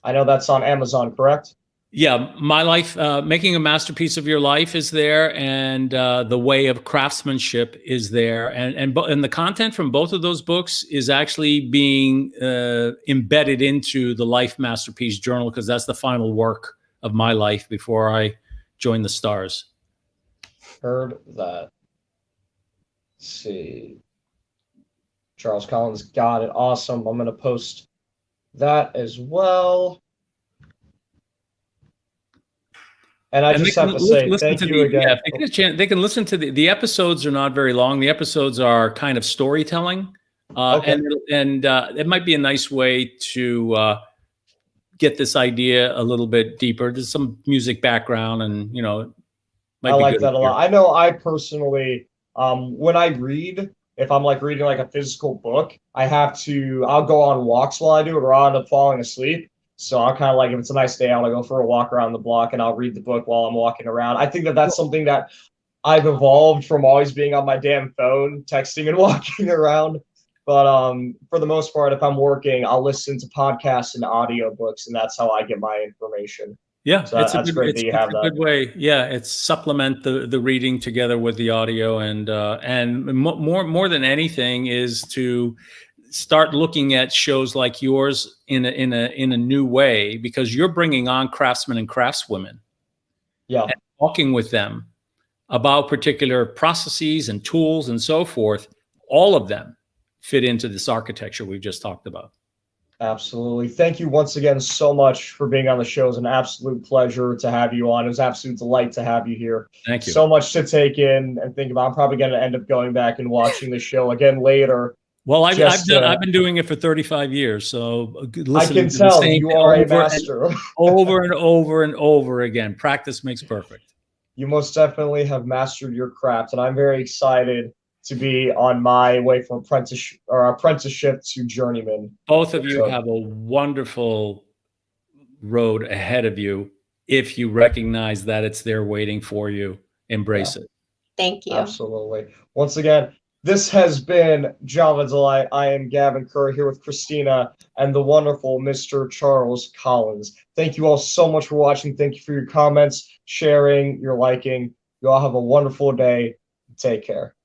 S1: I know that's on Amazon, correct?
S4: Yeah, My Life, Making a Masterpiece of Your Life is there, and The Way of Craftsmanship is there, and the content from both of those books is actually being embedded into the Life Masterpiece Journal, because that's the final work of my life before I joined the stars.
S1: Heard that. Let's see. Charles Collins got it. Awesome. I'm going to post that as well. And I just have to say thank you again.
S4: Yeah, if they get a chance, they can listen to the episodes are not very long. The episodes are kind of storytelling.
S1: Okay.
S4: And it might be a nice way to get this idea a little bit deeper. There's some music background, and
S1: I like that a lot. I know I personally, when I read, if I'm like reading like a physical book, I'll go on walks while I do it, or I'll end up falling asleep. So I'll kind of like, if it's a nice day, I'll go for a walk around the block and I'll read the book while I'm walking around. I think that's something that I've evolved from always being on my damn phone, texting and walking around. But for the most part, if I'm working, I'll listen to podcasts and audiobooks, and that's how I get my information.
S4: Yeah,
S1: so that's great that you have that.
S4: Good way. Yeah, it's supplement the reading together with the audio, and more than anything is to start looking at shows like yours in a new way, because you're bringing on craftsmen and craftswomen.
S1: Yeah,
S4: and talking with them about particular processes and tools and so forth. All of them fit into this architecture we've just talked about.
S1: Absolutely. Thank you once again so much for being on the show. It was an absolute pleasure to have you on. It was an absolute delight to have you here.
S4: Thank you.
S1: So much to take in and think about. I'm probably going to end up going back and watching the show again later.
S4: Well, I've been doing it for 35 years, so
S1: I can tell you are a master.
S4: Over and over and over again. Practice makes perfect.
S1: You most definitely have mastered your craft, and I'm very excited to be on my way from apprenticeship to journeyman.
S4: Both of you have a wonderful road ahead of you if you recognize that it's there waiting for you. Embrace it.
S2: Thank you.
S1: Absolutely. Once again, this has been Java Delight. I am Gavin Kerr here with Christina and the wonderful Mr. Charles Collins. Thank you all so much for watching. Thank you for your comments, sharing, your liking. You all have a wonderful day. Take care.